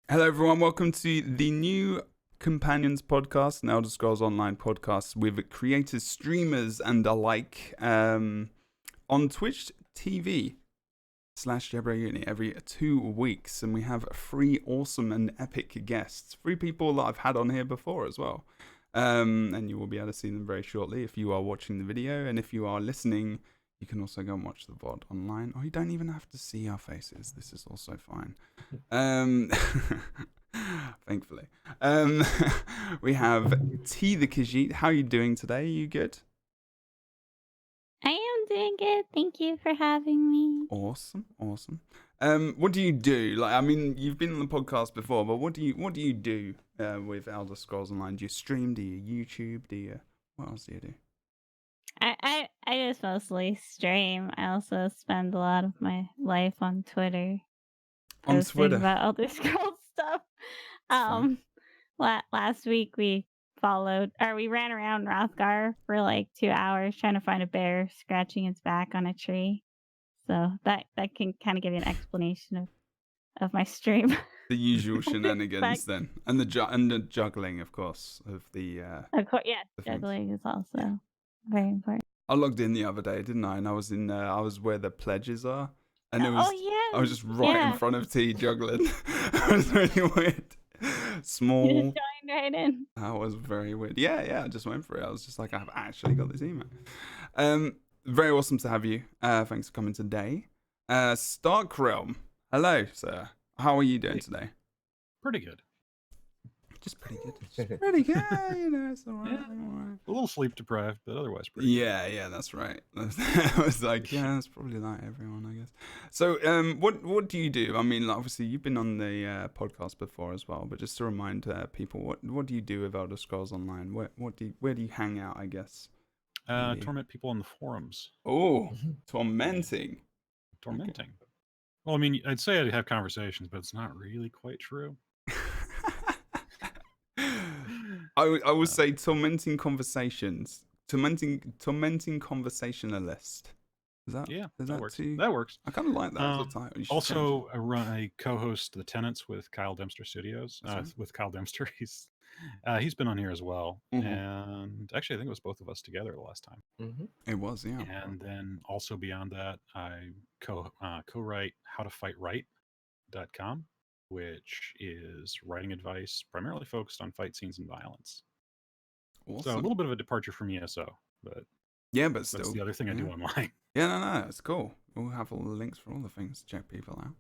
Hello, everyone. Welcome to the new Companions podcast, an Elder Scrolls Online podcast with creators, streamers, and alike on Twitch TV /JabberUni every 2 weeks. And we have 3 awesome and epic guests, 3 people that I've had on here before as well. And you will be able to see them very shortly if you are watching the video. And if you are listening, you can also go and watch the VOD online, or you don't even have to see our faces. This is also fine. Thankfully. We have T the Khajiit. How are you doing today? Are you good? I am doing good. Thank you for having me. Awesome. What do you do? Like, I mean, you've been on the podcast before, but what do you do with Elder Scrolls Online? Do you stream? Do you YouTube? What else do you do? I just mostly stream. I also spend a lot of my life on Twitter On posting Twitter. about Elder Scrolls stuff. Fine. Last week we ran around Rothgar for like 2 hours trying to find a bear scratching its back on a tree. So that can kind of give you an explanation of my stream. The usual shenanigans then, and the juggling, of course, of the. Of course, yeah, the things. juggling is also very important. I logged in the other day, didn't I? And I was I was where the pledges are, and I was just right in front of T juggling. It was really weird. Small. You just joined right in. That was very weird. Yeah. I just went for it. I was just like, I've actually got this email. Very awesome to have you. Thanks for coming today. StarkeRealm. Hello, sir. How are you doing today? Pretty good. Just pretty good. Just pretty good. It's all right. Yeah. All right. A little sleep deprived, but otherwise pretty good. Yeah, that's right. I was like, yeah, that's probably like everyone, I guess. So, what do you do? I mean, like, obviously, you've been on the podcast before as well, but just to remind people, what do you do with Elder Scrolls Online? Where do you hang out, I guess? Torment people on the forums. Oh, tormenting. Okay. Well, I mean, I'd say I'd have conversations, but it's not really quite true. I would say tormenting conversations, tormenting conversationalist. That works. That works. I kind of like that as a title. Also, I co-host the Tenants with Kyle Dempster Studios. With Kyle Dempster, he's been on here as well, and actually, I think it was both of us together the last time. It was, yeah. And then also beyond that, I co-write howtofightright.com, which is writing advice primarily focused on fight scenes and violence. Awesome. So a little bit of a departure from ESO, but yeah, but still, that's the other thing I do online. Yeah, no, it's cool. We'll have all the links for all the things to check people out.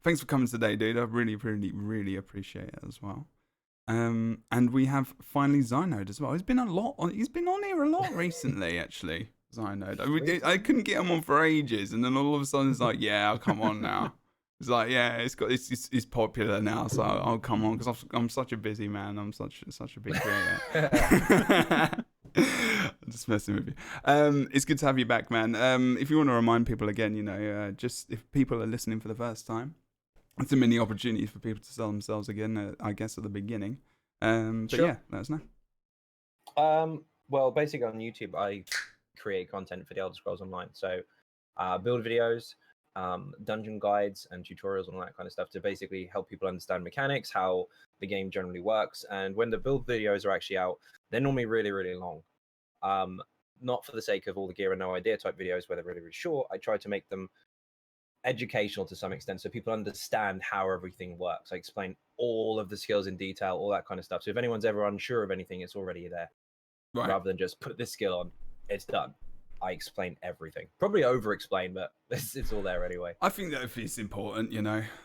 Thanks for coming today, dude. I really, really, really appreciate it as well. And we have finally Xynode as well. He's been on here a lot recently, actually. Xynode. I couldn't get him on for ages, and then all of a sudden it's like, yeah, I'll come on now. It's like, yeah, it's popular now, so I'll come on because I'm such a busy man. I'm such a big creator. I'm just messing with you. It's good to have you back, man. If you want to remind people again, just if people are listening for the first time, it's a mini opportunity for people to sell themselves again, I guess, at the beginning. But sure. Yeah, let us know. Well, basically on YouTube, I create content for the Elder Scrolls Online. So build videos, dungeon guides and tutorials and all that kind of stuff to basically help people understand mechanics, how the game generally works. And when the build videos are actually out, they're normally really, really long. Not for the sake of all the gear and no idea type videos where they're really, really short. I try to make them educational to some extent so people understand how everything works. I explain all of the skills in detail, all that kind of stuff. So if anyone's ever unsure of anything, it's already there. Right. Rather than just put this skill on, it's done. I explain everything. Probably over-explain, but it's all there anyway. I think that if it's important,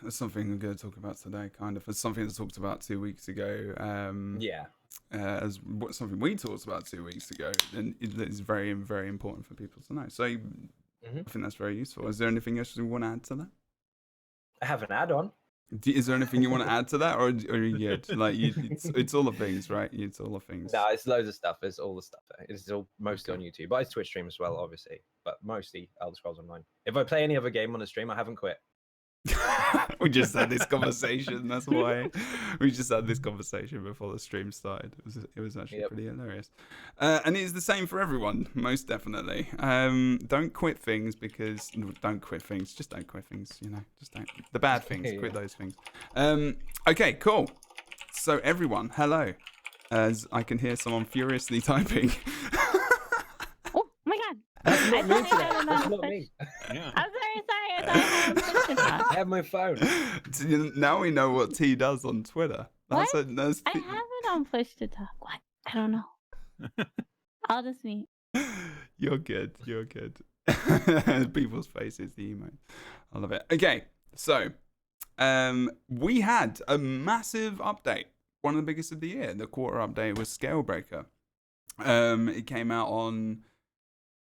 that's something we're going to talk about today, kind of. It's something that talked about 2 weeks ago. As something we talked about 2 weeks ago, and it's very, very important for people to know. So I think that's very useful. Is there anything else you want to add to that? I have an add-on. Is there anything you want to add to that, or are you good? Like, it's all the things, right? It's all the things. No, it's loads of stuff. It's all the stuff. It's all mostly on YouTube, but I Twitch stream as well, obviously. But mostly Elder Scrolls Online. If I play any other game on a stream, I haven't quit. We just had this conversation. That's why we just had this conversation before the stream started. It was actually pretty hilarious. And it's the same for everyone, most definitely. Don't quit things because don't quit things. Just don't quit things. You know, just don't. The bad things. Quit those things. Okay, cool. So everyone, hello. As I can hear someone furiously typing. Oh my god. That's not me I today. thought I had That's another not push. me. Yeah. I'm sorry. I thought I had a push to talk. I have my phone. Now we know what T does on Twitter. That's What? that's I have it on push to talk. What? I don't know. I'll just mute. You're good. You're good. People's faces, the emote. I love it. Okay, so we had a massive update. One of the biggest of the year. The quarter update was ScaleBreaker. It came out on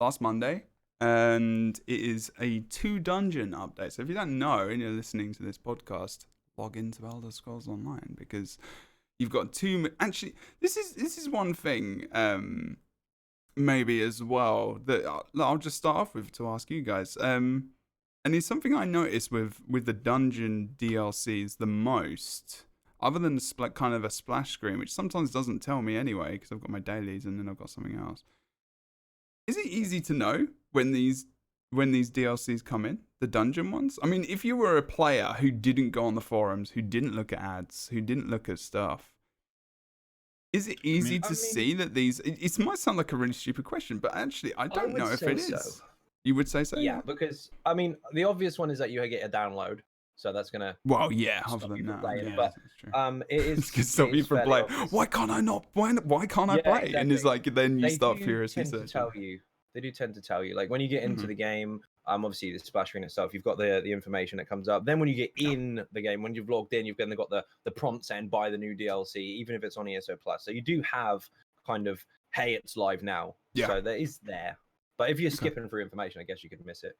last Monday, and it is a 2-dungeon update. So if you don't know and you're listening to this podcast, log into Elder Scrolls Online because you've got two. Actually, this is one thing. Maybe as well that I'll just start off with to ask you guys. And it's something I noticed with the dungeon DLCs the most. Other than kind of a splash screen, which sometimes doesn't tell me anyway, because I've got my dailies and then I've got something else. Is it easy to know when these DLCs come in, the dungeon ones? I mean, if you were a player who didn't go on the forums, who didn't look at ads, who didn't look at stuff, is it easy to see that these? It might sound like a really stupid question, but actually, I don't know if it is. So. You would say so? Yeah, because I mean, the obvious one is that you get a download. So that's gonna. Well, yeah, stop other than you from that, playing, yeah, but that's true. it is. It's gonna stop you from playing. Why can't I not? Why can't I play? Exactly. And it's like then you They start do furiously tend to searching. tell you. They do tend to tell you, like when you get into the game. Obviously the splash screen itself, you've got the information that comes up. Then when you get in the game, when you've logged in, you've then got the prompt saying buy the new DLC, even if it's on ESO Plus. So you do have kind of, hey, it's live now. Yeah. So that is there. But if you're skipping through information, I guess you could miss it.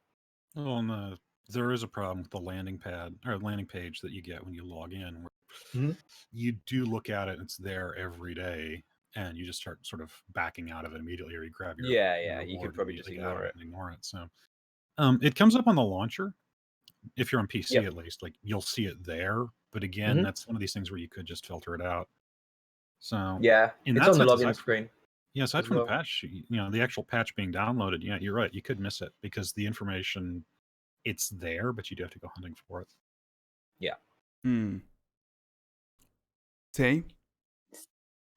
Well, no, there is a problem with the landing page that you get when you log in. Where you do look at it, and it's there every day, and you just start sort of backing out of it immediately, or you grab your your You reward could probably and just immediately ignore it. and ignore it. So it comes up on the launcher. If you're on PC, Yep. at least, like you'll see it there. But again, that's one of these things where you could just filter it out. So Yeah, in it's that on the sense, login screen. Yeah, aside as from well. the patch, the actual patch being downloaded, yeah, you're right. You could miss it because the information, it's there, but you do have to go hunting for it. Yeah. T?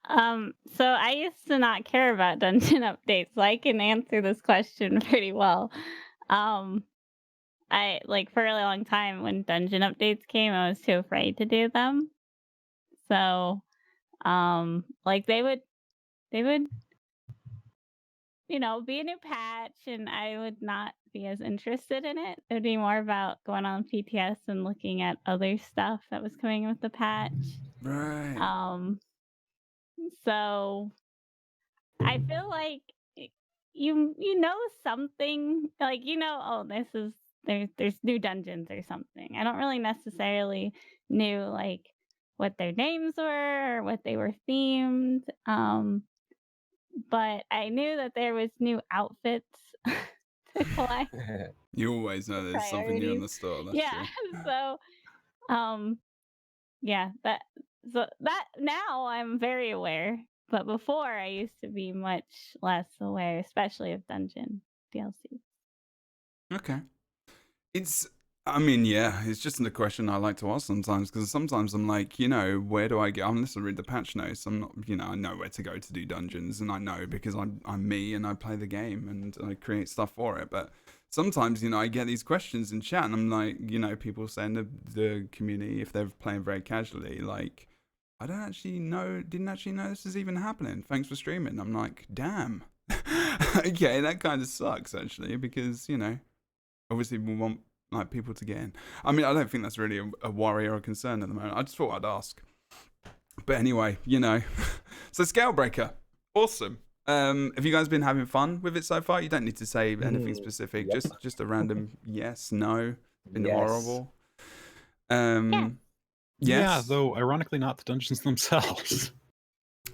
So I used to not care about dungeon updates, so I can answer this question pretty well. I for a really long time when dungeon updates came, I was too afraid to do them. So, they would, be a new patch, and I would not be as interested in it. It would be more about going on PTS and looking at other stuff that was coming with the patch. Right. So I feel like you know something, oh, this is there's new dungeons or something. I don't really necessarily knew what their names were or what they were themed. But I knew that there was new outfits to collect. You always know there's something new in the store. That's true. So that now I'm very aware, but before I used to be much less aware, especially of dungeon DLC. Okay. It's just a question I like to ask sometimes, because sometimes I'm like, where do I go? Unless I read the patch notes, I'm not, I know where to go to do dungeons, and I know because I'm me and I play the game and I create stuff for it. But sometimes, I get these questions in chat, and I'm like, people say in the community, if they're playing very casually, like, I didn't actually know this is even happening. Thanks for streaming. I'm like, damn. Okay, that kind of sucks actually, because obviously we want people to get in. I mean, I don't think that's really a worry or a concern at the moment. I just thought I'd ask. But anyway, so ScaleBreaker, awesome. Have you guys been having fun with it so far? You don't need to say anything specific. Yep. Just a random yes, no. Been horrible. Yeah. Yes. Though ironically not the dungeons themselves.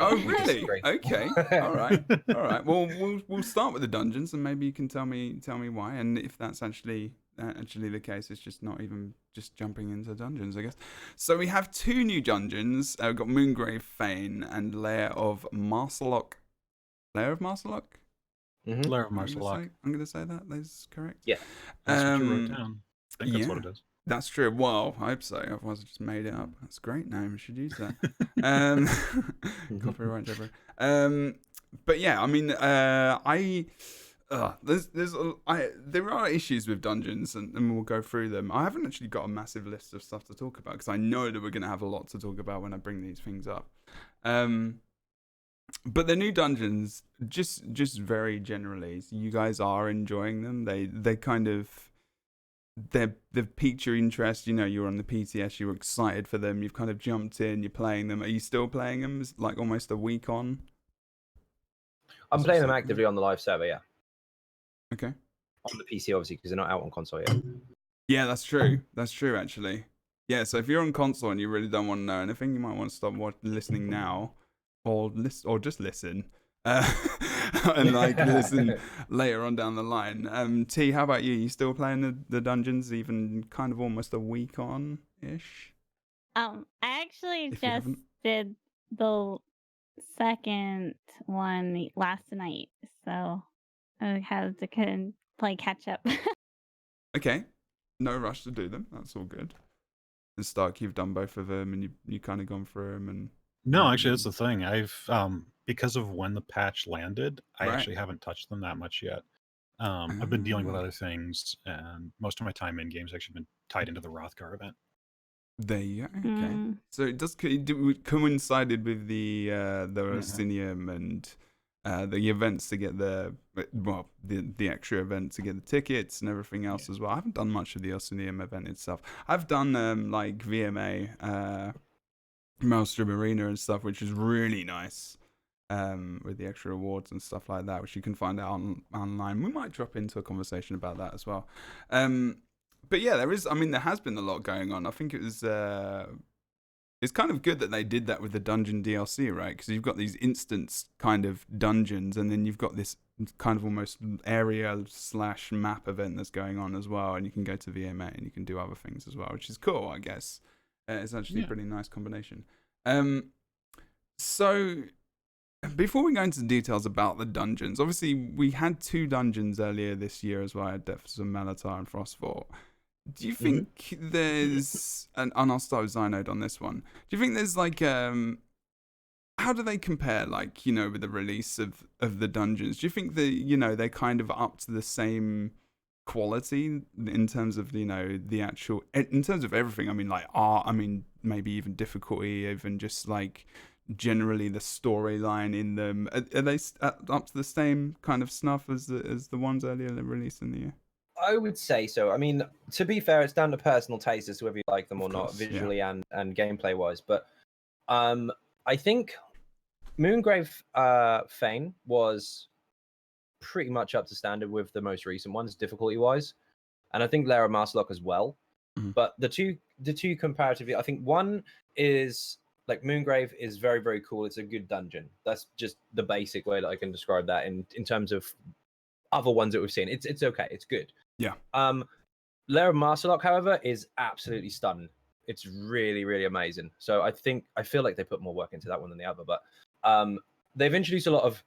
Oh, We really? disagree. Okay. All right. Well, we'll start with the dungeons, and maybe you can tell me why, and if that's actually actually the case. It's just not even just jumping into dungeons, I guess. So we have 2 new dungeons. We've got Moongrave Fane and Lair of Marsalok. Lair of Marsalok? Lair of Marsalok. I'm going to say that. That's correct. Yeah. That's what you wrote down. I think that's what it is. That's true. Well, I hope so. Otherwise, I just made it up. That's a great name. I should use that. Copyright, Deborah. But yeah, I mean, there are issues with dungeons, and we'll go through them. I haven't actually got a massive list of stuff to talk about because I know that we're going to have a lot to talk about when I bring these things up. But the new dungeons, just very generally, so you guys are enjoying them. They kind of they've piqued your interest. You know, you're on the PTS, you were excited for them. You've kind of jumped in. You're playing them. Are you still playing them? It's like almost a week on. I'm playing them actively on the live server, yeah. Okay. On the PC, obviously, because they're not out on console yet. Yeah, that's true. That's true, actually. Yeah, so if you're on console and you really don't want to know anything, you might want to stop listening now, or just listen, and like listen later on down the line. T, how about you? You still playing the dungeons, even kind of almost a week on ish? I actually If you just haven't. did the second one last night, so I have to play catch up. Okay, no rush to do them. That's all good. And Stark, you've done both of them, and you kind of gone through them, and No, actually, that's the thing. I've because of when the patch landed, I Right. actually haven't touched them that much yet. I've been dealing with other things, and most of my time in games actually been tied into the Rothgar event. there you go. Okay, so it does coincided with the Osinium and the events to get the extra event to get the tickets and everything else as well. I haven't done much of the Osinium event itself. I've done like VMA, Maelstrom Arena and stuff, which is really nice. With the extra awards and stuff like that, which you can find out online. We might drop into a conversation about that as well. But yeah, there has been a lot going on. I think it was it's kind of good that they did that with the dungeon DLC, right? Because you've got these instance kind of dungeons, and then you've got this kind of almost area/map event that's going on as well, and you can go to VMA and you can do other things as well, which is cool, I guess. It's actually a pretty nice combination. So before we go into the details about the dungeons, obviously we had 2 dungeons earlier this year as well, Depths of Malatar and Frostvault. Do you think there's, and I'll start with Xynode on this one, do you think there's like, how do they compare, like, you know, with the release of the dungeons? Do you think that, they're kind of up to the same quality in terms of, the actual, in terms of everything? I mean, like art, maybe even difficulty, even just like generally the storyline in them. Are they up to the same kind of snuff as the ones earlier released in the year? I would say so. I mean, to be fair, it's down to personal taste as to whether you like them or not, course, visually and gameplay wise. But I think Moongrave Fane was pretty much up to standard with the most recent ones, difficulty wise, and I think Lair of Marsalok as well. But the two comparatively, I think one is like Moongrave is very, very cool. It's a good dungeon. That's just the basic way that I can describe that in terms of other ones that we've seen. It's okay. It's good. Yeah. Lair of Marsalok, however, is absolutely stunning. It's really, really amazing. So I feel like they put more work into that one than the other. But they've introduced a lot of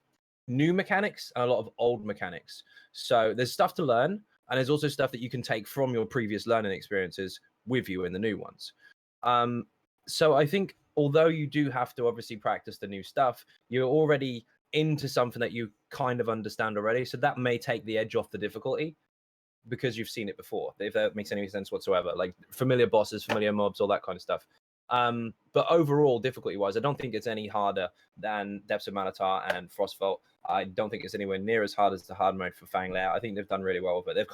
new mechanics and a lot of old mechanics. So there's stuff to learn, and there's also stuff that you can take from your previous learning experiences with you in the new ones. So I think although you do have to obviously practice the new stuff, you're already into something that you kind of understand already. So that may take the edge off the difficulty because you've seen it before, if that makes any sense whatsoever. Like familiar bosses, familiar mobs, all that kind of stuff. But overall, difficulty-wise, I don't think it's any harder than Depths of Malatar and Frostvault. I don't think it's anywhere near as hard as the hard mode for Fang Lair. I think they've done really well with it.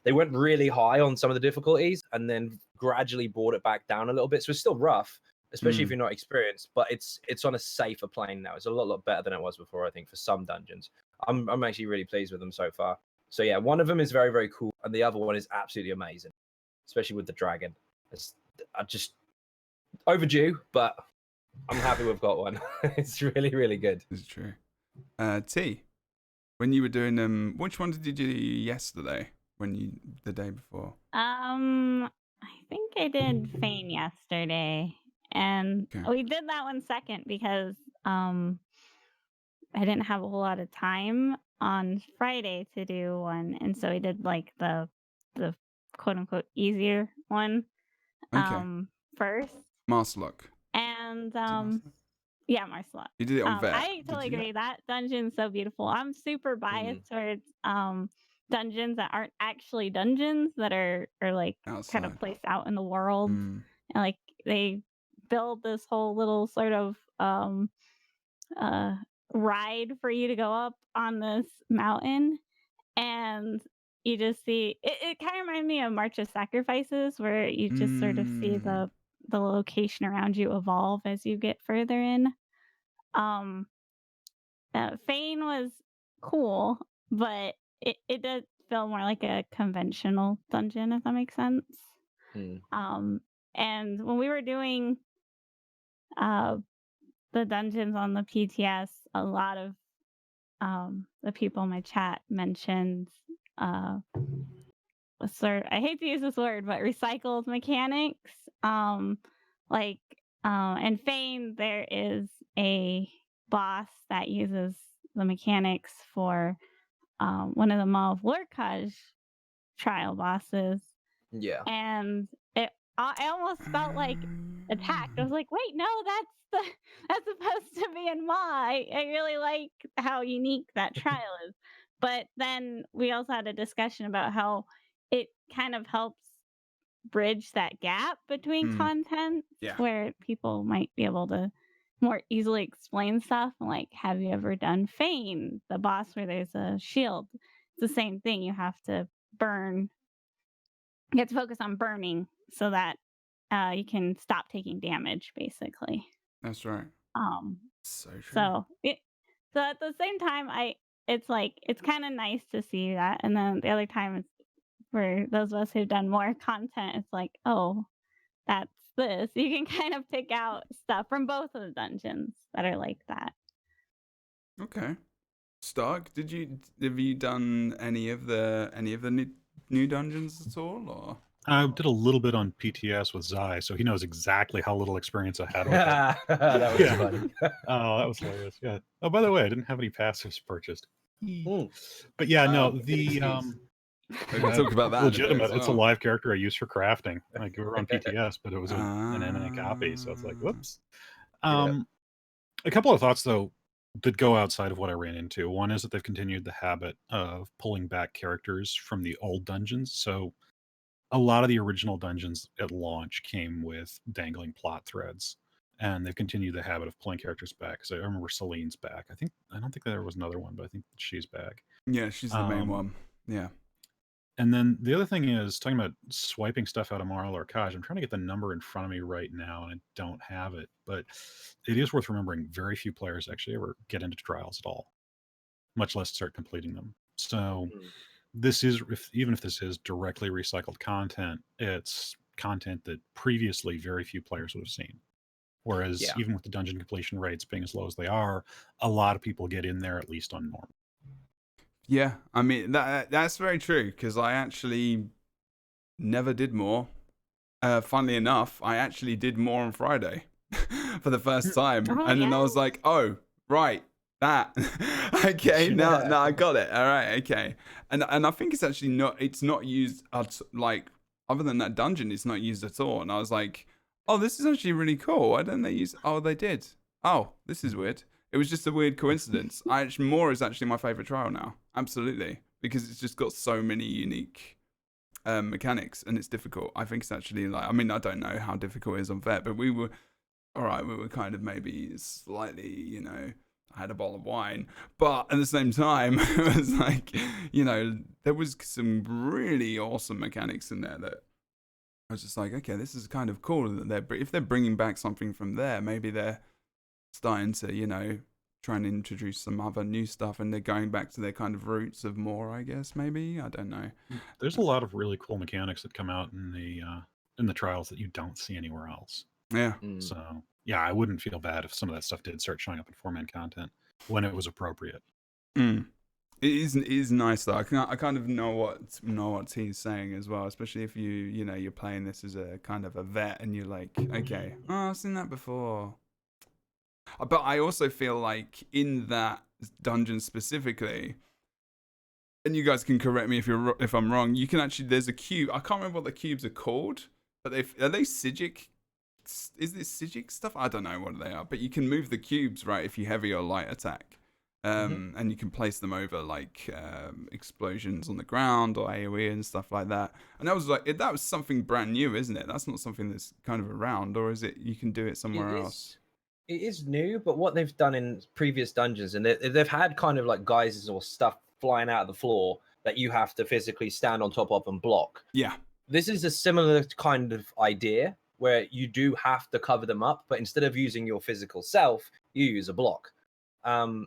They went really high on some of the difficulties and then gradually brought it back down a little bit. So it's still rough, especially if you're not experienced, but it's on a safer plane now. It's a lot better than it was before, I think, for some dungeons. I'm actually really pleased with them so far. So yeah, one of them is very, very cool, and the other one is absolutely amazing, especially with the dragon. I just overdue, but I'm happy we've got one. It's really, really good. It's true. T, when you were doing which one did you do yesterday? the day before? I think I did Feign yesterday, and Okay. we did that one second because I didn't have a whole lot of time on Friday to do one, and so we did like the quote unquote easier one Okay. first. Marslock. And Marslock? yeah, Marcelot. You did it on Vet. I totally agree. That dungeon's so beautiful. I'm super biased towards dungeons that aren't actually dungeons, that are like Outside. kind of placed out in the world. Mm. And like they build this whole little sort of ride for you to go up on this mountain, and you just see it kind of reminds me of March of Sacrifices, where you just sort of see the location around you evolve as you get further in. Feign was cool, but it does feel more like a conventional dungeon, if that makes sense. And when we were doing the dungeons on the PTS, a lot of the people in my chat mentioned I hate to use this word, but recycled mechanics. In Feign, there is a boss that uses the mechanics for one of the Maw of Lurkaj trial bosses. Yeah. And I almost felt like attacked. I was like, wait, no, that's supposed to be in Maw. I really like how unique that trial is. But then we also had a discussion about how it kind of helps bridge that gap between content, where people might be able to more easily explain stuff. Like, have you ever done Feign, the boss where there's a shield? It's the same thing. You have to burn. You have to focus on burning so that you can stop taking damage, basically. That's right. So true. So at the same time, it's kind of nice to see that, and then the other time, it's for those of us who've done more content, it's like, oh, that's this. You can kind of pick out stuff from both of the dungeons that are like that. Okay. Stark, have you done any of the new dungeons at all, or? I did a little bit on PTS with Zai, so he knows exactly how little experience I had with it. That was funny. Oh, that was hilarious. Yeah. Oh, by the way, I didn't have any passives purchased. But yeah, no, We can talk about that. Legitimate. It's a live character I use for crafting. Like, we were on PTS, but it was an NA copy, so it's like, whoops. A couple of thoughts though that go outside of what I ran into. One is that they've continued the habit of pulling back characters from the old dungeons. So a lot of the original dungeons at launch came with dangling plot threads, and they've continued the habit of pulling characters back. So I remember Celine's back. I don't think there was another one, but I think she's back. Yeah, she's the main one. Yeah. And then the other thing is, talking about swiping stuff out of Maw of Lurkaj, I'm trying to get the number in front of me right now, and I don't have it. But it is worth remembering, very few players actually ever get into trials at all, much less start completing them. So this is, even if this is directly recycled content, it's content that previously very few players would have seen. Whereas even with the dungeon completion rates being as low as they are, a lot of people get in there at least on normal. Yeah, I mean, that's very true, because I actually never did more. Funnily enough, I actually did more on Friday for the first time. And then I was like, oh, right, that. Okay, now I got it. All right, okay. And I think it's not used, like, other than that dungeon, it's not used at all. And I was like, oh, this is actually really cool. Why don't they use, oh, they did. Oh, this is weird. It was just a weird coincidence. More is actually my favorite trial now. Absolutely. Because it's just got so many unique mechanics, and it's difficult. I think it's actually like, I mean, I don't know how difficult it is on Vet, but we were kind of maybe slightly, I had a bottle of wine, but at the same time, it was like, there was some really awesome mechanics in there that I was just like, okay, this is kind of cool that if they're bringing back something from there, maybe they're starting to, try and introduce some other new stuff, and they're going back to their kind of roots of more, I guess, maybe. I don't know. There's a lot of really cool mechanics that come out in the trials that you don't see anywhere else. Yeah. So yeah, I wouldn't feel bad if some of that stuff did start showing up in 4-man content when it was appropriate. It is nice though. I kind of know what he's saying as well, especially if you're playing this as a kind of a vet and you're like, okay, oh, I've seen that before. But I also feel like in that dungeon specifically, and you guys can correct me if I'm wrong, you can actually, there's a cube. I can't remember what the cubes are called, but are they Sigic? Is this Sigic stuff? I don't know what they are, but you can move the cubes, right, if you heavy or light attack. And you can place them over like explosions on the ground or AoE and stuff like that. And that was something brand new, isn't it? That's not something that's kind of around, or is it? You can do it somewhere else. It is new, but what they've done in previous dungeons, and they've had kind of like geysers or stuff flying out of the floor that you have to physically stand on top of and block. Yeah. This is a similar kind of idea where you do have to cover them up, but instead of using your physical self, you use a block.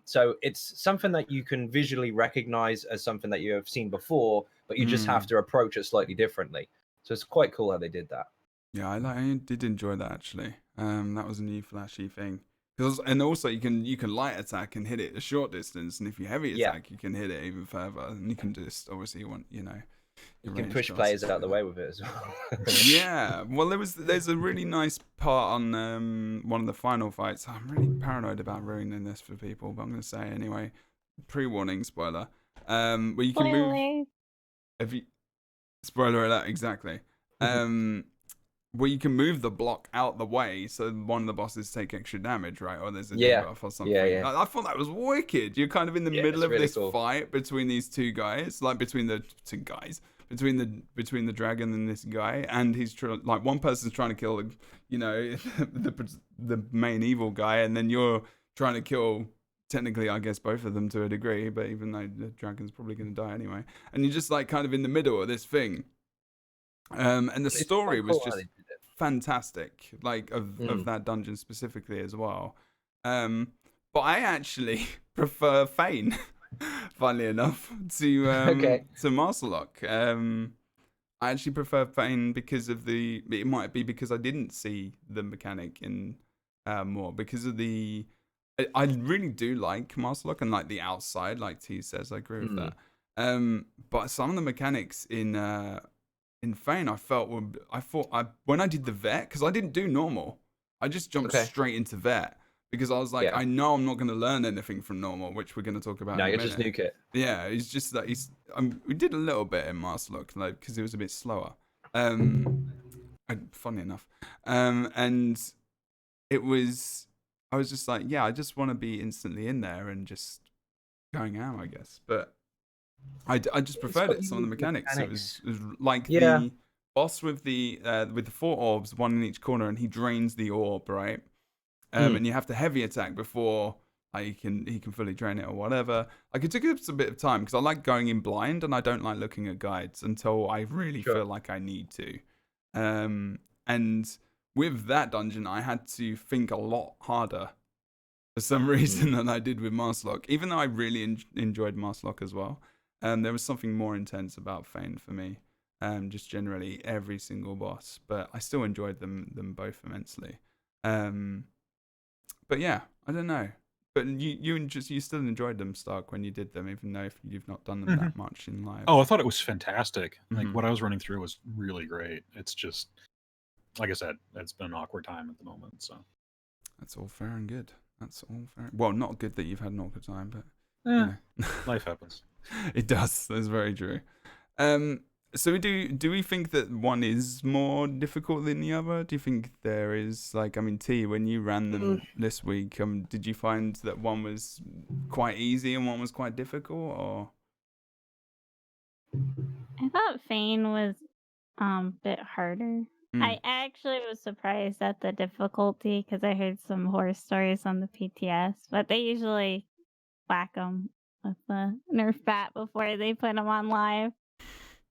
So it's something that you can visually recognize as something that you have seen before, but you just have to approach it slightly differently. So it's quite cool how they did that. Yeah, I did enjoy that actually. That was a new flashy thing. And also you can light attack and hit it a short distance, and if you heavy attack, you can hit it even further. And you can just obviously you can push players out of the way with it as well. Yeah, well, there's a really nice part on one of the final fights. I'm really paranoid about ruining this for people, but I'm going to say anyway. Pre-warning, spoiler. Where you can move. If you spoiler alert, exactly. Where you can move the block out the way, so one of the bosses take extra damage, right? Or there's a debuff or something. Yeah. I thought that was wicked. You're kind of in the middle of this fight between these two guys, like between the two guys. Between the dragon and this guy, and he's like one person's trying to kill the main evil guy, and then you're trying to kill technically I guess both of them to a degree, but even though the dragon's probably going to die anyway, and you're just like kind of in the middle of this thing, and the story was just fantastic, like of that dungeon specifically as well. But I actually prefer Fane. Funnily enough, to Master Lock. I actually prefer Fane because of it might be because I didn't see the mechanic in more, because of I really do like Master Lock and like the outside, like T says, I agree with that. But some of the mechanics in Fane, I thought when I did the vet, because I didn't do normal, I just jumped straight into vet. Because I was like, I know I'm not going to learn anything from normal, which we're going to talk about. No, in a you minute. just nuke it. Yeah, it's just that we did a little bit in Master Lock, like because it was a bit slower. Funny enough, and it was. I was just like, I just want to be instantly in there and just going out, I guess. But I just preferred it. Some of the mechanics. It was like the boss with the 4 orbs, one in each corner, and he drains the orb, right? And you have to heavy attack before he can fully drain it or whatever. Like it took us a bit of time because I like going in blind and I don't like looking at guides until I really feel like I need to. And with that dungeon, I had to think a lot harder for some reason than I did with Master Lock. Even though I really enjoyed Master Lock as well, there was something more intense about Fane for me. Just generally every single boss, but I still enjoyed them both immensely. But yeah, I don't know. But you still enjoyed them, Stark, when you did them, even though you've not done them that much in live. Oh, I thought it was fantastic. Like what I was running through was really great. It's just, like I said, it's been an awkward time at the moment. So that's all fair and good. That's all fair. Well, not good that you've had an awkward time, but life happens. It does. That's very true. So do we think that one is more difficult than the other? Do you think there is, like, I mean, T, when you ran them this week, did you find that one was quite easy and one was quite difficult, or? I thought Fane was a bit harder. I actually was surprised at the difficulty because I heard some horror stories on the PTS, but they usually whack them with the Nerf bat before they put them on live.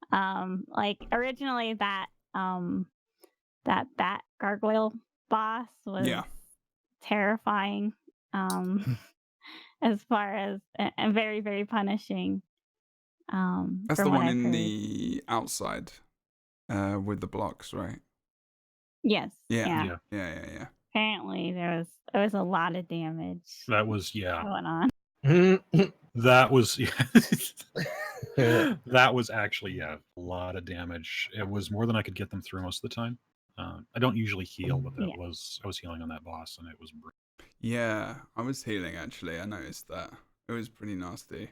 Like originally that bat gargoyle boss was terrifying, as far as and very, very punishing. That's the one in the outside, with the blocks, right? Yes. Yeah. Apparently there was a lot of damage. That was going on. That was that was actually a lot of damage. It was more than I could get them through most of the time. I don't usually heal, but that Yeah. was I was healing on that boss, and it was Yeah, I was healing actually. I noticed that it was pretty nasty.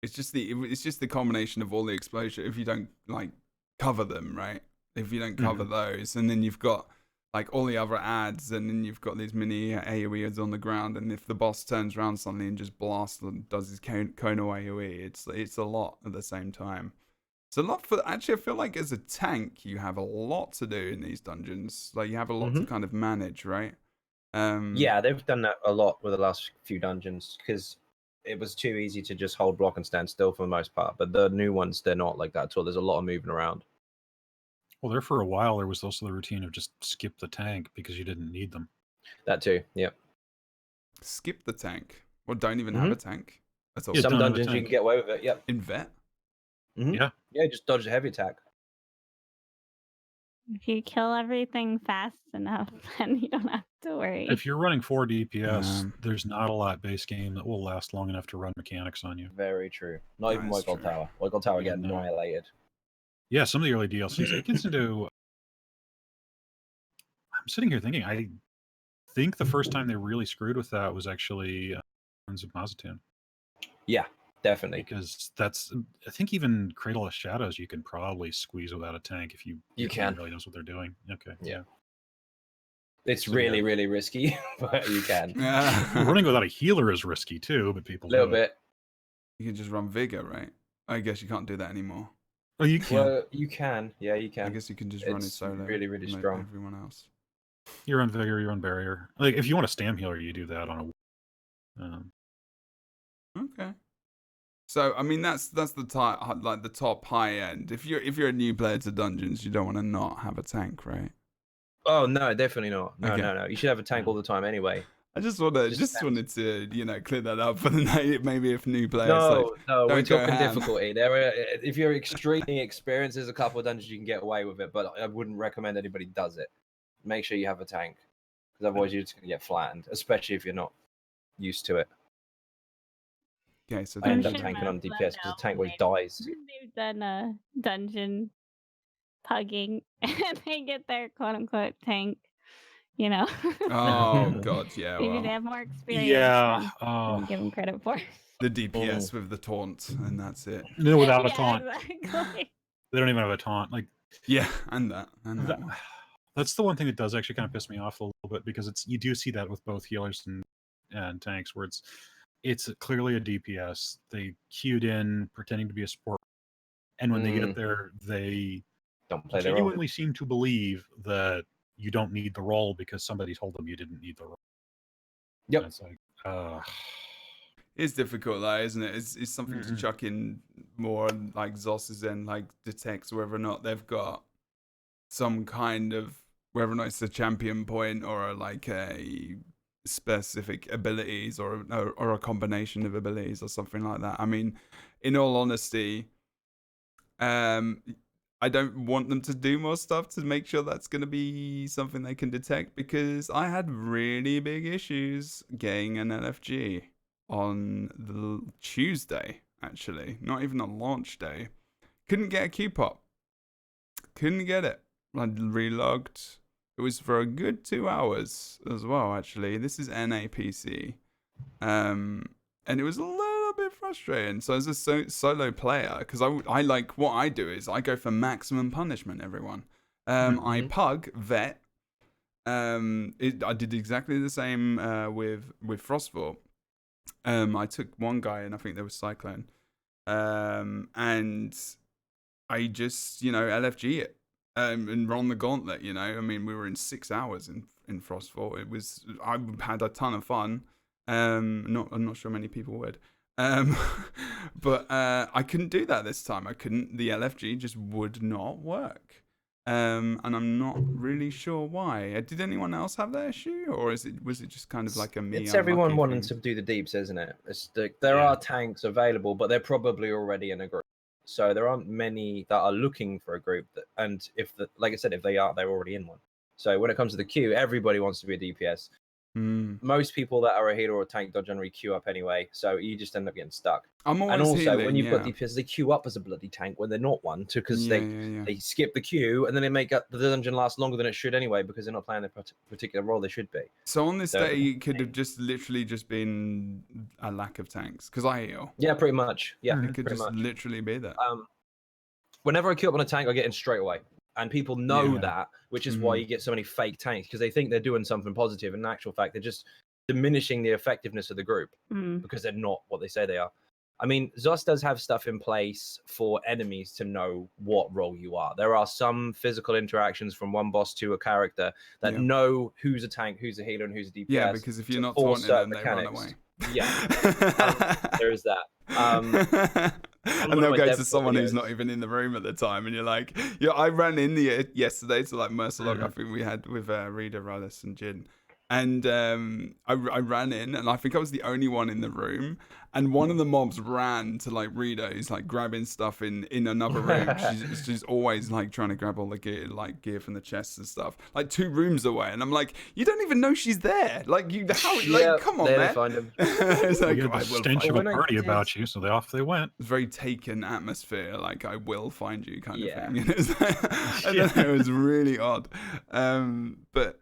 It's just the combination of all the exposure. If you don't like cover them, right? If you don't cover those, and then you've got like all the other ads, and then you've got these mini AoEs on the ground, and if the boss turns around suddenly and just blasts and does his conal AoE, it's a lot at the same time. It's a lot for actually. I feel like as a tank, you have a lot to do in these dungeons. Like you have a lot to kind of manage, right? Yeah, they've done that a lot with the last few dungeons because it was too easy to just hold block and stand still for the most part. But the new ones, they're not like that at all. There's a lot of moving around. well. There for a while, there was also the routine of just skip the tank because you didn't need them. That too. Yep. Skip the tank. Or don't even have a tank. That's all. Yeah, Some don't have a dungeons you tank. can get away with it. Yep. In vet. Yeah, Yeah, just dodge a heavy attack. If you kill everything fast enough, then you don't have to worry. if you're running 4 DPS, there's not a lot base game that will last long enough to run mechanics on you. Very true. Not even That White is Gold true. Tower. White Gold Tower Yeah, get no. annihilated. Yeah, some of the early DLCs. It gets into. I'm sitting here thinking. I think the first time they really screwed with that was actually Ruins of Mazatun. Yeah, definitely. Because that's, I think even Cradle of Shadows you can probably squeeze without a tank if You if can. really knows what they're doing. Okay, Yeah. It's So, really, yeah. really risky, but you can. Running without a healer is risky too, but people A little do it. bit. You can just run Vigor, right? I guess you can't do that anymore. Oh, you can. Well, you can. Yeah, you can. I guess you can just run it It's solo. really, really like strong. everyone else. You run Vigor, you run Barrier. Like if you want a Stam healer, you do that on a. Okay. So I mean that's the the top high end. If you're a new player to dungeons, you don't want to not have a tank, right? Oh no, definitely not. No, Okay. no. You should have a tank all the time anyway. I just wanted to clear that up for the night. Maybe if new players No, we're don't go talking ham. difficulty. If you're extremely experienced, there's a couple of dungeons you can get away with it, but I wouldn't recommend anybody does it. Make sure you have a tank, because otherwise you're just gonna get flattened, especially if you're not used to it. Okay, so I end then up should tanking on let them DPS because know the tank always when dies. They've done a dungeon pugging and they get their quote unquote tank, you know. oh god, yeah, Maybe they well, have more experience Yeah. than you give them credit for. the DPS with the taunt, and that's it. No, without a Yeah, taunt. exactly. They don't even have a taunt. Like Yeah, and that one. that's the one thing that does actually kind of piss me off a little bit because you do see that with both healers and tanks where it's clearly a DPS. They queued in pretending to be a support, and when they get there, they Don't play their role. genuinely seem to believe that you don't need the role because somebody told them you didn't need the role. Yep. And it's like, It's difficult, though, isn't it? It's something to chuck in more like Zos's and like detects whether or not they've got some kind of whether or not it's a champion point or like a specific abilities or a combination of abilities or something like that. I mean, in all honesty, I don't want them to do more stuff to make sure that's going to be something they can detect because I had really big issues getting an LFG on the Tuesday, actually. Not even on launch day. Couldn't get a Q pop. Couldn't get it. I relogged. It was for a good 2 hours as well, actually. This is NAPC. And it was a little bit frustrating. So as a solo player, because I like what I do is I go for maximum punishment, everyone. I pug vet. I did exactly the same with Frostfall. I took one guy and I think there was Cyclone. And I just, LFG it. And run the gauntlet, I mean, we were in 6 hours in Frostfall. I had a ton of fun. I'm not sure many people would. But I couldn't do that this time. The LFG just would not work. And I'm not really sure why. Did anyone else have that issue? Or was it just kind of like a me? It's everyone unlucky wanting thing? to do the deeps, isn't it? There are tanks available, but they're probably already in a group. So there aren't many that are looking for a group. Like I said, if they are, they're already in one. So when it comes to the queue, everybody wants to be a DPS. most people that are a healer or a tank don't generally queue up anyway, so you just end up getting stuck. I'm always And also, healing, when you've got yeah. DPS, they queue up as a bloody tank when they're not one, because Yeah, they skip the queue and then they make up the dungeon last longer than it should anyway, because they're not playing the particular role they should be. So on this So- day, it could have just literally just been a lack of tanks because I heal. Yeah, pretty much. Yeah, It could pretty just much. literally be that. Whenever I queue up on a tank, I get in straight away. And people know Yeah. that, which is why you get so many fake tanks, because they think they're doing something positive. In actual fact, they're just diminishing the effectiveness of the group because they're not what they say they are. I mean, ZOS does have stuff in place for enemies to know what role you are. There are some physical interactions from one boss to a character that know who's a tank, who's a healer, and who's a DPS. Yeah, because if you're not force taunting them, certain they run mechanics. away. Yeah, there is that. And of they'll my go dev to someone who's videos. not even in the room at the time, and you're like, yeah, I ran in the yesterday to like Mercilog, I think we had with Rita, Rallis, and Jin. And I ran in, and I think I was the only one in the room. And one of the mobs ran to like Rita, who's like grabbing stuff in another room. She's always like trying to grab all the gear from the chests and stuff, like 2 rooms away. And I'm like, you don't even know she's there. Like come on, there man. they find him. It's like, You get I the will stench find of a When I party did- about you, so off they went. very taken atmosphere, like I will find you kind Yeah. of thing. I don't know, it was really odd. But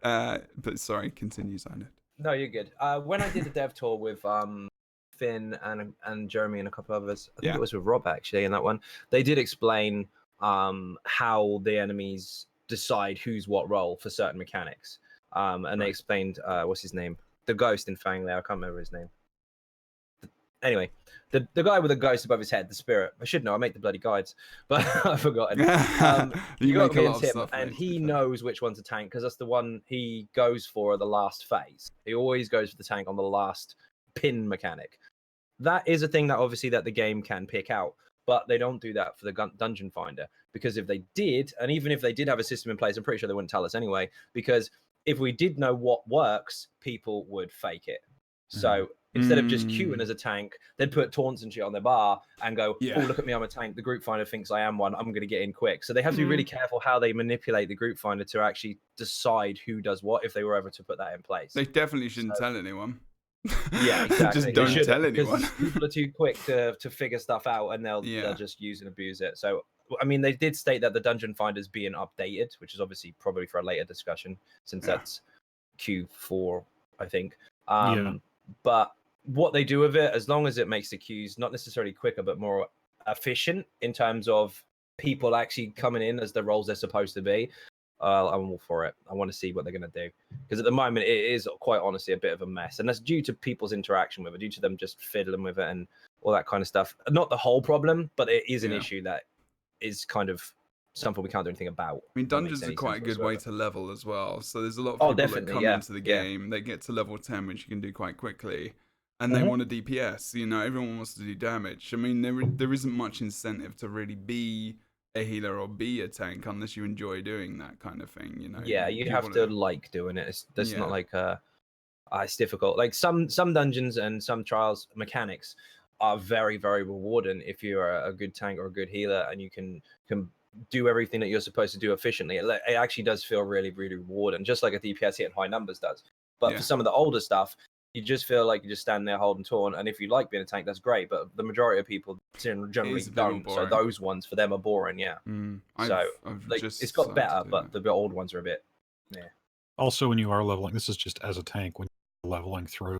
sorry, continue, Xynode. No, you're good. When I did the dev tour with Finn and Jeremy and a couple of others, I think Yeah. it was with Rob actually in that one, they did explain how the enemies decide who's what role for certain mechanics. And they explained what's his name? The ghost in Fang Lao, I can't remember his name. Anyway, the guy with a ghost above his head, the spirit. I should know, I make the bloody guides, but I've forgotten. You got make a me lot of him, stuff, and mate, to he be fair. knows which one's a tank because that's the one he goes for the last phase. He always goes for the tank on the last pin mechanic. That is a thing that obviously that the game can pick out, but they don't do that for the dungeon finder, because if they did, and even if they did have a system in place, I'm pretty sure they wouldn't tell us anyway, because if we did know what works, people would fake it. So instead of just queuing as a tank, they'd put taunts and shit on their bar and go, Yeah. oh, look at me, I'm a tank. The group finder thinks I am one. I'm going to get in quick. So they have to be really careful how they manipulate the group finder to actually decide who does what, if they were ever to put that in place. They definitely shouldn't tell anyone. Yeah, exactly. Just don't They tell shouldn't, anyone. because people are too quick to figure stuff out, and they'll just use and abuse it. So, I mean, they did state that the dungeon finder's being updated, which is obviously probably for a later discussion, since that's Q4, I think. But what they do with it, as long as it makes the queues not necessarily quicker, but more efficient in terms of people actually coming in as the roles they're supposed to be, I'm all for it. I want to see what they're going to do, because at the moment it is quite honestly a bit of a mess, and that's due to people's interaction with it, due to them just fiddling with it and all that kind of stuff. Not the whole problem, but it is an issue that is kind of something we can't do anything about. I mean, dungeons are quite a good way to level as well. So there's a lot of people that come into the game, they get to level 10, which you can do quite quickly, and they want a DPS. You know, everyone wants to do damage. I mean, there isn't much incentive to really be a healer or be a tank unless you enjoy doing that kind of thing. You know. Yeah, you have to like doing it. It's not like it's difficult. Like some dungeons and some trials mechanics are very, very rewarding if you're a good tank or a good healer, and you can do everything that you're supposed to do efficiently. It actually does feel really, really rewarding, just like a DPS hitting high numbers does. But for some of the older stuff, you just feel like you just stand there holding taunt, and if you like being a tank, that's great. But the majority of people generally don't. So those ones for them are boring. Yeah. So it's got better, but the old ones are a bit. Yeah. Also, when you are leveling, this is just as a tank, when you're leveling through,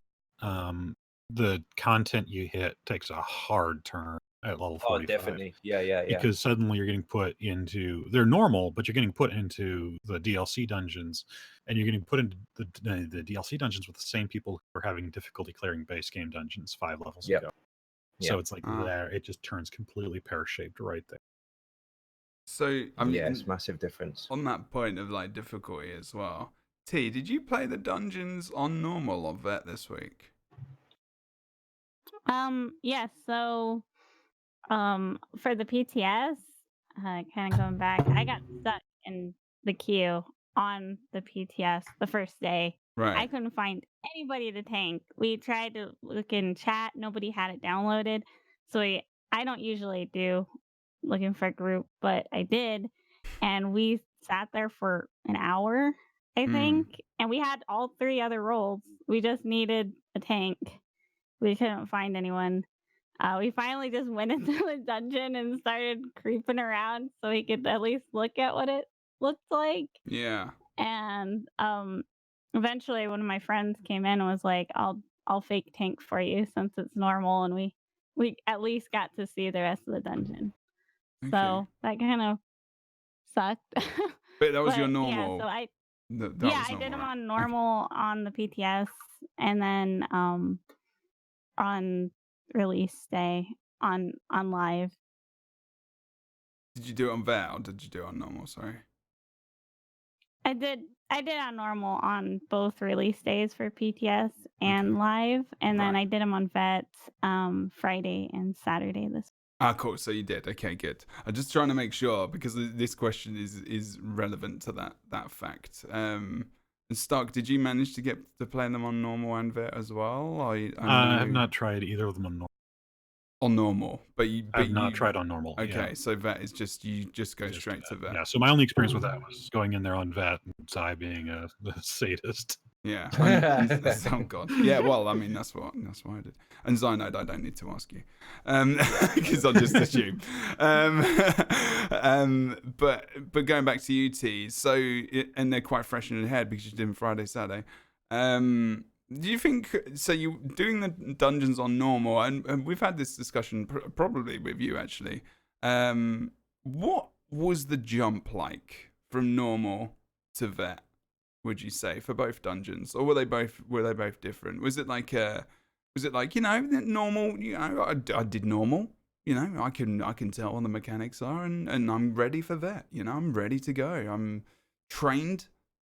the content you hit takes a hard turn at level 45. Oh, definitely. Yeah. Because suddenly you're getting put into, they're normal, but you're getting put into the DLC dungeons, and you're getting put into the DLC dungeons with the same people who are having difficulty clearing base game dungeons 5 levels ago. So it's like there, it just turns completely pear-shaped right there. So, I mean, it's massive difference. On that point of like difficulty as well, T, did you play the dungeons on normal or vet this week? Yes. So, for the PTS, kind of going back, I got stuck in the queue on the PTS the first day. Right. I couldn't find anybody to tank. We tried to look in chat, nobody had it downloaded. So I don't usually do looking for a group, but I did, and we sat there for an hour, I think, and we had all 3 other roles. We just needed a tank. We couldn't find anyone. We finally just went into the dungeon and started creeping around so we could at least look at what it looked like. Yeah. And eventually one of my friends came in and was like, I'll fake tank for you since it's normal, and we at least got to see the rest of the dungeon. Okay. So that kind of sucked. But that was your But normal. yeah, so I That yeah, was I did them normal, right? on normal on the PTS, and then on release day on live. Did you do it on vet or did you do it on normal? Sorry. I did on normal on both release days for PTS and Okay. live, and then Right. I did them on vet Friday and Saturday this. Cool. So you did. Okay, good. I'm just trying to make sure because this question is relevant to that fact. And Stark, did you manage to get to play them on normal and vet as well? I have not tried either of them on normal. On normal, but I've not tried on normal. Okay, Yeah. so vet is just you just go Just straight to vet. Yeah. So my only experience with that was going in there on vet, and Sai being a sadist. Yeah. Oh God. Yeah. Well, I mean, that's what I did. And Xynode, I don't need to ask you, because I'll just assume. But going back to UT, so and they're quite fresh in your head because you did them Friday, Saturday. Do you think so? You doing the dungeons on normal, and we've had this discussion probably with you actually. What was the jump like from normal to vet? Would you say for both dungeons, or were they both different? Was it like normal? I did normal. I can tell what the mechanics are, and I'm ready for vet. I'm ready to go. I'm trained.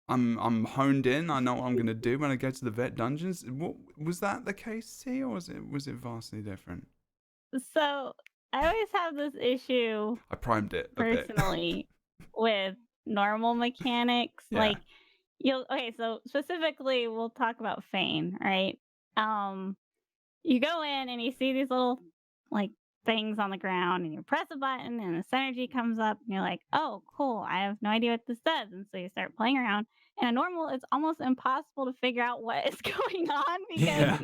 I'm honed in. I know what I'm gonna do when I go to the vet dungeons. What was that the case here, or was it vastly different? So I always have this issue. I primed it personally with normal mechanics. Yeah. Like so specifically we'll talk about Feign, right? You go in and you see these little like things on the ground, and you press a button and the synergy comes up, and you're like, oh cool, I have no idea what this does. And so you start playing around, and a normal, it's almost impossible to figure out what is going on because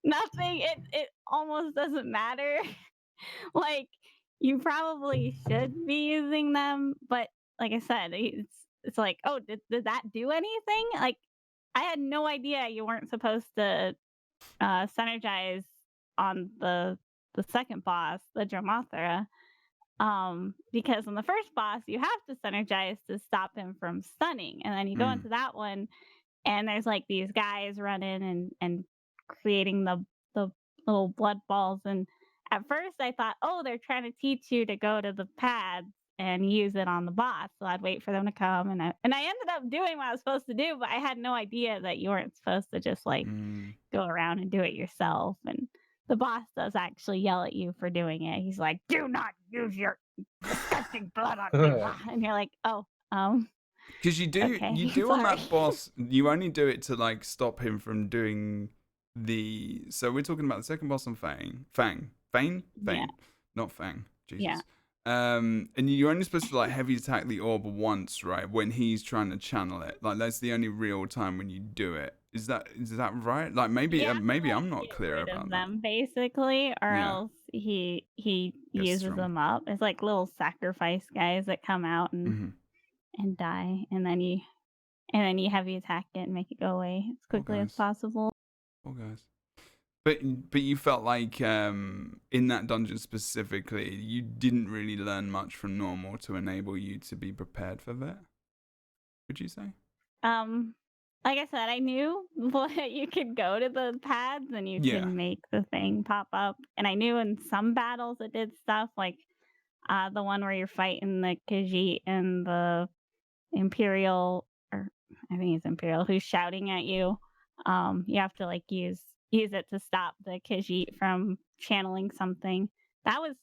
nothing, it almost doesn't matter. Like, you probably should be using them, but like I said, it's like, oh, did that do anything? Like, I had no idea you weren't supposed to synergize on the second boss, the Dromothera, because on the first boss you have to synergize to stop him from stunning, and then you go into that one, and there's like these guys running and creating the little blood balls. And at first I thought, oh, they're trying to teach you to go to the pads and use it on the boss. So I'd wait for them to come, and I ended up doing what I was supposed to do, but I had no idea that you weren't supposed to just like go around and do it yourself. And the boss does actually yell at you for doing it. He's like, do not use your disgusting blood on me. And you're like, oh, because you do okay, on that sorry. boss, you only do it to like stop him from doing so we're talking about the second boss on Fang, Yeah. not Fang. Jesus. Yeah. And you're only supposed to like heavy attack the orb once, right? When he's trying to channel it, like that's the only real time when you do it. Is that right? Like maybe I'm not clear about them basically, or else he uses them up. It's like little sacrifice guys that come out and die, and then you heavy attack it and make it go away as quickly as possible. Oh guys. But you felt like in that dungeon specifically, you didn't really learn much from normal to enable you to be prepared for that. Would you say? Like I said, I knew that you could go to the pads and you could make the thing pop up, and I knew in some battles it did stuff like the one where you're fighting the Khajiit and the Imperial, or I think it's Imperial, who's shouting at you. You have to like use it to stop the Khajiit from channeling something. That was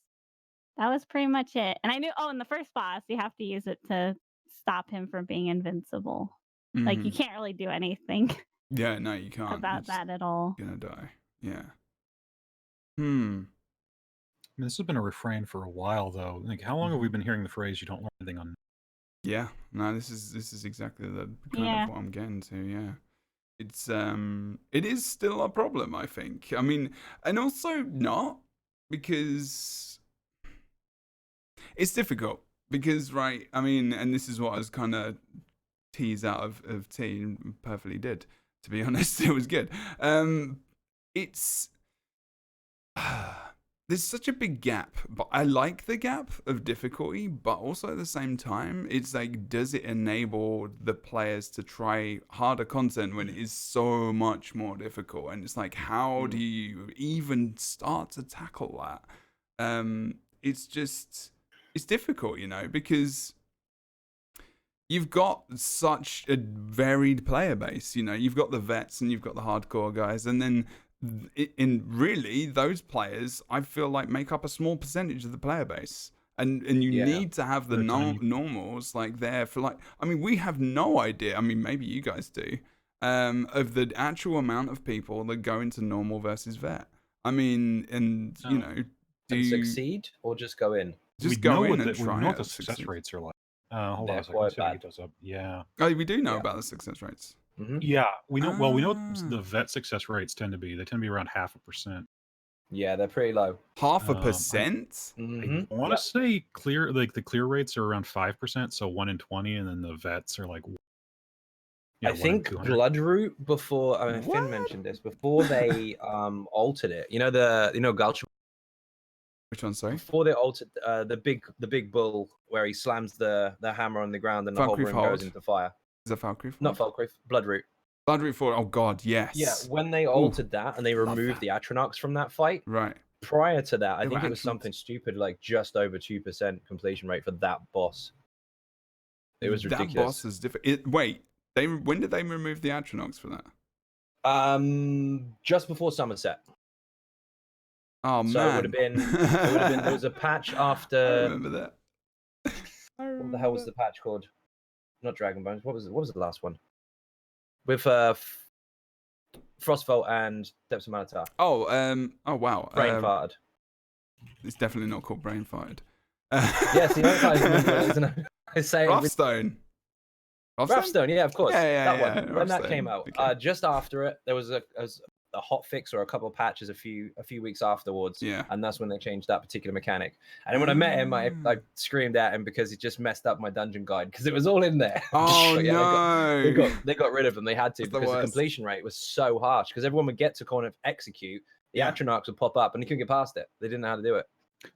pretty much it. And I knew, in the first boss, you have to use it to stop him from being invincible. Like, you can't really do anything. Yeah, no, you can't. About that at all. Gonna die. Yeah. I mean, this has been a refrain for a while, though. Like, how long have we been hearing the phrase "you don't learn anything on"? Yeah, no, this is exactly the kind Yeah. of what I'm getting to. Yeah, it's it is still a problem, I think. I mean, and also not, because it's difficult, because right. I mean, and this is what I was kind of teased out of T, and perfectly did. To be honest, it was good. It's there's such a big gap, but I like the gap of difficulty, but also at the same time, it's like, does it enable the players to try harder content when it is so much more difficult? And it's like, how do you even start to tackle that? It's difficult, because you've got such a varied player base. You've got the vets and you've got the hardcore guys, and then in really those players, I feel like, make up a small percentage of the player base, and you need to have the normals like there for, like, I mean, we have no idea. I mean, maybe you guys do, of the actual amount of people that go into normal versus vet. I mean, and do you succeed or just go in? Just go in and try we know what it. the success rates are like. Hold They're on a second. quite See if I bad. get those up. Yeah. Oh, we do know about the success rates. Yeah, we know. Well, we know what the vet success rates tend to be. They tend to be around 0.5%. Yeah, they're pretty low. 0.5%? I want to say the clear rates are around 5%, so 1 in 20, and then the vets are like. I think Bloodroot, before Finn mentioned this, before they altered it. Galch. Which one, sorry? Before they altered the big bull where he slams the hammer on the ground and the whole room goes into fire. Is that Falkreath? Not Falkreath, Bloodroot. Bloodroot 4. Oh god, yes. Yeah, when they altered that and they removed the Atronachs from that fight. Right. Prior to that, I think it was something stupid like just over 2% completion rate for that boss. It was ridiculous. That boss is different. Wait, when did they remove the Atronachs for that? Just before Somerset. Oh man. So it would have been there was a patch after. I remember that. What the hell was the patch called? Not Dragon Bones. What was the last one? With Frostvault and Depths of Manatar. Oh wow. Brain farted. It's definitely not called brain farted. Yes, you know what isn't it? I say Roughtstone. Roughtstone, yeah, of course. Yeah, that one. When that came out, just after it, there was a hot fix or a couple of patches a few weeks afterwards. Yeah. And that's when they changed that particular mechanic. And when I met him, I screamed at him because he just messed up my dungeon guide because it was all in there. Oh no! They got rid of them. They had to because the completion rate was so harsh. Because everyone would get to kind of execute, the Atronachs would pop up and they couldn't get past it. They didn't know how to do it.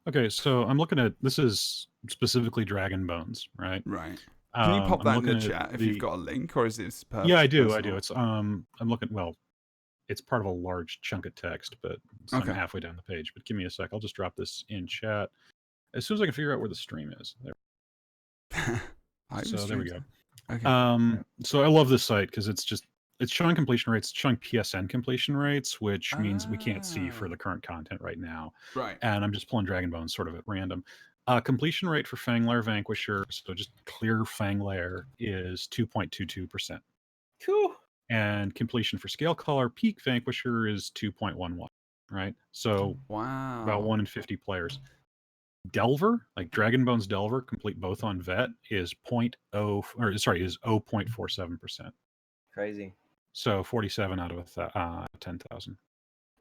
Okay, so I'm looking at this is specifically Dragon Bones, right? Right. Can you pop that in the chat if you've got a link, or is it perfect? Yeah, I do. It's I'm looking. Well, it's part of a large chunk of text, but I'm halfway down the page. But give me a sec. I'll just drop this in chat as soon as I can figure out where the stream is. There. So there we go. Okay. So I love this site because it's showing completion rates, it's showing PSN completion rates, which means we can't see for the current content right now. Right. And I'm just pulling Dragon Bones sort of at random. Completion rate for Fanglair Vanquisher, so just clear Fanglair, is 2.22%. Cool. And completion for Scale Color Peak Vanquisher is 2.11, right? So about 1 in 50 players. Delver, like Dragon Bones Delver, complete both on Vet, is 0.47%. Crazy. So 47 out of 10,000.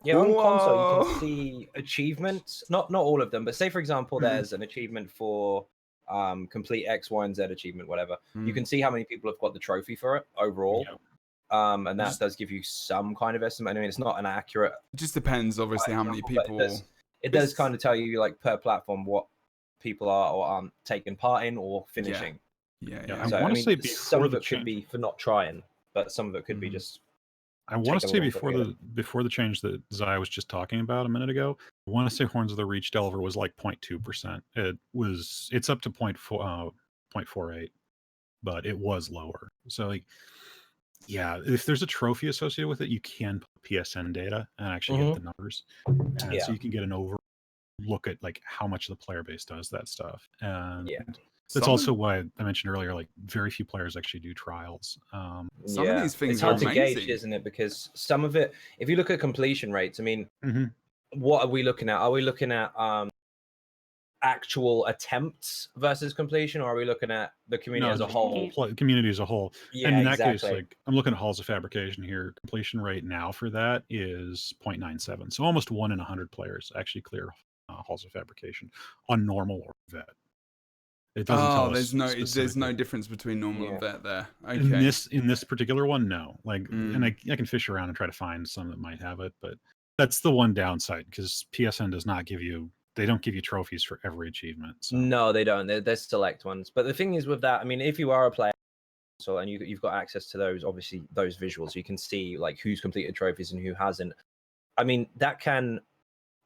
Yeah, on console you can see achievements. Not all of them, but say for example, there's an achievement for complete X, Y, and Z achievement, whatever. You can see how many people have got the trophy for it overall. Yeah. And that does give you some kind of estimate. I mean, it's not an accurate. It just depends, obviously, how many people. It does kind of tell you, like, per platform, what people are or aren't taking part in or finishing. Yeah. So, I want to say some of it could be for not trying, but some of it could be just. I want to say before the change that Zai was just talking about a minute ago, I want to say Horns of the Reach Delver was like 0.2%. It's up to 0.48, but it was lower. So like. Yeah, if there's a trophy associated with it, you can put PSN data and actually get the numbers. So you can get an over look at like how much the player base does that stuff. And that's also why I mentioned earlier, like very few players actually do trials. Some of these things it's hard are to amazing. gauge, isn't it? Because some of it, if you look at completion rates, I mean, what are we looking at? Are we looking at actual attempts versus completion, or are we looking at the community as a just whole? Community as a whole. Yeah, and in that exactly. case, like I'm looking at Halls of Fabrication here. Completion rate now for that is 0.97. So almost 1 in 100 players actually clear Halls of Fabrication on normal or vet. It doesn't tell us there's no specifically. difference between normal and Yeah. vet there. In Okay. this particular one, no. Like, and I can fish around and try to find some that might have it, but that's the one downside because PSN does not give you. They don't give you trophies for every achievement. So. No, they don't. They're select ones. But the thing is with that, I mean, if you are a player and you've got access to those, obviously those visuals, you can see like who's completed trophies and who hasn't. I mean, that can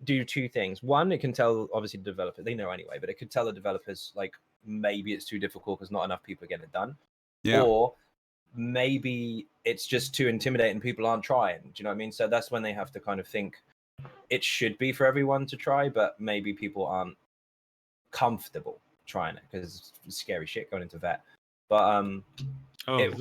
do two things. One, it can tell obviously the developer, they know anyway, but it could tell the developers like maybe it's too difficult because not enough people are getting it done. Yeah. Or maybe it's just too intimidating, people aren't trying. Do you know what I mean? So that's when they have to kind of think it should be for everyone to try, but maybe people aren't comfortable trying it because it's scary shit going into vet. But it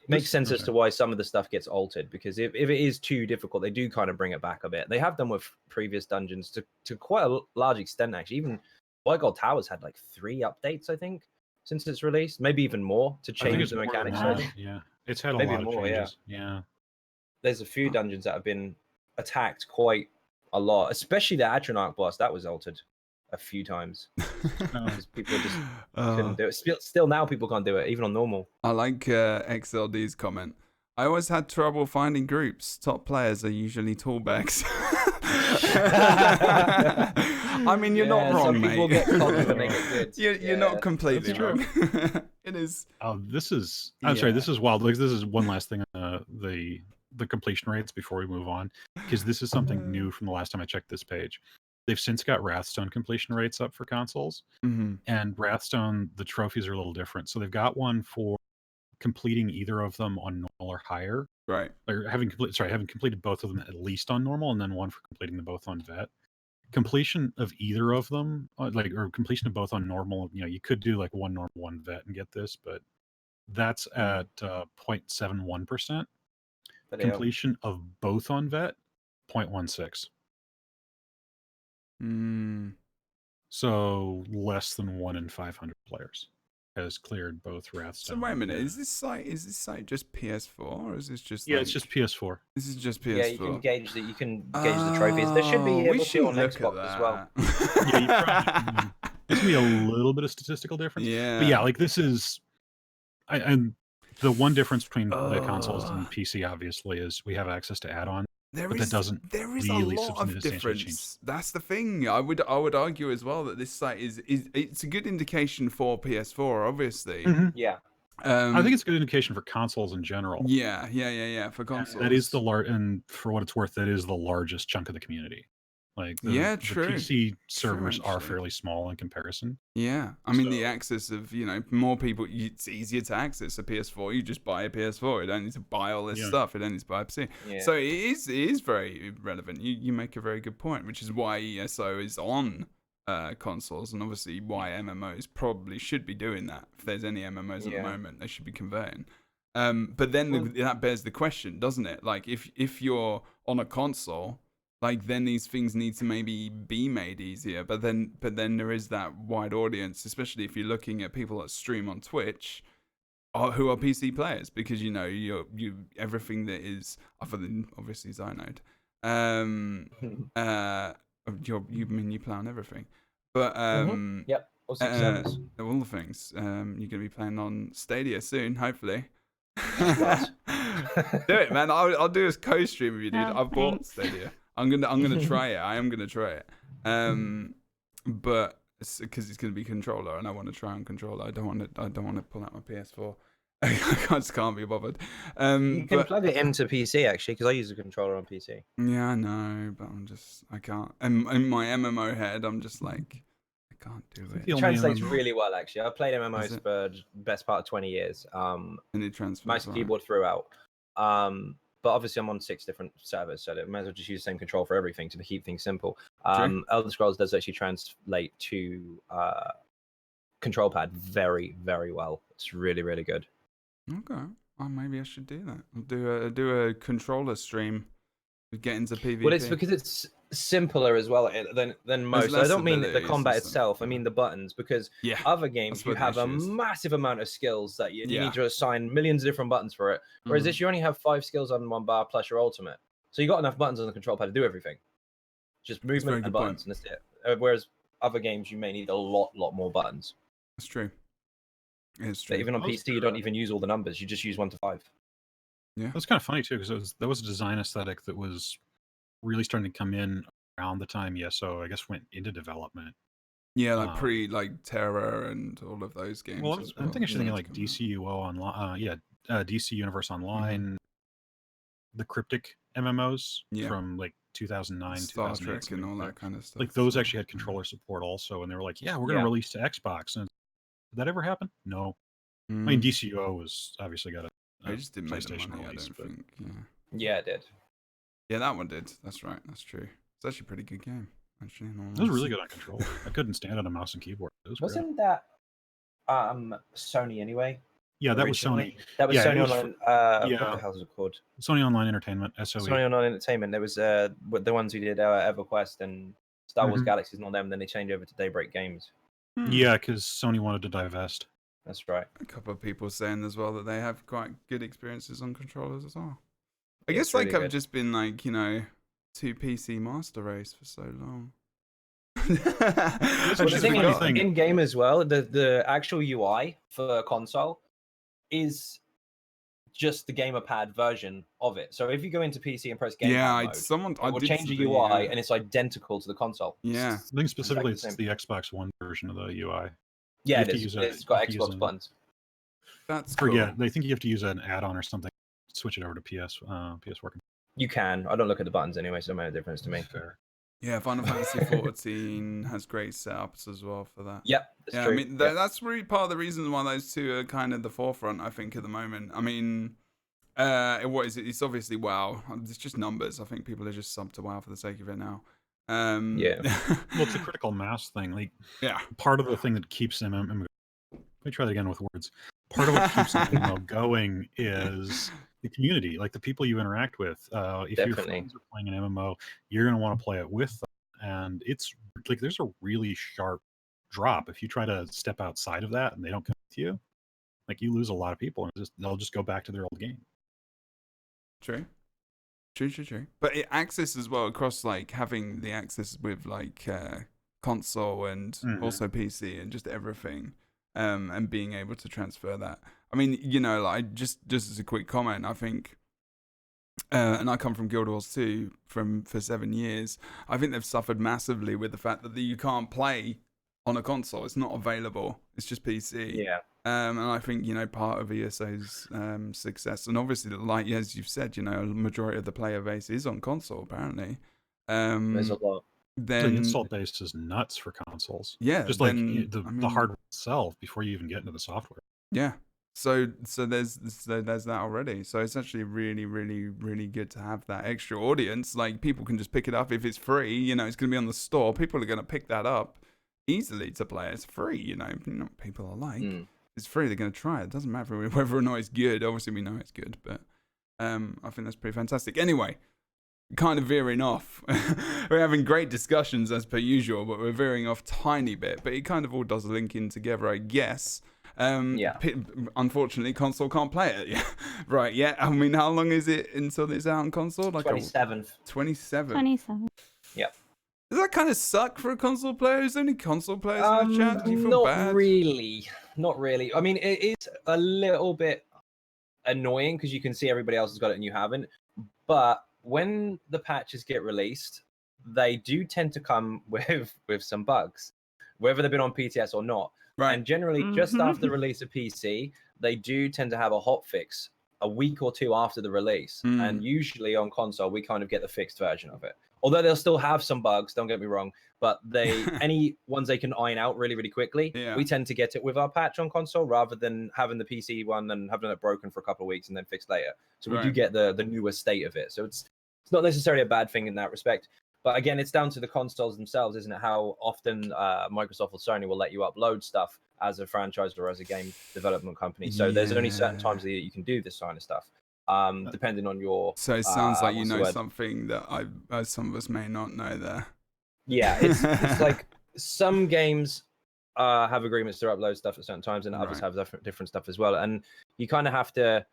makes sense as to why some of the stuff gets altered, because if it is too difficult, they do kind of bring it back a bit. They have done with previous dungeons to quite a large extent, actually. Even White Gold Towers had like 3 updates, I think, since it's released, maybe even more to change the mechanics. Yeah, it's had maybe a lot more, of changes. Yeah. There's a few dungeons that have been attacked quite a lot, especially the Atronach boss. That was altered a few times because people just couldn't do it. Still now people can't do it, even on normal. I like XLD's comment. I always had trouble finding groups. Top players are usually tallbacks. I mean, you're not wrong, mate. People get cocky when they get good. You're not completely wrong. It is. Oh, this is. I'm sorry. This is wild. Like, this is one last thing on the completion rates before we move on, because this is something new from the last time I checked this page. They've since got Wrathstone completion rates up for consoles, and Wrathstone, the trophies are a little different. So they've got one for completing either of them on normal or higher, right? Or having completed both of them at least on normal, and then one for completing them both on vet. Completion of either of them, or completion of both on normal, you could do like one normal, one vet and get this, but that's at 0.71%. Completion of both on vet, 0.16. So less than 1 in 500 players has cleared both Wrathstone. So wait a minute, is this site just PS4, or is this just? Yeah, it's just PS4. This is just PS4. Yeah, you can gauge the trophies. There should be able to on Xbox as well. Yeah, there's gonna be a little bit of statistical difference. Yeah, but yeah, like this is, and the one difference between the consoles and PC obviously is we have access to add-ons. There is a lot of difference. That's the thing. I would argue as well that this site is it's a good indication for PS4, obviously. Yeah. I think it's a good indication for consoles in general. Yeah. For consoles, that is and for what it's worth, that is the largest chunk of the community. Like the PC servers are fairly small in comparison. Yeah, I mean the access of more people. It's easier to access a PS4. You just buy a PS4. You don't need to buy all this stuff. You don't need to buy a PC. Yeah. So it is very relevant. You make a very good point, which is why ESO is on consoles, and obviously why MMOs probably should be doing that. If there's any MMOs at the moment, they should be converting. But then that bears the question, doesn't it? Like if you're on a console, like then these things need to maybe be made easier. But then there is that wide audience, especially if you're looking at people that stream on Twitch, who are PC players, because you everything that is other than obviously Xynode. You play on everything, but yep, all the things. You're gonna be playing on Stadia soon, hopefully. Do it, man. I'll do a co-stream with you, dude. I've bought Stadia. I'm gonna try it. I am gonna try it. But because it's gonna be controller, and I want to try on controller. I don't want to pull out my PS4. I just can't be bothered. You can plug it into PC actually, because I use a controller on PC. Yeah, I know, but I can't. And in my MMO head, I'm just like, I can't do it. It translates really well, actually. I've played MMOs for the best part of 20 years. And it transfers. Mouse and keyboard throughout. But obviously I'm on 6 different servers, so I might as well just use the same control for everything to keep things simple. Elder Scrolls does actually translate to control pad very, very well. It's really, really good. Okay. Oh, maybe I should do that. I'll do a controller stream. Get into PvP. Well, it's because simpler as well than most. I less don't mean the abilities combat and stuff, itself. I mean the buttons, because Yeah, other games that's you where the have a issue is. massive amount of skills that you Yeah. need to assign millions of different buttons for it. Whereas Mhm. this, you only have 5 skills on one bar plus your ultimate, so you got enough buttons on the control pad to do everything. Just That's a very movement and good point. buttons, and that's it. Whereas other games you may need a lot more buttons. That's true. It's But true. even on Most- PC, you don't even use all the numbers. You just use 1 to 5. That's kind of funny too, because that was a design aesthetic that was really starting to come in around the time ESO, I guess, went into development. Yeah, like pre like Terra and all of those games. Well, as I'm well. thinking Yeah, like to come out. DCUO online, DC Universe Online, the cryptic MMOs Yeah. from like 2009, Star 2008, Trek and something all like that kind of stuff. Like as those well. actually had controller support also, and they were like, "Yeah, we're going to Yeah. release to Xbox." And did that ever happen? No. I Mm. mean, DCUO was obviously got They a just didn't make the PlayStation money, release, I but don't think. Yeah. Yeah, it did. Yeah, that one did. That's right. That's true. It's actually a pretty good game. Actually, in all it was really honesty. good on controller. I couldn't stand on a mouse and keyboard. It was great. Wasn't that Sony anyway? Yeah, that was originally? Sony. That was Yeah, it Sony was Online. yeah. What the hell is it called? Sony Online Entertainment, SOE. Sony Online Entertainment. There was the ones who did EverQuest and Star Wars Mhm. Galaxies and all them. Then they changed over to Daybreak Games. Hmm. Yeah, because Sony wanted to divest. That's right. A couple of people saying as well that they have quite good experiences on controllers as well. I Yeah, guess it's like really I've good. just been like, 2 PC master race for so long. Well, Well, actually the thing funny is, thing- in game as well, the actual UI for console is just the gamepad version of it. So if you go into PC and press gamepad mode, it will change the UI and it's identical to the console. Yeah. I think specifically Exactly it's the the Xbox One version of the UI. Yeah, You it have to is. use It's got you have to use Xbox buttons. That's I cool. forget. I think you have to use an add-on or something. Switch it over to PS4. You can. I don't look at the buttons anyway, so it made a difference to me. Fair. Yeah, Final Fantasy 14 has great setups as well for that. Yep, that's Yeah, true. I mean that's really part of the reason why those two are kind of the forefront, I think, at the moment. I mean, what is it? It's obviously WoW. It's just numbers. I think people are just subbed to WoW for the sake of it now. Yeah. Well, it's a critical mass thing. Like, yeah. part of the thing that keeps MMO. Let me try that again with words. Part of what keeps an MMO going is the community, like the people you interact with. If your Definitely. friends are playing an MMO, you're going to want to play it with them. And it's like there's a really sharp drop if you try to step outside of that and they don't come with you. Like, you lose a lot of people, and they'll just go back to their old game. True. But access as well across like having the access with like console and also PC and just everything, and being able to transfer that. I mean, like just as a quick comment, I think, and I come from Guild Wars 2 for 7 years. I think they've suffered massively with the fact that you can't play on a console. It's not available. It's just PC. Yeah. And I think, part of ESO's success, and obviously, like as you've said, a majority of the player base is on console, apparently. There's a lot. The Then, install base is nuts for consoles. yeah, Just then, like the hardware itself before you even get into the software. Yeah. So there's that already. So it's actually really, really, really good to have that extra audience. Like, people can just pick it up if it's free. It's going to be on the store. People are going to pick that up easily to play. It's free. Not people are like. It's free. They're going to try it. It doesn't matter whether or not it's good. Obviously, we know it's good, but I think that's pretty fantastic. Anyway, kind of veering off. We're having great discussions as per usual, but we're veering off tiny bit. But it kind of all does link in together, I guess. Yeah. Unfortunately, console can't play it. Yeah. Right. Yeah. I mean, how long is it until it's out on console? Like 27th. 27. 27. Yep. Does that kind of suck for a console player? Is there any console players in the chat? Do you feel not bad? really. Not really. I mean, it is a little bit annoying because you can see everybody else has got it and you haven't. But when the patches get released, they do tend to come with some bugs, whether they've been on PTS or not. Right. And generally, just after the release of PC, they do tend to have a hot fix a week or two after the release. And usually on console, we kind of get the fixed version of it. Although they'll still have some bugs, don't get me wrong, but any ones they can iron out really, really quickly, we tend to get it with our patch on console rather than having the PC one and having it broken for a couple of weeks and then fixed later. So we do get the newer state of it. So it's not necessarily a bad thing in that respect. But again, it's down to the consoles themselves, isn't it? How often Microsoft or Sony will let you upload stuff as a franchise or as a game development company. So there's only certain times that you can do this kind of stuff. depending on your. So it sounds like you what's the know word? something that some of us may not know there. Yeah, it's like some games have agreements to upload stuff at certain times, and others Right. have different stuff as well. And you kind of have to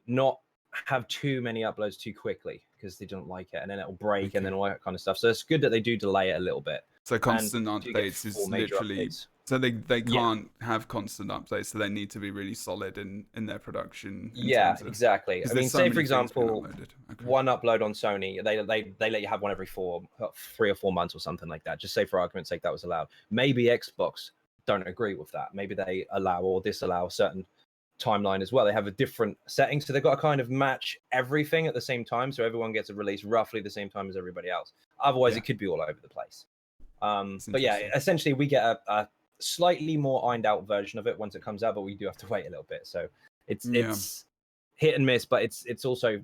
not have too many uploads too quickly because they don't like it, and then it'll break, and then all that kind of stuff. So it's good that they do delay it a little bit. So constant And you get updates is 4 major literally updates. so they Yeah. can't have constant updates, so they need to be really solid in their production. In Yeah, terms of, exactly. 'cause I mean, there's so say many for things being example, uploaded. Okay. one upload on Sony, they let you have one every 3 or 4 months or something like that. Just say for argument's sake that was allowed. Maybe Xbox don't agree with that. Maybe they allow or disallow a certain timeline as well. They have a different setting, so they've got to kind of match everything at the same time, so everyone gets a release roughly the same time as everybody else. Otherwise, Yeah. it could be all over the place. That's But yeah, interesting. essentially, we get a slightly more ironed out version of it once it comes out, but we do have to wait a little bit. So it's hit and miss, but it's also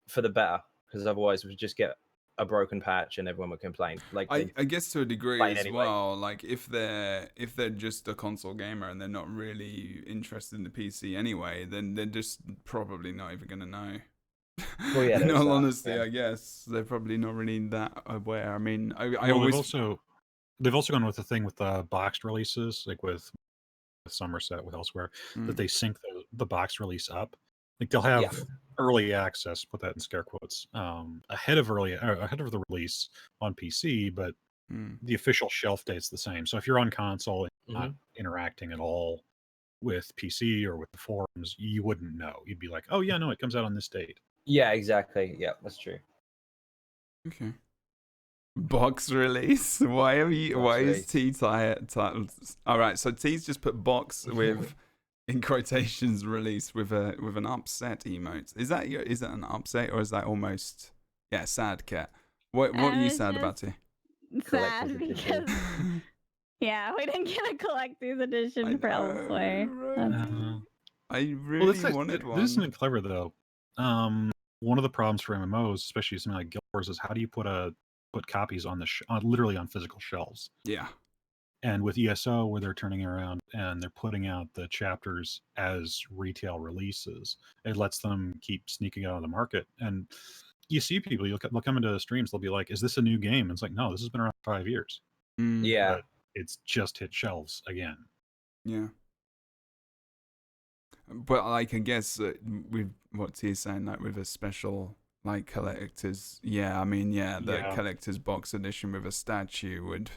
for the better, because otherwise we just get a broken patch and everyone would complain. Like I guess to a degree complain as anyway. well. Like if they're just a console gamer and they're not really interested in the PC anyway, then they're just probably not even gonna know. Well, yeah, In there's all that, honesty, yeah. I guess they're probably not really that aware. I mean, I Well, always they've also gone with the thing with the boxed releases, like with Somerset, with Elsewhere, that they sync the box release up. Like they'll have early access, put that in scare quotes, ahead of the release on PC, but the official shelf date's the same. So if you're on console and not interacting at all with PC or with the forums, you wouldn't know. You'd be like, oh yeah, no, it comes out on this date. Yeah, exactly. Yeah, that's true. Okay. Box release. Why is T titled? All right, so T's just put box with in quotations release with an upset emote. Is that an upset or is that almost sad cat? What are you sad about, T? Sad because we didn't get a collector's edition for Elsewhere. I really wanted one. This is something clever though. One of the problems for MMOs, especially something like Guild Wars, is how do you put copies on literally on physical shelves? Yeah. And with ESO, where they're turning around and they're putting out the chapters as retail releases, it lets them keep sneaking out of the market. And you see people, they'll come into streams, they'll be like, "Is this a new game?" And it's like, no, this has been around 5 years. Yeah, but it's just hit shelves again. Yeah. But like, I guess with what T's saying, like with a special like collector's, the collector's box edition with a statue would.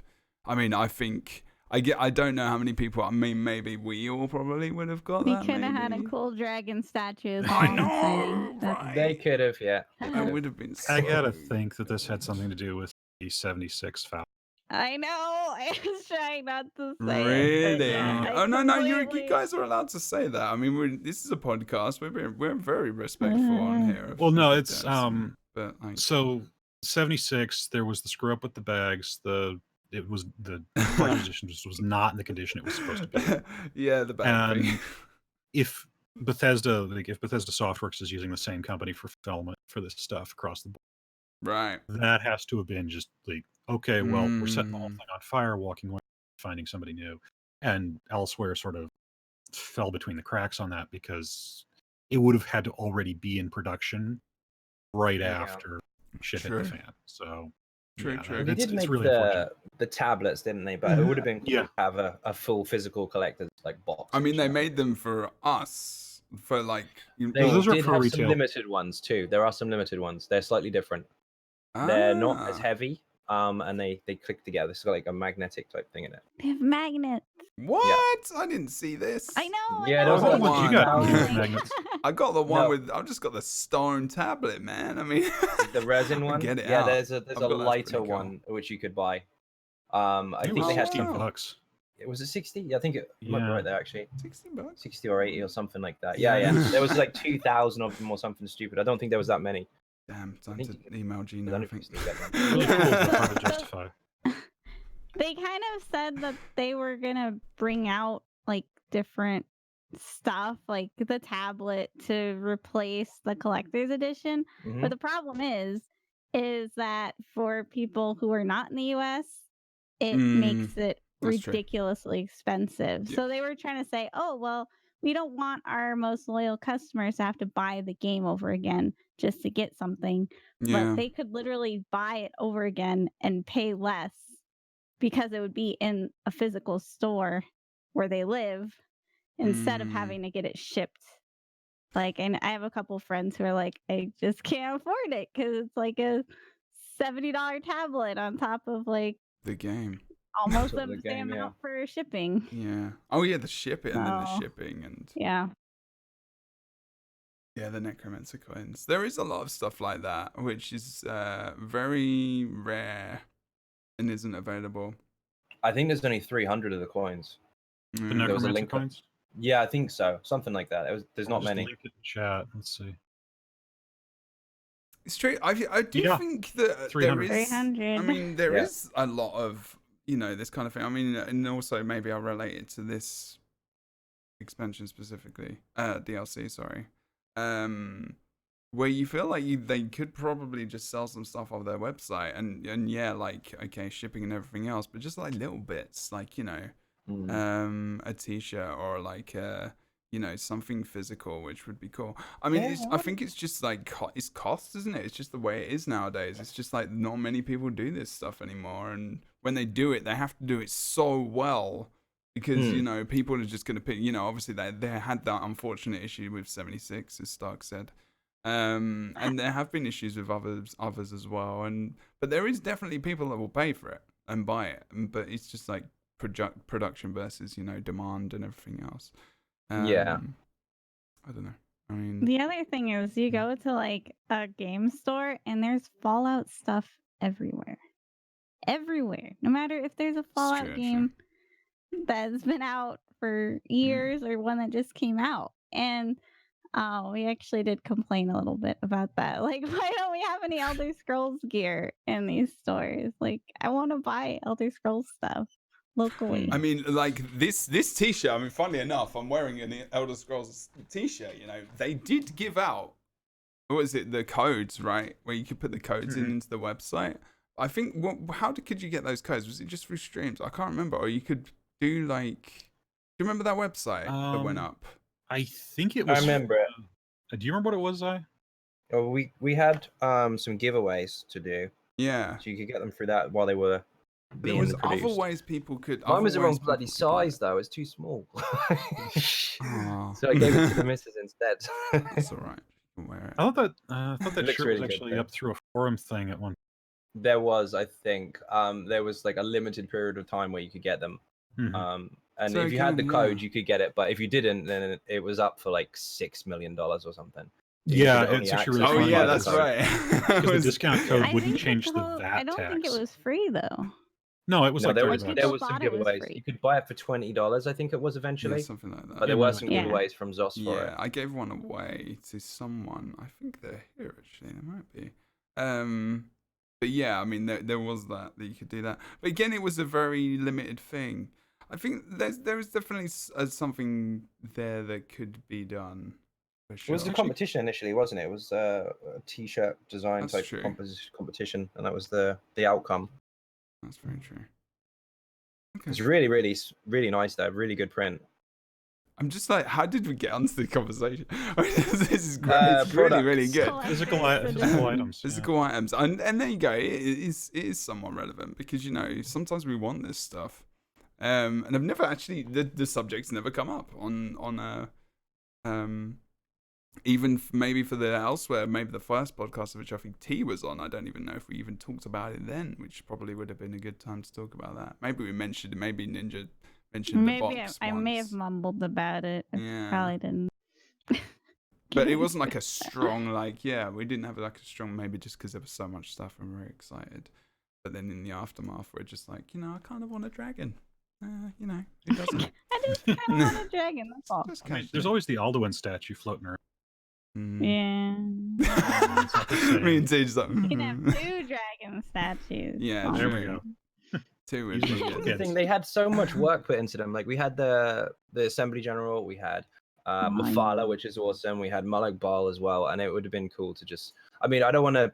I mean, I think I don't know how many people. I mean, maybe we all probably would have got that. We could have had a cool dragon statue. I know, right? They could have. Yeah, I would have been. So... I gotta think that this had something to do with the 76 foul. I know. I was trying not to say really? it. Yeah, oh no, you guys are allowed to say that. I mean, this is a podcast. We're very respectful on here. Well, no, it's but like... so 76. There was the screw up with the bags. It was the edition just was not in the condition it was supposed to be. Yeah, the bag thing. If Bethesda Softworks is using the same company for fulfillment for this stuff across the board, right? That has to have been just like, okay, well, we're setting the whole thing on fire, walking away, finding somebody new. And Elsewhere sort of fell between the cracks on that because it would have had to already be in production right after shit hit the fan. So true. They did make really the tablets, didn't they? But it would have been cool to have a full physical collector's like box. I mean, they made them for us for like. Those did have some limited ones too. There are some limited ones. They're slightly different. They're not as heavy. And they click together. It's got like a magnetic type thing in it. They have magnets. What? Yeah. I didn't see this. I know. Yeah, there was the one. You got magnets. I got the one with. I've just got the stone tablet, man. I mean, the resin one. Get it yeah, out. there's a lighter one which you could buy. I think they had $60. Was it 60? I think it might be right there actually. $60, 60 or 80 or something like that. Yeah. There was like 2,000 of them or something stupid. I don't think there was that many. Damn, time to email Gino. Really cool, but hard to justify. They kind of said that they were gonna bring out like different stuff, like the tablet, to replace the collector's edition. But the problem is that for people who are not in the US, it makes it ridiculously expensive. So they were trying to say, oh well, we don't want our most loyal customers to have to buy the game over again just to get something. Yeah. But they could literally buy it over again and pay less because it would be in a physical store where they live instead of having to get it shipped. Like, and I have a couple friends who are like, I just can't afford it because it's like a $70 tablet on top of like The game. almost Top of the the same game, yeah. amount for shipping. Yeah. Oh yeah, the shipping and then the Oh. shipping and Yeah. yeah, the necromancer coins. There is a lot of stuff like that, which is very rare and isn't available. I think there's only 300 of the coins. The Mm. There was a necromancer link. coins. Yeah, I think so. Something like that. There's I'll not just many. link it in chat. Let's see. It's true. I do Yeah. think that there 300. is. 300. I mean, there Yeah. is a lot of this kind of thing. I mean, and also maybe I'll relate it to this expansion specifically, DLC. Sorry, where you feel like they could probably just sell some stuff off their website, and yeah, like okay, shipping and everything else, but just like little bits, like a T-shirt or like something physical, which would be cool. I mean, Yeah. I think it's just like it's cost, isn't it? It's just the way it is nowadays. It's just like not many people do this stuff anymore, and when they do it, they have to do it so well because people are just going to pick. Obviously they had that unfortunate issue with 76, as Stark said, and there have been issues with others as well. But there is definitely people that will pay for it and buy it, but it's just like production versus demand and everything else. Yeah. I don't know. I mean, The other thing is you go to like a game store and there's Fallout stuff everywhere. Everywhere. No matter if there's a Fallout true. game that's been out for years or one that just came out. And we actually did complain a little bit about that. Like, why don't we have any Elder Scrolls gear in these stores? Like, I want to buy Elder Scrolls stuff locally. I mean, like this T-shirt. I mean, funnily enough, I'm wearing an Elder Scrolls T-shirt. They did give out. What was it? The codes, right? Where you could put the codes into the website. I think. Could you get those codes? Was it just through streams? I can't remember. Or you could do like. Do you remember that website that went up? I think it was. I remember it. Do you remember what it was, Zai? Oh, we had some giveaways to do, Yeah. so you could get them through that while they were There being was produced. other ways people could. Mine was the other wrong ways bloody people could do size though. It's too small. Oh. So I gave it to the missus instead. That's all right. You can wear it. I thought that looks shirt really was good, actually though. up through a forum thing at one. There was, I think, there was like a limited period of time where you could get them. Mhm. And So if you had the again, code, yeah. you could get it. But if you didn't, then it was up for like $6 million or something. Yeah, could only it's actually access really Oh it yeah, by the that's code. right. Because the discount code I wouldn't think change the code- VAT I don't think it tax. was free though. No, it was No, like there $30. was Like, there people was some thought it was giveaways. free. You could buy it for $20, I think it was Yeah, eventually. something like that. But there Yeah, were mine some was- Yeah. giveaways from Zos for Yeah, it. I gave one away to someone. I think they're here actually. They might be. But yeah, I mean, there was that you could do that. But again, it was a very limited thing. I think there is definitely something there that could be done. For It sure. was the competition initially, wasn't it? It was a t-shirt design That's type true. competition, and that was the outcome. That's very true. Okay. It's really, really, really nice though. Really good print. I'm just like, how did we get onto the conversation? I mean, this is great. It's Products. really good. Physical Collectors physical edition. items. Physical items, and there you go. It is somewhat relevant because sometimes we want this stuff, and I've never actually the subject's never come up on even maybe for the elsewhere, maybe the first podcast of which I think T was on. I don't even know if we even talked about it then, which probably would have been a good time to talk about that. Maybe we mentioned, maybe Ninja mentioned Maybe the box I may have once. mumbled about it. I Yeah. probably didn't. But it wasn't like a strong, we didn't have like a strong, maybe just because there was so much stuff and we were excited. But then in the aftermath, we're just like, I kind of want a dragon. Who doesn't? I just kind of want a dragon. That's all. Just I mean, kinda there's do. always the Alduin statue floating around. Mm. Yeah. It's not the same. Me and T's like, You can have 2 dragon statues. Yeah, Fine. There we go. two would These be are good. the The thing, they had so much work put into them. Like we had the Assembly General, we had Mufala, which is awesome. We had Malak Bal as well, and it would have been cool to just. I mean, I don't want to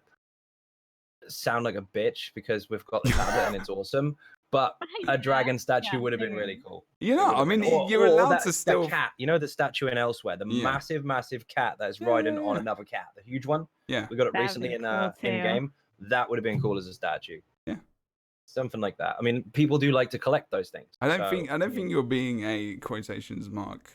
sound like a bitch because we've got the tablet and it's awesome, but Yeah, a dragon statue yeah, would have been they're- really cool. You It know, would I have been. mean, you're Or allowed that, to still. that cat, you know, the statue in Elsewhere, the Yeah. massive cat that's Yeah, riding yeah, on yeah. another cat, the huge one. Yeah. We got it That would recently be in cool, in too. game. That would have been cool as a statue. Yeah. Something like that. I mean, people do like to collect those things. I don't so, think you're being a quotations mark,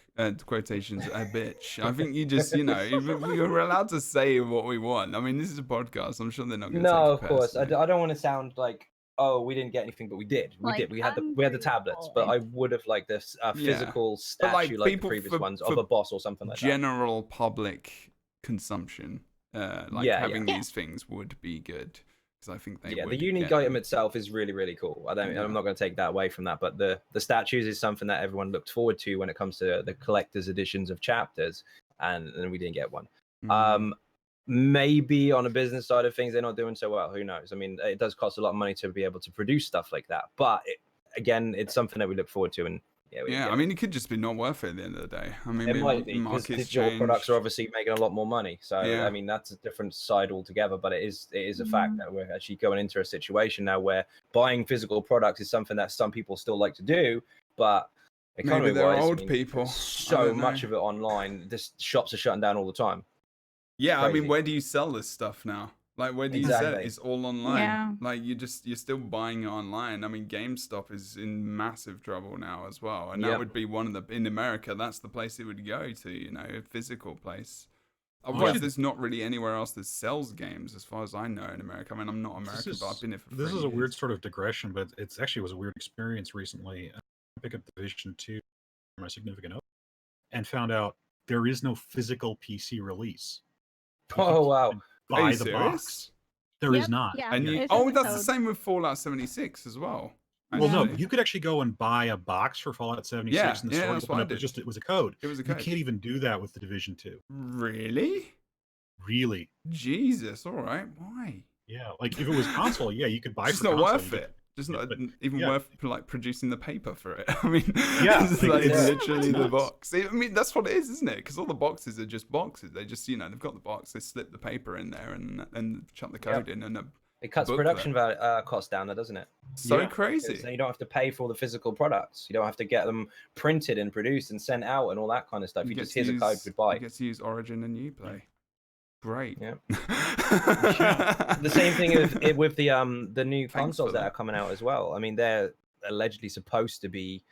quotations a bitch. I think you just, you're allowed to say what we want. I mean, this is a podcast. I'm sure they're not going to take No, it of course. I personally. don't want to sound like, oh, we didn't get anything, but we did. We Like, did. We had the tablets, but I would have liked this physical But, like, statue like the people previous for- ones for of a boss or something like that. General public consumption, having Yeah. these things would be good. Because I think they Yeah, would the unique get item them. itself is really, really cool. I'm Yeah. not going to take that away from that, but the statues is something that everyone looked forward to when it comes to the collector's editions of chapters, and we didn't get one. Mm. Maybe on a business side of things, they're not doing so well. Who knows? I mean, it does cost a lot of money to be able to produce stuff like that. But again, it's something that we look forward to, and Yeah, I mean, it could just be not worth it at the end of the day. I mean, it maybe might be because markets digital products change. are obviously making a lot more money. So Yeah. I mean, that's a different side altogether. But it is a fact that we're actually going into a situation now where buying physical products is something that some people still like to do, but Maybe they're economy-wise, old people. there's I so don't much know. of it online. The shops are shutting down all the time. Yeah, I mean, Crazy. where do you sell this stuff now? Like, where do you sell it? Exactly. It's all online. Yeah. Like, you're still buying it online. I mean, GameStop is in massive trouble now as well, and that Yep. would be one of the in America. That's the place it would go to. A physical place. Well, Otherwise, yeah. there's not really anywhere else that sells games, as far as I know, in America. I mean, I'm not American, but I've been here for 3 This is a years. weird sort of digression, but it's actually was a weird experience recently. I picked up Division 2 for my significant other and found out there is no physical PC release. You Oh can wow! Are buy you the serious? box. There is Yep, not. yeah. And It's oh, just a that's the code. same with Fallout 76 as well. Well, no, actually. you could actually go and buy a box for Fallout 76 Yeah, and the yeah, store that's open what I up. did. It was a code. It was a You code. can't even do that with the Division 2. Really? Really? Jesus, all right. Why? Yeah. Like if it was console, yeah, you could buy It's for not console. worth you could- it. Just yeah, not but- even yeah. worth like producing the paper for it. I mean, Yeah, it's, like, like, it's- literally it's the nuts. box. I mean, that's what it is, isn't it? Because all the boxes are just boxes. They just, they've got the box. They slip the paper in there and chuck the code in, and It cuts booklet. production costs down, doesn't it? so Yeah. crazy. So you don't have to pay for the physical products. You don't have to get them printed and produced and sent out and all that kind of stuff. You get just to here's a code, use- goodbye. You get to use Origin and Uplay. Great. Yeah. The same thing with the new Thanks consoles for that that. are coming out as well. I mean, they're allegedly supposed to be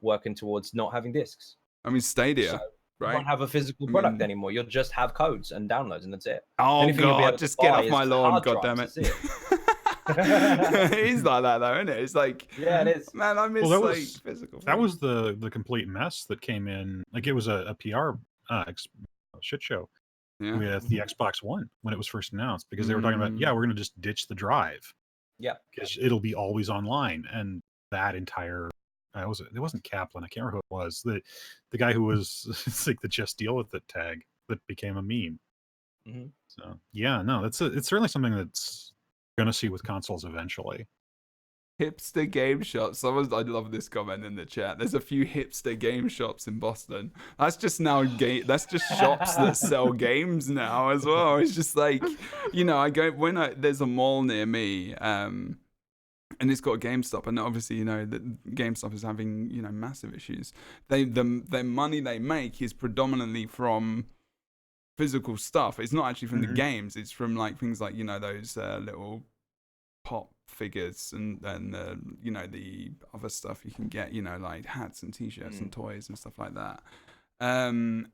working towards not having discs. I mean, Stadia, So you right? won't have a physical I product mean- anymore. You'll just have codes and downloads, and that's it. Oh Anything you'll be able God, to just get buy off is my the lawn, hard God damn drives, it. that's It is like that though, isn't it? It's like, Yeah, it is. man, I miss Well, that like was- physical. That things. was the complete mess that came in. Like it was a PR shit show Yeah. with the Xbox One when it was first announced because they were talking about, Mm. yeah, we're going to just ditch the drive. Yeah. Because it'll be always online. And that entire, it wasn't Kaplan. I can't remember who it was. The guy who was, it's like the just deal with it tag that became a meme. Mhm. So yeah, no, it's certainly something that's going to see with consoles eventually. Hipster game shops. I love this comment in the chat. There's a few hipster game shops in Boston. That's just now That's just shops that sell games now as well. It's just like, I go there's a mall near me, and it's got a GameStop, and obviously, that GameStop is having massive issues. The money they make is predominantly from physical stuff. It's not actually from the Mhm. games. It's from like things like those little pop figures and the other stuff you can get, like hats and t-shirts and toys and stuff like that. And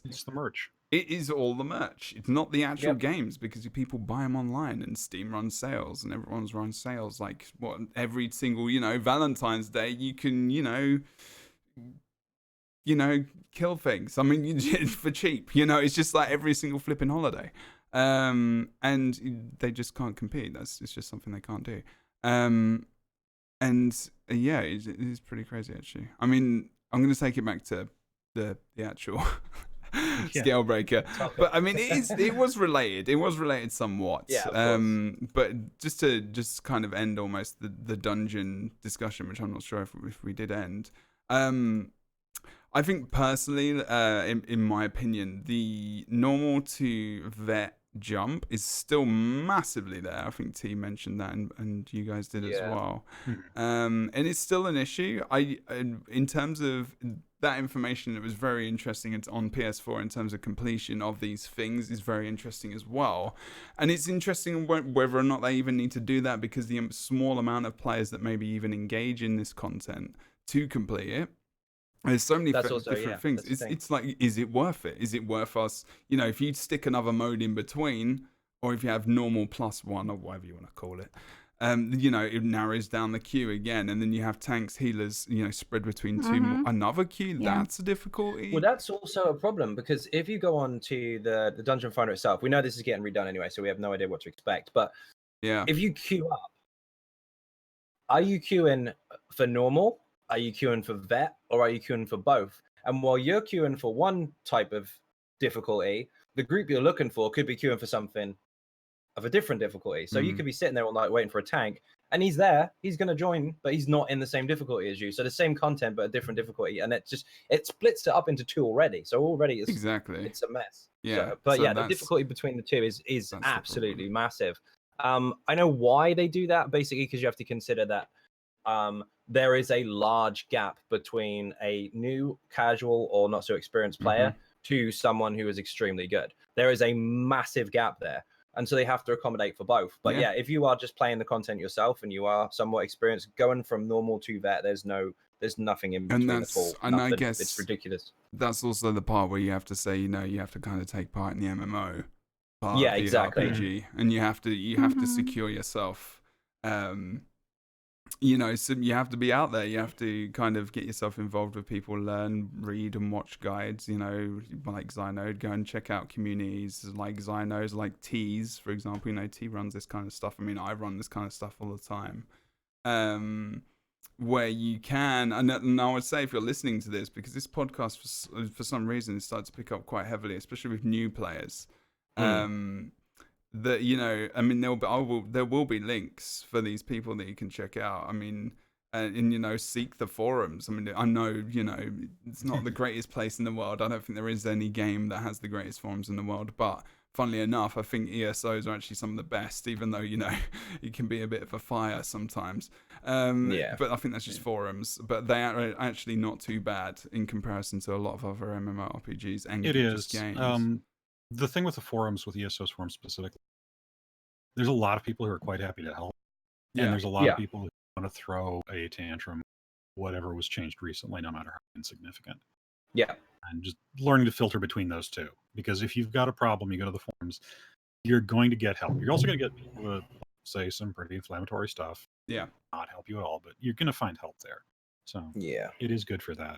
It's the merch. it is all the merch. It's not the actual Yep. games, because people buy them online, and Steam runs sales, and everyone's run sales like every single Valentine's Day you can kill things. I mean, for cheap. It's just like every single flipping holiday. And they just can't compete. It's just something they can't do. Yeah, it is pretty crazy actually. I mean, I'm going to take it back to the actual ScaleBreaker, but I mean, it was related. It was related somewhat. Yeah, of course. But just to kind of end almost the dungeon discussion, which I'm not sure if we did end. I think personally, in my opinion, the normal to vet jump is still massively there. I think T mentioned that, and you guys did as well. And it's still an issue. In terms of that information, it was very interesting. It's on PS4 in terms of completion of these things is very interesting as well. And it's interesting whether or not they even need to do that, because the small amount of players that maybe even engage in this content to complete it. There's so many different things. It's like, is it worth it? Is it worth us? If you stick another mode in between, or if you have normal +1 or whatever you want to call it, it narrows down the queue again, and then you have tanks, healers, spread between another queue. Yeah. That's a difficulty. Well, that's also a problem, because if you go on to the Dungeon Finder itself, we know this is getting redone anyway, so we have no idea what to expect. But if you queue up, are you queuing for normal? Are you queuing for vet, or are you queuing for both? And while you're queuing for one type of difficulty, the group you're looking for could be queuing for something of a different difficulty. So you could be sitting there all night waiting for a tank, and he's there, he's going to join, but he's not in the same difficulty as you. So the same content, but a different difficulty. And it splits it up into two already. So already it's a mess. Yeah. The difficulty between the two is absolutely massive. I know why they do that, basically, because you have to consider that there is a large gap between a new casual or not so experienced player to someone who is extremely good. There is a massive gap there. And so they have to accommodate for both. But if you are just playing the content yourself and you are somewhat experienced, going from normal to vet, there's nothing in between at all. And I guess it's ridiculous. That's also the part where you have to say, you have to kind of take part in the MMO part of the exactly. RPG, and you have to secure yourself. So you have to be out there. You have to kind of get yourself involved with people, learn, read, and watch guides. Like Xynode, go and check out communities like Xynodes, like T's, for example. T runs this kind of stuff. I mean, I run this kind of stuff all the time. Where you can, and I would say, if you're listening to this, because this podcast for some reason it starts to pick up quite heavily, especially with new players. That there will be links for these people that you can check out. I mean, and seek the forums. I mean, I know it's not the greatest place in the world. I don't think there is any game that has the greatest forums in the world. But funnily enough, I think ESOs are actually some of the best, even though it can be a bit of a fire sometimes. But I think that's just forums. But they are actually not too bad in comparison to a lot of other MMORPGs and games. The thing with the forums, with ESO's forums specifically, there's a lot of people who are quite happy to help. And there's a lot of people who want to throw a tantrum, whatever was changed recently, no matter how insignificant. Yeah. And just learning to filter between those two. Because if you've got a problem, you go to the forums, you're going to get help. You're also going to get people to say some pretty inflammatory stuff. Yeah. Not help you at all, but you're going to find help there. So it is good for that.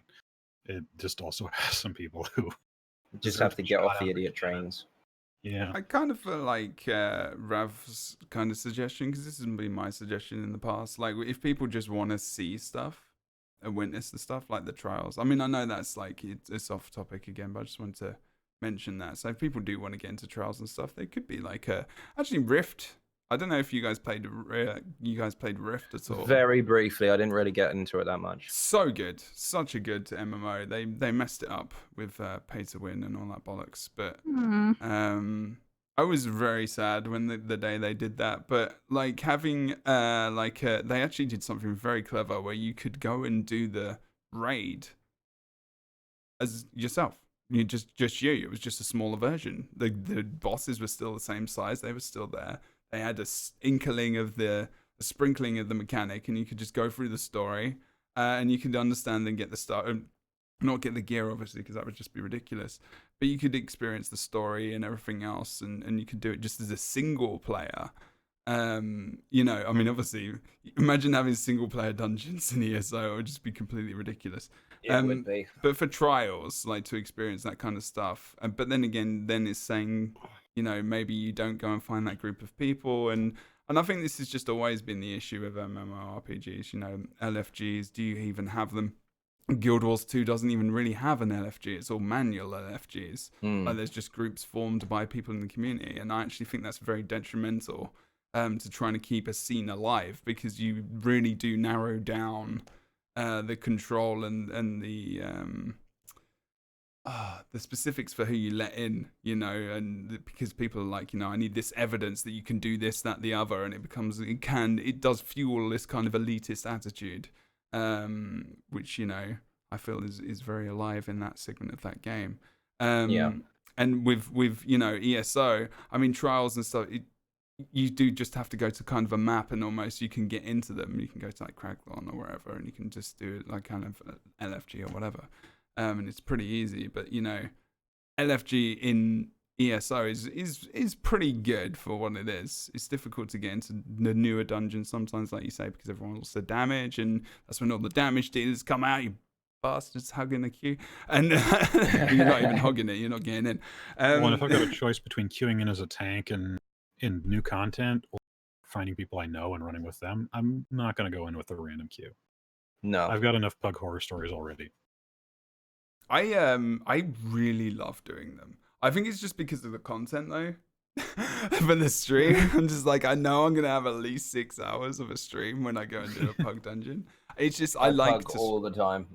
It just also has some people who just have to get off the idiot trains. Yeah. I kind of feel like Rav's kind of suggestion, because this has been my suggestion in the past, like if people just want to see stuff and witness the stuff, like the trials. I mean, I know that's like it's off topic again, but I just wanted to mention that. So if people do want to get into trials and stuff, they could be like actually Rift. I don't know if you guys played Rift at all. Very briefly. I didn't really get into it that much. So good. Such a good MMO. They messed it up with pay to win and all that bollocks. But I was very sad when the day they did that. But like having they actually did something very clever where you could go and do the raid as yourself. You just you. It was just a smaller version. The bosses were still the same size. They were still there. They had a sprinkling of the mechanic, and you could just go through the story, and you could understand and get the start. Not get the gear, obviously, because that would just be ridiculous. But you could experience the story and everything else, and you could do it just as a single player. I mean, obviously, imagine having single player dungeons in ESO. It would just be completely ridiculous. It would be. But for trials, like to experience that kind of stuff. But then again, it's saying, maybe you don't go and find that group of people. And I think this has just always been the issue with MMORPGs, LFGs. Do you even have them? Guild Wars 2 doesn't even really have an LFG. It's all manual LFGs. Like there's just groups formed by people in the community. And I actually think that's very detrimental to trying to keep a scene alive, because you really do narrow down the control and the the specifics for who you let in, and because people are like, I need this evidence that you can do this, that, the other, and it does fuel this kind of elitist attitude, which I feel is very alive in that segment of that game. And with ESO, I mean, trials and stuff, you do just have to go to kind of a map, and almost you can get into them. You can go to like Craglon or wherever, and you can just do it like kind of LFG or whatever. And it's pretty easy, but LFG in ESO is pretty good for what it is. It's difficult to get into the newer dungeons sometimes, like you say, because everyone wants the damage, and that's when all the damage dealers come out. You bastards hugging the queue, and you're not even hugging it. You're not getting in. Well, if I've got a choice between queuing in as a tank and in new content, or finding people I know and running with them, I'm not going to go in with a random queue. No, I've got enough Pug horror stories already. I really love doing them. I think it's just because of the content though. For the stream, I'm just like, I know I'm gonna have at least 6 hours of a stream when I go and do a pug dungeon. It's just I like pug all the time.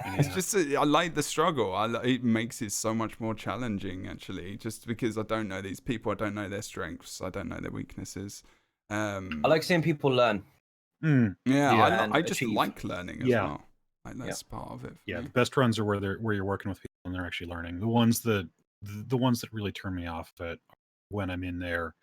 It's just I like the struggle. It makes it so much more challenging actually, just because I don't know these people, I don't know their strengths, I don't know their weaknesses. I like seeing people learn. Yeah, I just like learning as well. Like that's part of it. The best runs are where you're working with people and they're actually learning. The ones that really turn me off at when I'm in there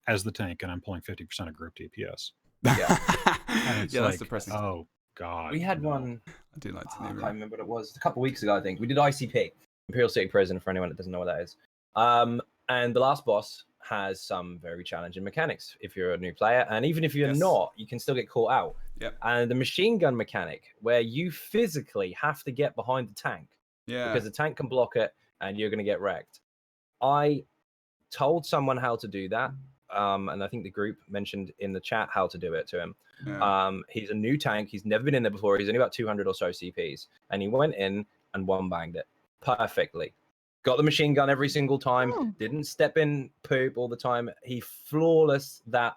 as the tank and I'm pulling 50% of group DPS. That's depressing. Oh God. We had one. I do like to. I can't remember what it was. A couple of weeks ago, I think we did ICP, Imperial City Prison. For anyone that doesn't know what that is, and the last boss has some very challenging mechanics if you're a new player, and even if you're not, you can still get caught out. And the machine gun mechanic, where you physically have to get behind the tank, because the tank can block it, and you're going to get wrecked. I told someone how to do that, and I think the group mentioned in the chat how to do it to him. He's a new tank. He's never been in there before. He's only about 200 or so CPs, and he went in and one-banged it perfectly. Got the machine gun every single time. Didn't step in poop all the time. He flawless that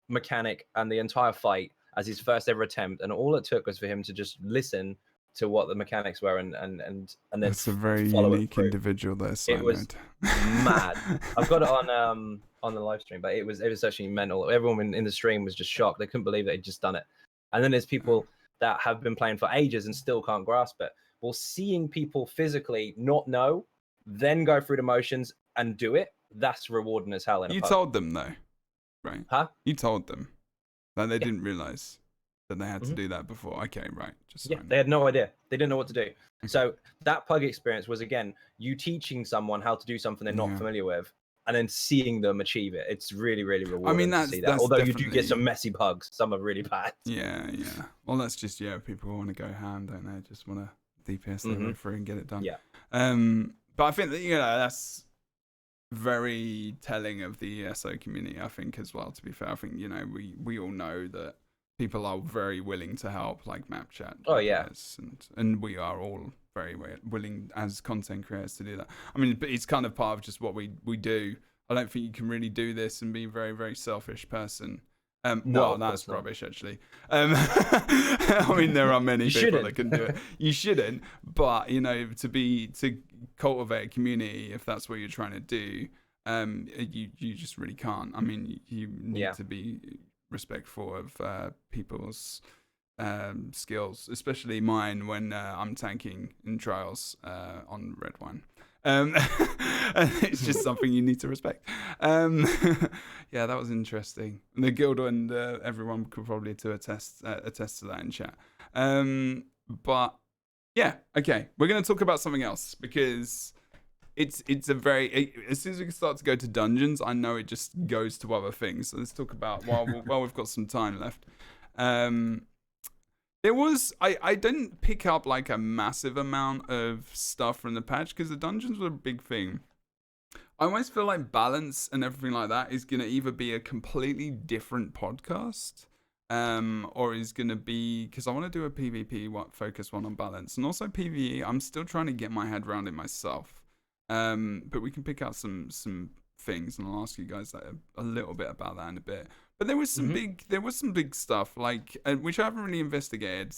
mechanic and the entire fight as his first ever attempt. And all it took was for him to just listen to what the mechanics were and then that's a very unique individual there. It was mad. I've got it on the live stream, but it was actually mental. Everyone in the stream was just shocked. They couldn't believe that he'd just done it. And then there's people that have been playing for ages and still can't grasp it. Well, seeing people physically not know, then go through the motions and do it, that's rewarding as hell. You told them though, right? Huh? You told them that they didn't realize that they had to do that before. Okay, right. They had no idea. They didn't know what to do. So that pug experience was, again, you teaching someone how to do something they're not familiar with, and then seeing them achieve it. It's really, really rewarding. I mean, to see that. Although you do get some messy pugs, some are really bad. Yeah. Well, that's just people want to go ham, don't they? Just want to DPS their way through and get it done. But I think that that's very telling of the ESO community. I think as well. To be fair, I think we all know that people are very willing to help, like map chat. And we are all very willing as content creators to do that. I mean, but it's kind of part of just what we do. I don't think you can really do this and be a very, very selfic person. Well, that's rubbish, actually. I mean, there are many people that can do it. You shouldn't, but to cultivate a community, if that's what you're trying to do, you just really can't. I mean, you need to be respectful of people's skills, especially mine when I'm tanking in trials on red wine. It's just something you need to respect. That was interesting. And the guild and everyone could probably attest to that in chat. But yeah, okay, we're going to talk about something else because it's a very as soon as we start to go to dungeons, I know it just goes to other things. So let's talk about while we've got some time left. There was I didn't pick up like a massive amount of stuff from the patch because the dungeons were a big thing. I almost feel like balance and everything like that is gonna either be a completely different podcast, or is gonna be because I want to do a PvP focus one on balance and also PvE. I'm still trying to get my head around it myself. But we can pick out some things and I'll ask you guys a little bit about that in a bit. But there was some big stuff like which I haven't really investigated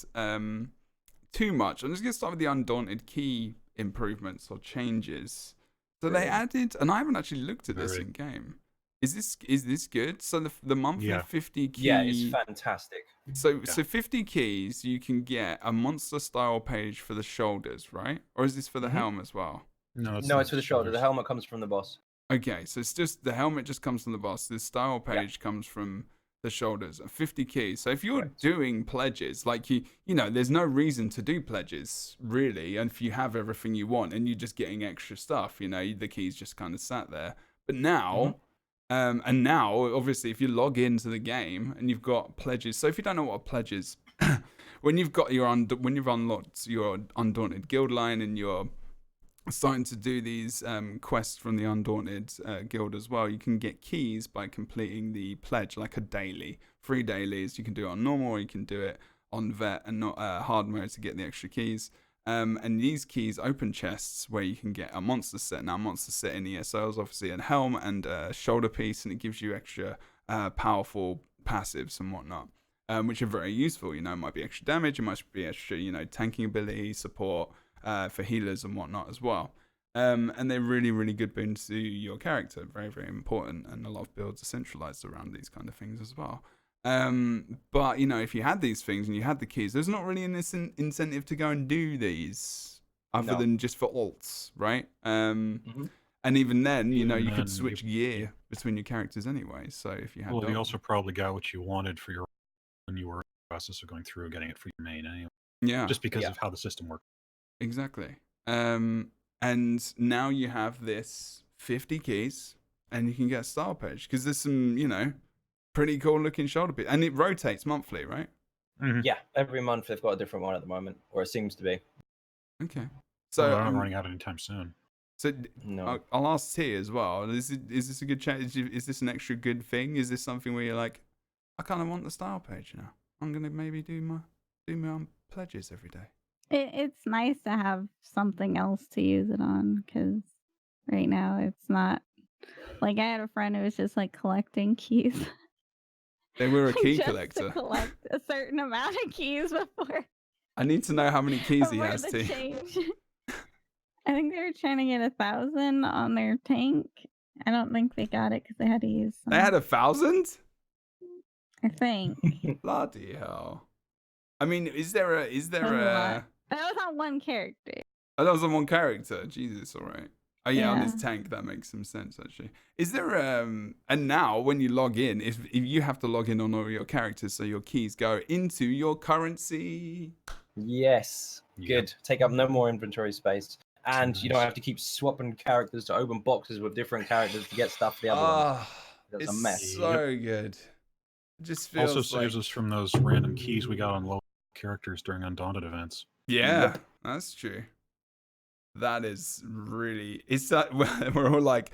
too much. I'm just gonna start with the Undaunted Key improvements or changes. So they added, and I haven't actually looked at this Very. in game. Is this good? So the monthly Yeah. 50 key. Yeah, it's fantastic. So Yeah. so 50 keys, you can get a monster style page for the shoulders, right? Or is this for the helm as well? No, No, it's for the shoulder. The helmet comes from the boss. Okay, so it's just the helmet just comes from the boss. The style page comes from the shoulders. 50 keys. So if you're Correct. doing pledges, like you know, there's no reason to do pledges really. And if you have everything you want and you're just getting extra stuff, you know, the keys just kind of sat there. But now, and now obviously, if you log into the game and you've got pledges. So if you don't know what a pledge is, when you've got when you've unlocked your Undaunted guild line and you're starting to do these quests from the Undaunted guild as well, you can get keys by completing the pledge, like a daily. 3 dailies. You can do it on normal, or you can do it on vet and not hard mode to get the extra keys. And these keys open chests where you can get a monster set. Now, monster set in ESO is obviously a helm and a shoulder piece, and it gives you extra powerful passives and whatnot, which are very useful. You know, it might be extra damage, it might be extra, you know, tanking ability, support, for healers and whatnot as well. And they're really, really good boons to your character. Very, very important. And a lot of builds are centralized around these kind of things as well. But, you know, if you had these things and you had the keys, there's not really an incentive to go and do these other than just for alts, right? And even then, you know, you could switch gear between your characters anyway. So if you had you also probably got what you wanted for your when you were in the process of going through and getting it for your main anyway. Yeah. Just because of how the system works. Exactly. And now you have this 50 keys and you can get a style page because there's some, you know, pretty cool looking shoulder piece, and it rotates monthly, right? Yeah, every month they've got a different one at the moment, or it seems to be. Okay. So they're not running out anytime soon. So No. I'll ask T as well. Is this a good chat? Is this an extra good thing? Is this something where you're like, I kind of want the style page now. I'm gonna maybe do my pledges every day. It's nice to have something else to use it on, because right now it's not. Like, I had a friend who was just like collecting keys. They were a key just collector. to collect a certain amount of keys before. I need to know how many keys he before has, the T. change. I think they were trying to get 1,000 on their tank. I don't think they got it because they had to use. They had 1,000? I think. Bloody hell! I mean, is there a? That was on one character. Oh, that was on one character. Jesus, all right. Oh yeah, on Yeah. this tank that makes some sense actually. Is there and now when you log in, if you have to log in on all your characters, so your keys go into your currency. Yes. Yep. Good. Take up no more inventory space. And you don't Nice. have to keep swapping characters to open boxes with different characters to get stuff for the other ones. That's It's a mess. so good. It just feels Also like saves us from those random keys we got on low characters during Undaunted events. yeah, that's true. That is really. It's that we're all like,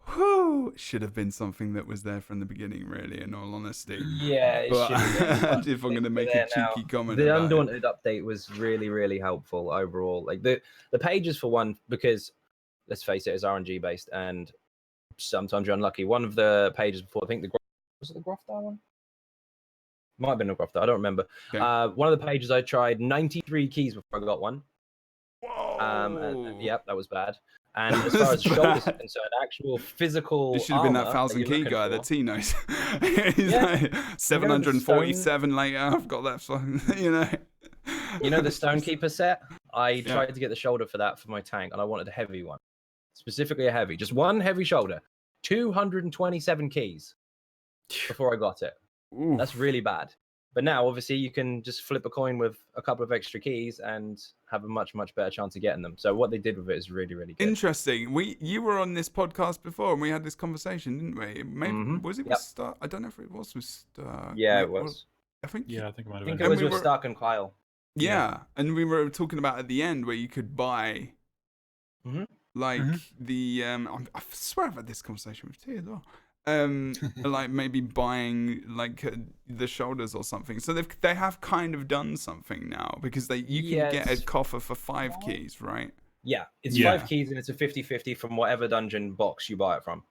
whoo, should have been something that was there from the beginning. Really, in all honesty. Yeah, it But should have been. if I'm going to make a There cheeky now. comment The about it. Undaunted update was really, really helpful overall. Like the pages for one, because let's face it, it's RNG based, and sometimes you're unlucky. One of the pages before, I think was it the Groftar one? Might have been the Groftar, I don't remember. Okay. One of the pages I tried 93 keys before I got one. Whoa. And yep, that was bad. And as That far was as shoulders are bad. concerned, actual physical. It should have been that armor 1,000 you're key looking guy for- that T knows. He's Yeah. like 747 later. I've got that fucking, you know. You know the Stonekeeper set? I Yeah. tried to get the shoulder for that for my tank, and I wanted a heavy one. Specifically a heavy. Just one heavy shoulder. 227 keys before I got it. Ooh. That's really bad. But now, obviously, you can just flip a coin with a couple of extra keys and have a much, much better chance of getting them. So what they did with it is really, really good. Interesting. You were on this podcast before, and we had this conversation, didn't we? Maybe was it with Yep. Stark? I don't know if it was with Stark. Yeah, Wait, it was. I think. Yeah, I think it might I have think been. it was we with were- Stark and Kyle. Yeah, and we were talking about at the end where you could buy, Mhm. like the I swear I've had this conversation with T as well. Like maybe buying like the shoulders or something. So they have kind of done something now because you can get a Yes. coffer for 5 keys, right? Yeah, it's Yeah. 5 keys and it's a 50-50 from whatever dungeon box you buy it from.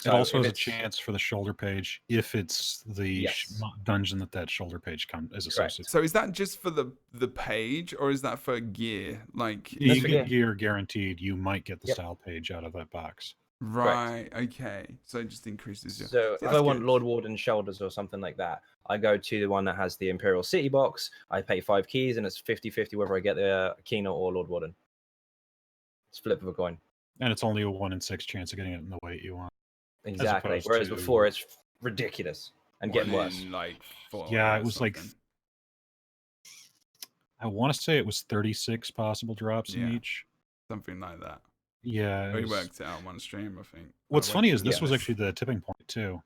It also if has a it's- chance for the shoulder page if it's the Yes. dungeon that shoulder page is associated. So is that just for the page, or is that for gear? Like, You That's get for gear guaranteed. You might get the Yep. style page out of that box. right? Okay, so it just increases your. So if that's I want good. Lord Warden shoulders or something like that, I go to the one that has the Imperial City box. I pay 5 keys, and it's 50-50 whether I get the Keynote or Lord Warden. It's flip of a coin. And it's only a 1 in 6 chance of getting it in the weight you want. Exactly. opposed Whereas to- before it's ridiculous and getting One worse. in, like 4 Yeah, it or was like something. I want to say it was 36 possible drops in Yeah. each. Something like that. Yeah. We worked it out on one stream, I think. What's I funny went is this through was this. actually the tipping point too.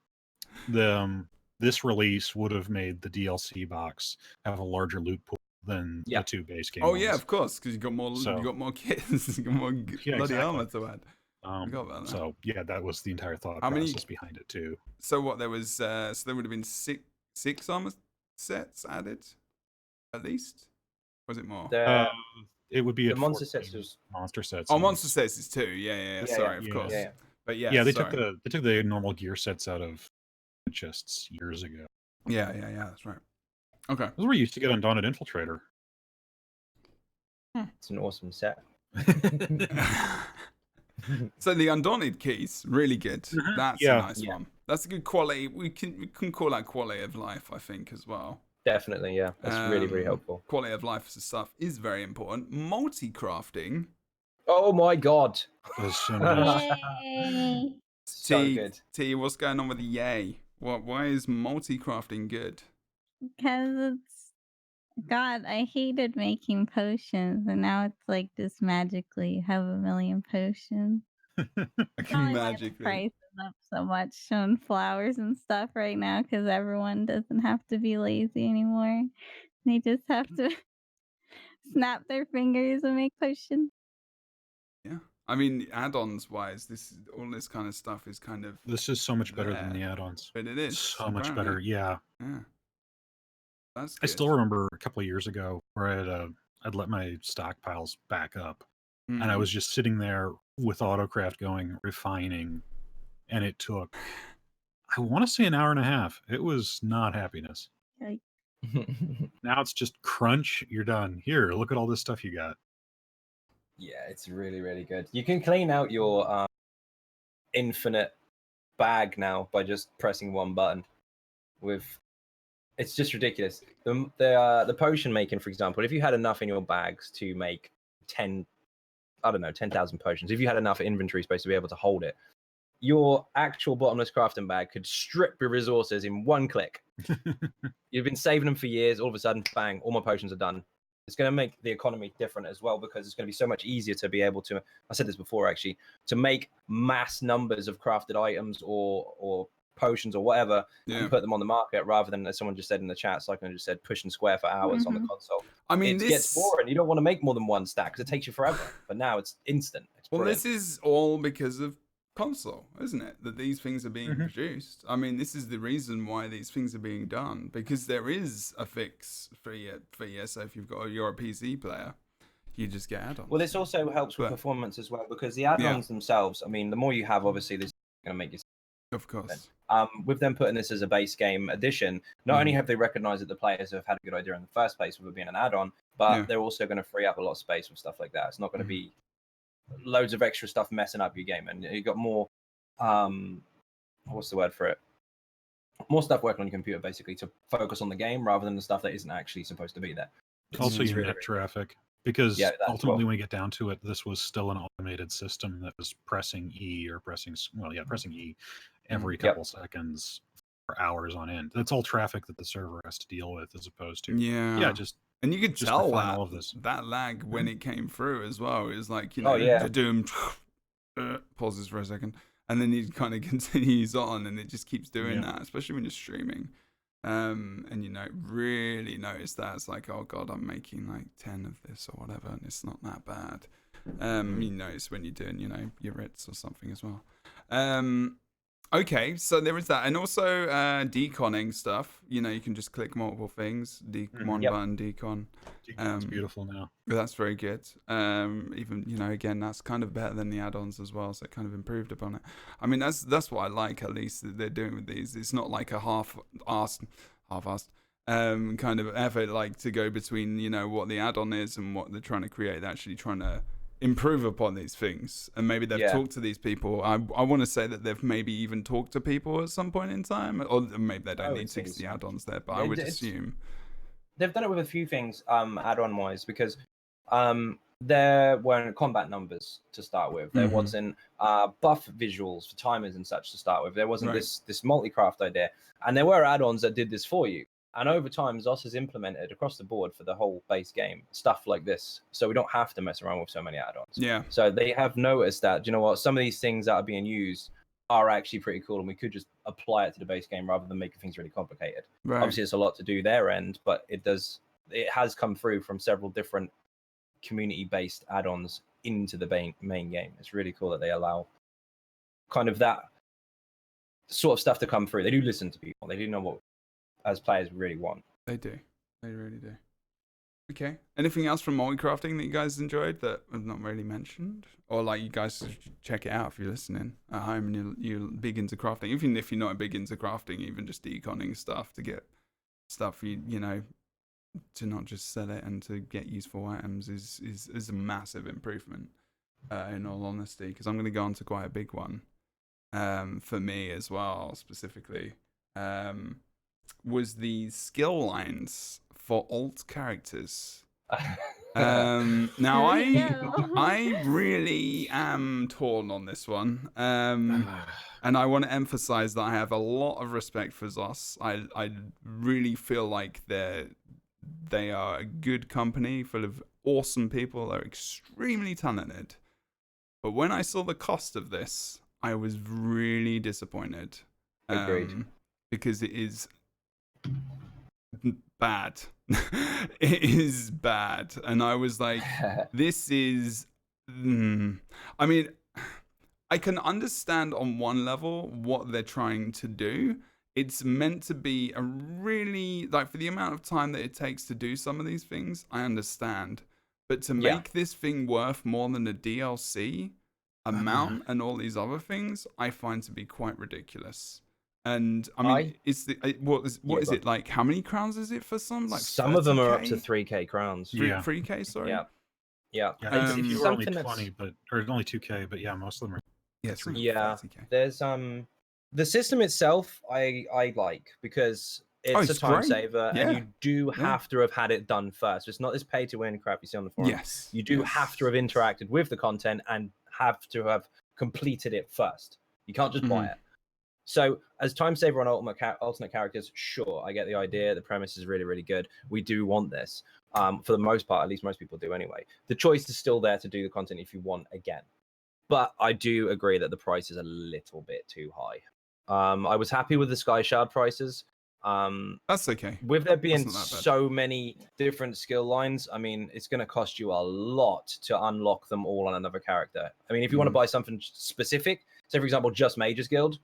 The this release would have made the DLC box have a larger loot pool than Yeah. the 2 base game. Oh yeah, ones. of course, because you got more. So- You got more kits. You got more Yeah, bloody exactly. armor to add. Forgot about that. So yeah, that was the entire thought How many- process behind it too. So what? There was. So there would have been six armor sets added, at least. Was it more? The, It would be the at monster 14 sets was monster sets. Oh, and- monster sets is 2. Yeah. Yeah, Sorry, yeah, of course. yeah. But yeah. Yeah, they sorry. took the normal gear sets out of chests years ago. Yeah. That's right. Okay. Those were used to get Undaunted Infiltrator. It's an awesome set. So the Undaunted keys, really good. That's Yeah. a nice one. That's a good quality. We can call that quality of life, I think, as well. Definitely, yeah. That's really, really helpful. Quality of life stuff is very important. Multi-crafting. Oh my god. Those so nice. Yay! So good. T, what's going on with the yay? Why is multi-crafting good? Because it's God, I hated making potions, and now it's like just magically you have a million potions. Probably why the price is up so much on flowers and stuff right now, because everyone doesn't have to be lazy anymore. They just have to snap their fingers and make potions. Yeah. I mean, add-ons wise, all this kind of stuff is kind of, This is so much better than There. the add-ons. but it is So much apparently. better. Yeah. Yeah. That's I good. still remember a couple of years ago where I'd let my stockpiles back up, and I Mhm. was just sitting there with autocraft going, refining, and it took, I want to say, an hour and a half. It was not happiness. Like, Now it's just crunch. You're done. Here, look at all this stuff you got. Yeah, it's really, really good. You can clean out your infinite bag now by just pressing one button. It's just ridiculous. The potion making, for example, if you had enough in your bags to make 10,000 potions, if you had enough inventory space to be able to hold it, your actual bottomless crafting bag could strip your resources in one click. You've been saving them for years, all of a sudden, bang, all my potions are done. It's going to make the economy different as well, because it's going to be so much easier to be able to, I said this before actually, to make mass numbers of crafted items or potions or whatever and put them on the market, rather than, as someone just said in the chat, Cyclone just said, push and square for hours on the console. I mean, It gets boring. You don't want to make more than one stack because it takes you forever. But now it's instant. It's brilliant. This is all because of console, isn't it? That these things are being produced. I mean, this is the reason why these things are being done, because there is a fix for ESO. If you're a PC player, you just get add-ons. Well, this also helps with performance as well, because the add-ons themselves, I mean, the more you have, obviously, this is going to make you. Of course. With them putting this as a base game addition, not only have they recognized that the players have had a good idea in the first place with it being an add-on, but they're also going to free up a lot of space with stuff like that. It's not going to be loads of extra stuff messing up your game, and you've got more what's the word for it, more stuff working on your computer basically to focus on the game rather than the stuff that isn't actually supposed to be there. Also your net traffic, because ultimately when you get down to it, this was still an automated system that was pressing E or pressing E every couple seconds for hours on end. That's all traffic that the server has to deal with, as opposed to just. And you could tell all of this. that lag when it came through as well. It was like, the doom pauses for a second, and then it kind of continues on, and it just keeps doing that, especially when you're streaming. And really notice that it's like, oh god, I'm making like 10 of this or whatever, and it's not that bad. You notice when you're doing, your writs or something as well. Okay, so there is that, and also deconning stuff. You know, you can just click multiple things. One Yep. button decon. It's beautiful now. That's very good. Even, you know, again, that's kind of better than the add-ons as well, so it kind of improved upon it. I mean, that's what I like, at least, that they're doing with these. It's not like a half-assed kind of effort, like, to go between, you know, what the add-on is and what they're trying to create. They're actually trying to improve upon these things, and maybe they've talked to these people. I want to say that they've maybe even talked to people at some point in time, or maybe they don't need 60 add-ons there, but I would assume they've done it with a few things add-on wise, because there weren't combat numbers to start with, there wasn't buff visuals for timers and such to start with, there wasn't this multi-craft idea, and there were add-ons that did this for you. And over time, ZOS has implemented across the board for the whole base game stuff like this, so we don't have to mess around with so many add-ons. Yeah. So they have noticed that, you know what, some of these things that are being used are actually pretty cool, and we could just apply it to the base game rather than making things really complicated. Right. Obviously, it's a lot to do their end, but it has come through from several different community-based add-ons into the main game. It's really cool that they allow kind of that sort of stuff to come through. They do listen to people. They do know what as players really want. They do. They really do. Okay. Anything else from multi-crafting that you guys enjoyed that I've not really mentioned? Or like you guys should check it out if you're listening at home and you're big into crafting. Even if you're not big into crafting, even just deconning stuff to get stuff, you know, to not just sell it and to get useful items is a massive improvement, in all honesty. Because I'm going to go on to quite a big one for me as well, specifically. Was the skill lines for alt characters. Now I really am torn on this one, and I want to emphasize that I have a lot of respect for ZOS. I really feel like they are a good company full of awesome people. They're extremely talented, but when I saw the cost of this, I was really disappointed. Agreed. Because it is bad. It is bad, and I was like, this is I mean, I can understand on one level what they're trying to do. It's meant to be a really, like, for the amount of time that it takes to do some of these things, I understand, but to make this thing worth more than a DLC amount and all these other things, I find to be quite ridiculous. And I mean, what is it like? How many crowns is it for some? Like some of them are up to 3k crowns. 3k, sorry. Yeah. If you were only 20, or only 2k, but yeah, most of them are. Yeah. There's the system itself I like, because it's a time saver, and you do have to have had it done first. It's not this pay to win crap you see on the forum. Yes. You do have to have interacted with the content and have to have completed it first. You can't just buy it. So as time saver on alternate characters, sure, I get the idea. The premise is really, really good. We do want this. For the most part, at least most people do anyway. The choice is still there to do the content if you want again. But I do agree that the price is a little bit too high. I was happy with the Sky Shard prices. That's okay. With there being so many different skill lines, I mean, it's going to cost you a lot to unlock them all on another character. I mean, if you want to buy something specific, say, for example, just Mages Guild,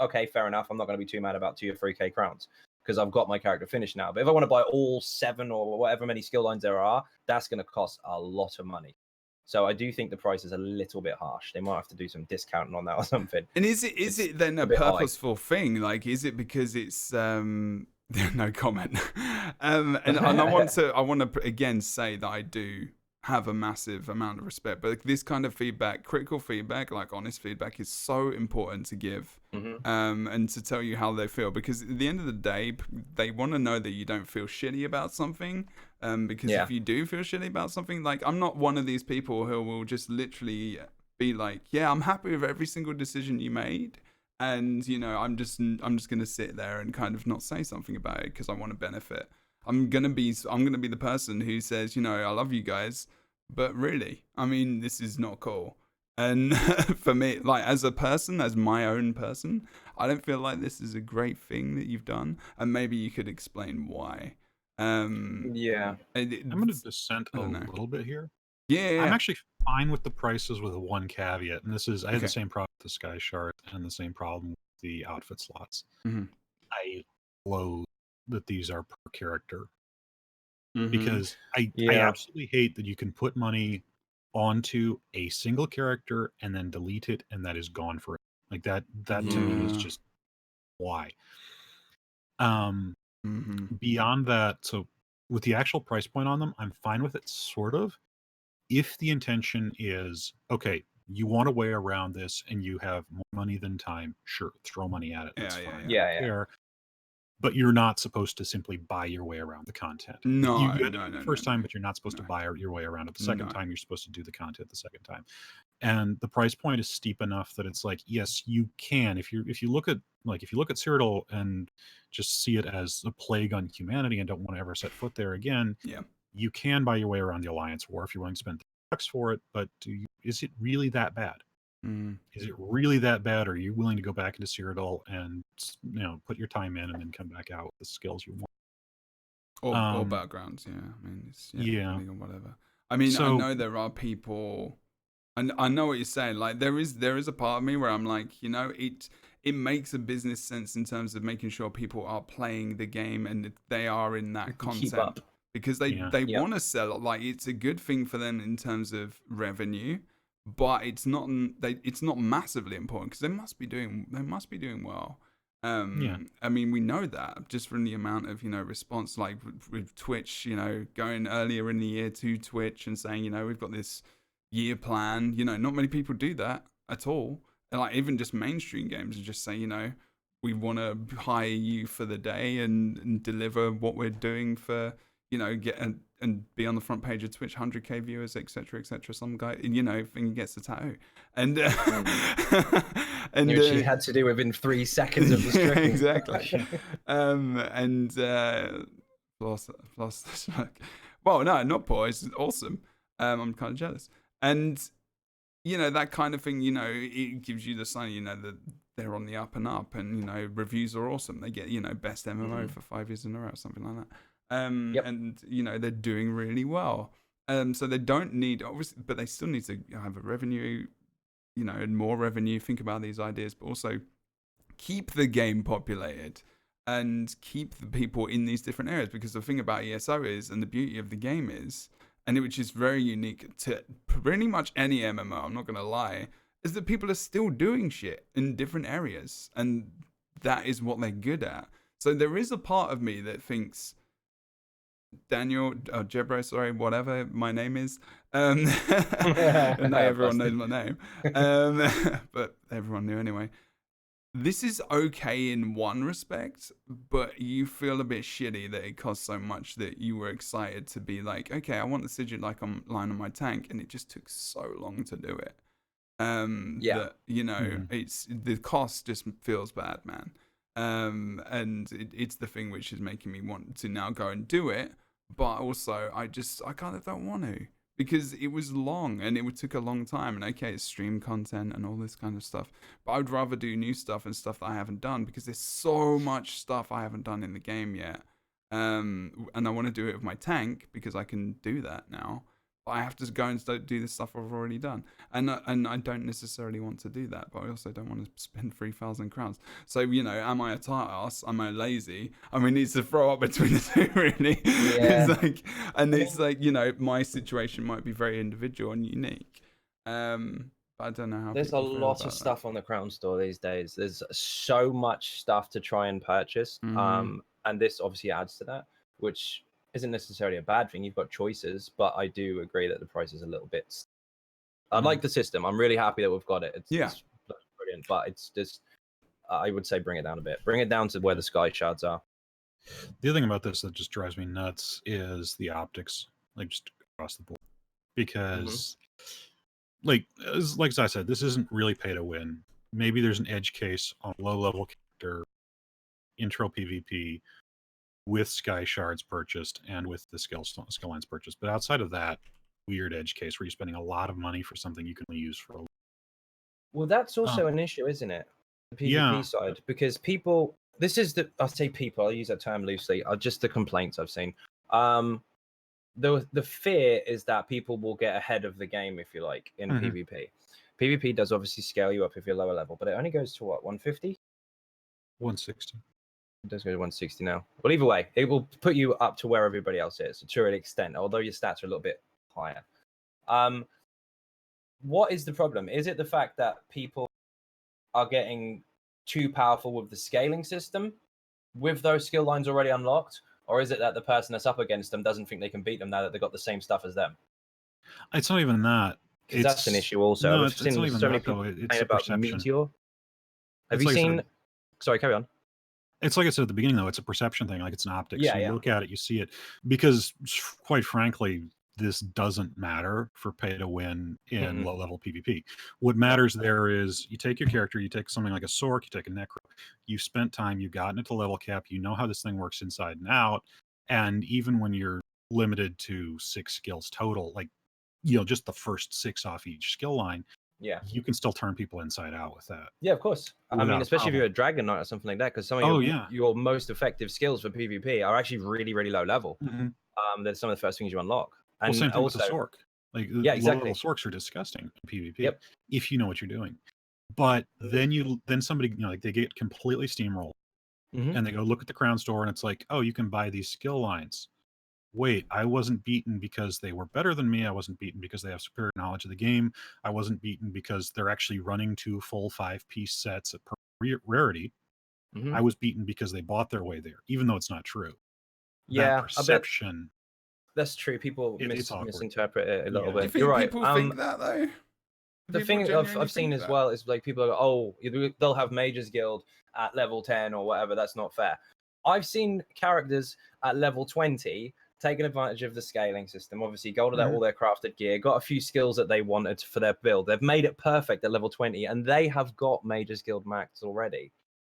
okay, fair enough. I'm not going to be too mad about 2 or 3k crowns because I've got my character finished now. But if I want to buy all 7 or whatever many skill lines there are, that's going to cost a lot of money. So I do think the price is a little bit harsh. They might have to do some discounting on that or something. And is it then a purposeful thing? Like, is it because it's no comment? And I want to again say that I do have a massive amount of respect, but this kind of feedback, critical feedback, like honest feedback, is so important to give, and to tell you how they feel, because at the end of the day, they want to know that you don't feel shitty about something, because if you do feel shitty about something, like, I'm not one of these people who will just literally be like, yeah, I'm happy with every single decision you made, and, you know, I'm just gonna sit there and kind of not say something about it because I want to benefit. I'm gonna be the person who says, you know, I love you guys, but really, I mean, this is not cool. And for me, like, as a person, as my own person, I don't feel like this is a great thing that you've done. And maybe you could explain why. I'm going to dissent a little bit here. Yeah. I'm actually fine with the prices with one caveat, and this is I had the same problem the Sky Shard and the same problem with the outfit slots. Mhm. I loathe that these are per character Mhm. because I Yeah. absolutely hate that you can put money onto a single character and then delete it and that is gone forever. Like that to me is Yeah. just why. Mhm. Beyond that, so with the actual price point on them, I'm fine with it sort of. If the intention is okay, you want a way around this and you have more money than time, sure, throw money at it. That's Yeah, yeah, fine. yeah. I Yeah, don't yeah. care. But you're not supposed to simply buy your way around the content. Like, No, you had to no, do it no, the first no, time, no. but you're not supposed to No. buy your way around it the second No. time. You're supposed to do the content the second time. And the price point is steep enough that it's like, yes, you can. If you look at Cyrodiil and just see it as a plague on humanity and don't want to ever set foot there again, Yeah. you can buy your way around the Alliance War if you're willing to spend $30 for it. But is it really that bad? Mm. Is it really that bad? Or are you willing to go back into Cyrodiil and put your time in and then come back out with the skills you want? Or backgrounds, yeah. I mean, it's Yeah. or whatever. I mean, I So- know there are people, and I know what you're saying. Like, there is a part of me where I'm like, it makes a business sense in terms of making sure people are playing the game and they are in that Keep content up. because they Yeah. want to sell it. Like, it's a good thing for them in terms of revenue, but it's not massively important because they must be doing well. Yeah. I mean, we know that just from the amount of response, like with Twitch, going earlier in the year to Twitch and saying, we've got this year plan. Not many people do that at all. And like even just mainstream games and just say, we want to hire you for the day and deliver what we're doing for, get and be on the front page of Twitch, 100k viewers, etc., etc. Some guy, thing he gets a tattoo, and and Which he had to do within 3 seconds of the stream. exactly. And plus, well, no, not poor. It's awesome. I'm kind of jealous, and that kind of thing. It gives you the sign. That they're on the up and up, and reviews are awesome. They get best MMO for 5 years in a row, something like that. Yep. And they're doing really well. So they don't need, obviously, but they still need to have a revenue, and more revenue. Think about these ideas, but also keep the game populated and keep the people in these different areas. Because the thing about ESO is, and the beauty of the game is, and which is very unique to pretty much any MMO, I'm not going to lie, is that people are still doing shit in different areas. And that is what they're good at. So there is a part of me that thinks, Daniel, Jebro, sorry, whatever my name is. And now everyone knows my name. But everyone knew anyway. This is okay in one respect, but you feel a bit shitty that it cost so much that you were excited to be like, okay, I want the sigil line on my tank, and it just took so long to do it. That it's the cost just feels bad, man. And it's the thing which is making me want to now go and do it, but also I kind of don't want to because it was long and it took a long time. And okay, it's stream content and all this kind of stuff, but I would rather do new stuff and stuff that I haven't done because there's so much stuff I haven't done in the game yet. And I want to do it with my tank because I can do that now. But I have to go and do the stuff I've already done, and I don't necessarily want to do that. But I also don't want to spend 3,000 crowns. So am I a tight ass? Am I lazy? I mean, need to throw up between the two, really. Yeah. It's like my situation might be very individual and unique. But I don't know how. There's a lot of stuff on the Crown Store these days. There's so much stuff to try and purchase. And this obviously adds to that, which isn't necessarily a bad thing. You've got choices, but I do agree that the price is a little bit. I like the system. I'm really happy that we've got it. It's brilliant, but it's just I would say bring it down a bit. Bring it down to where the sky shards are. The other thing about this that just drives me nuts is the optics, like just across the board, because like as I said, this isn't really pay to win. Maybe there's an edge case on low level character intro PvP with Sky Shards purchased and with the skill lines purchased. But outside of that weird edge case where you're spending a lot of money for something you can only use for a Well, that's also an issue, isn't it? The PvP side, because people, I say people, I use that term loosely, are just the complaints I've seen. The fear is that people will get ahead of the game, if you like, in PvP. PvP does obviously scale you up if you're lower level, but it only goes to what, 150? 160. It does go to 160 now. Well, either way, it will put you up to where everybody else is to an extent, although your stats are a little bit higher. What is the problem? Is it the fact that people are getting too powerful with the scaling system with those skill lines already unlocked? Or is it that the person that's up against them doesn't think they can beat them now that they've got the same stuff as them? It's not even that. Because that's an issue also. No, I've it's seen not even so many that, though. people It's complain a about perception. Meteor. Have It's you like I seen... said, Sorry, carry on. it's like I said at the beginning, though. It's a perception thing. Like, it's an optics. Yeah, You yeah. look at it, you see it. Because, quite frankly, this doesn't matter for pay to win in low-level PvP. What matters there is you take your character, you take something like a Sork, you take a Necro, you've spent time, you've gotten it to level cap, you know how this thing works inside and out, and even when you're limited to 6 skills total, like, just the first 6 off each skill line, Yeah. you can still turn people inside out with that. Yeah, of course. I mean, Without a especially if you're a problem. Dragon Knight or something like that, because some of yeah. your most effective skills for PvP are actually really, really low level. Mhm. That's some of the first things you unlock. Well, And same thing with the also, Sork. Like, yeah, low-level exactly. Sorks are disgusting in PvP Yep. if you know what you're doing. But then somebody, like, they get completely steamrolled, and they go look at the Crown Store, and it's like, oh, you can buy these skill lines. Wait, I wasn't beaten because they were better than me. I wasn't beaten because they have superior knowledge of the game. I wasn't beaten because they're actually running 2 full 5-piece sets at rarity. I was beaten because they bought their way there, even though it's not true. Yeah, That perception. That's true. People It's awkward. misinterpret it a little Yeah. Do you bit. think You're right. people think that though? The People thing genuinely I've seen think as that? well is like people go, oh, they'll have Mages Guild at level 10 or whatever. That's not fair. I've seen characters at level 20 taking advantage of the scaling system. Obviously, gold out all their crafted gear, got a few skills that they wanted for their build. They've made it perfect at level 20, and they have got Mages Guild max already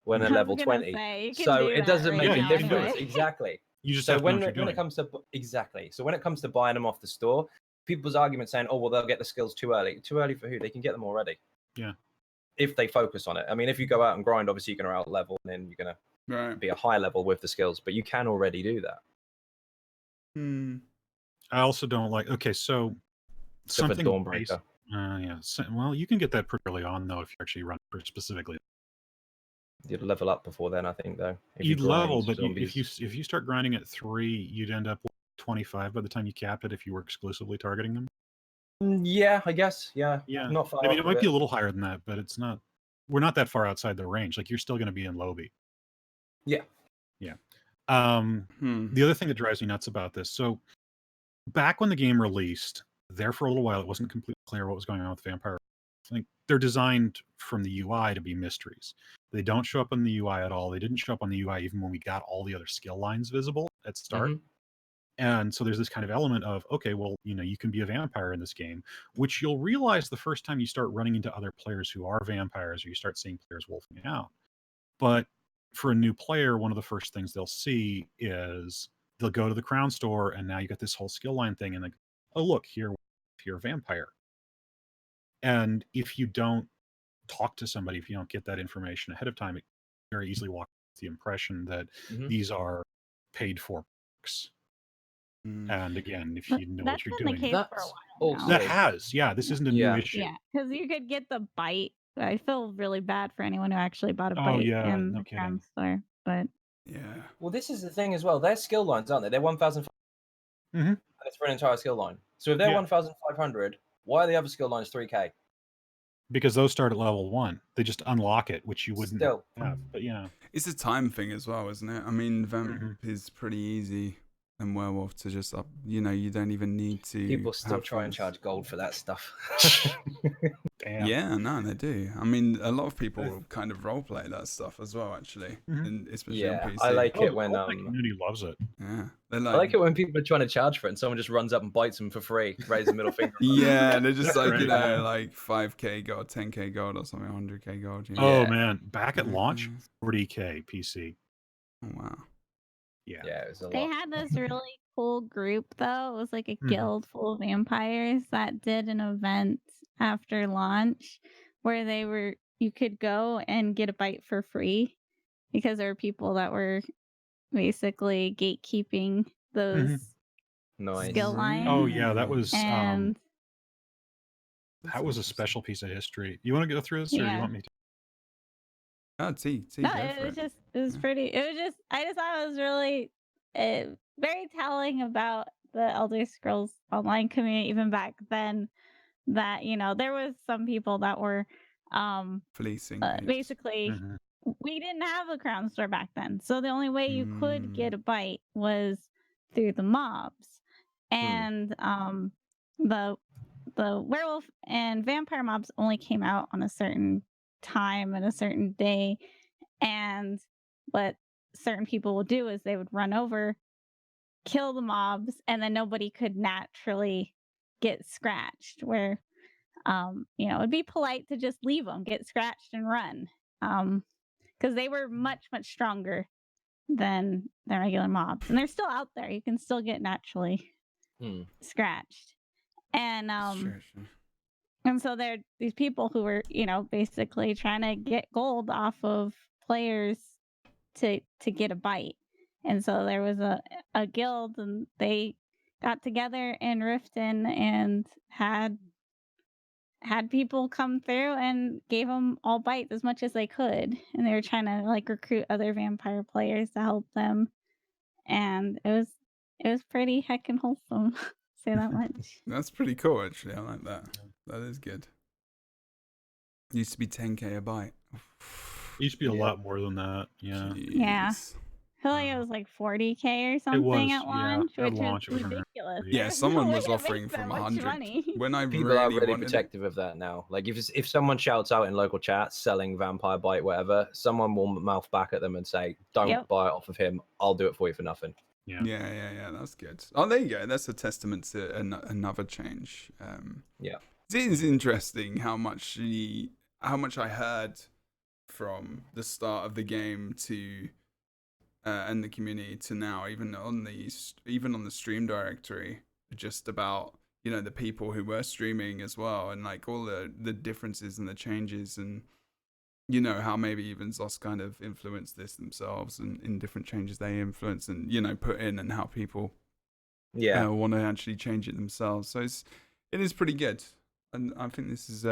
when they're level 20. So it doesn't make a difference. Exactly. You just have to know what you're when doing. it comes to so when it comes to buying them off the store, people's argument saying, oh, well, they'll get the skills too early. Too early for who? They can get them already. Yeah. If they focus on it. I mean, if you go out and grind, obviously you're going to out level and then you're going to be a high level with the skills, but you can already do that. I also don't like, okay, so Except for something Dawnbreaker. Yeah. Well, you can get that pretty early on, though, if you actually run specifically. You'd level up before then, I think, though. If You'd you grind level, but zombies. if you start grinding at 3, you'd end up 25 by the time you capped it if you were exclusively targeting them. Yeah, I guess. Yeah. Yeah. Not far I mean, off it might of be a little higher than that, but it's not. We're not that far outside the range. Like, you're still going to be in lobby. Yeah. Yeah. The other thing that drives me nuts about this, so back when the game released, there for a little while, it wasn't completely clear what was going on with Vampire. Like, they're designed from the UI to be mysteries. They don't show up on the UI at all. They didn't show up on the UI even when we got all the other skill lines visible at start. And so there's this kind of element of, okay, well, you can be a vampire in this game, which you'll realize the first time you start running into other players who are vampires, or you start seeing players wolfing out. But for a new player, one of the first things they'll see is they'll go to the Crown Store, and now you got this whole skill line thing, and like, oh, look, you're a vampire. And if you don't talk to somebody, if you don't get that information ahead of time, it very easily walks the impression that these are paid for perks. And again, if you know what you're doing, been the case for a while now. That has, yeah, this isn't a new issue. Yeah, because you could get the bite. I feel really bad for anyone who actually bought a Oh, bite yeah, in no the kidding. Crown Store, but Yeah. Well, this is the thing as well. They're skill lines, aren't they? They're 1,500. And it's for an entire skill line. So if they're 1,500, why are the other skill lines 3K? Because those start at level 1. They just unlock it, which you wouldn't have. But yeah. It's a time thing as well, isn't it? I mean, Vamp is pretty easy, and Werewolf to just up. You don't even need to. People still try and charge gold for that stuff. Damn. Yeah, no, they do. I mean, a lot of people kind of roleplay that stuff as well, actually, and especially on PC. I like it when the community loves it. Yeah, I like it when people are trying to charge for it, and someone just runs up and bites them for free, raises the middle finger. Yeah, they're just like right. like 5k gold, 10k gold, or something, 100k gold. Oh man, back at launch, 40k PC. Oh wow. Yeah, it was a lot. They had this really cool group though. It was like a guild full of vampires that did an event after launch where you could go and get a bite for free because there were people that were basically gatekeeping those skill lines. Oh yeah, that was and That was a special piece of history. You want to go through this, or you Yeah. want me to? Oh, T, No, go it for was it. just it was Yeah. pretty. It was just I just thought it was really very telling about the Elder Scrolls Online community even back then. That there was some people that were Fleecing. basically Mhm. we didn't have a crown store back then, so the only way you could get a bite was through the mobs, and the werewolf and vampire mobs only came out on a certain time and a certain day, and what certain people would do is they would run over, kill the mobs, and then nobody could naturally get scratched. Where it'd be polite to just leave them, get scratched, and run, because they were much stronger than the regular mobs, and they're still out there. You can still get naturally scratched, and so there are these people who were basically trying to get gold off of players to get a bite, and so there was a guild, and they got together in Riften and had people come through and gave them all bites as much as they could, and they were trying to recruit other vampire players to help them, and it was pretty heckin' wholesome. Say that much. That's pretty cool, actually. I like that. That is good. Used to be 10k a bite. It used to be a lot more than that. Yeah. Yeah. Jeez. I feel like it was like 40k or something was, at yeah. launch, At which launch, it was was around ridiculous. 40. Yeah, There's someone no was way to offering make that from much 100 money. when I People really are really wanted protective of that now. Like if someone shouts out in local chat selling vampire bite, whatever, someone will mouth back at them and say, "Don't buy it off of him. I'll do it for you for nothing." Yeah, that's good. Oh, there you go. That's a testament to another change. Yeah, it is interesting how much I heard from the start of the game to and the community to now, even on the stream directory, just about the people who were streaming as well, and like all the differences and the changes, and how maybe even Zos kind of influenced this themselves, and in different changes they influence and put in, and how people want to actually change it themselves. So it is pretty good, and I think this is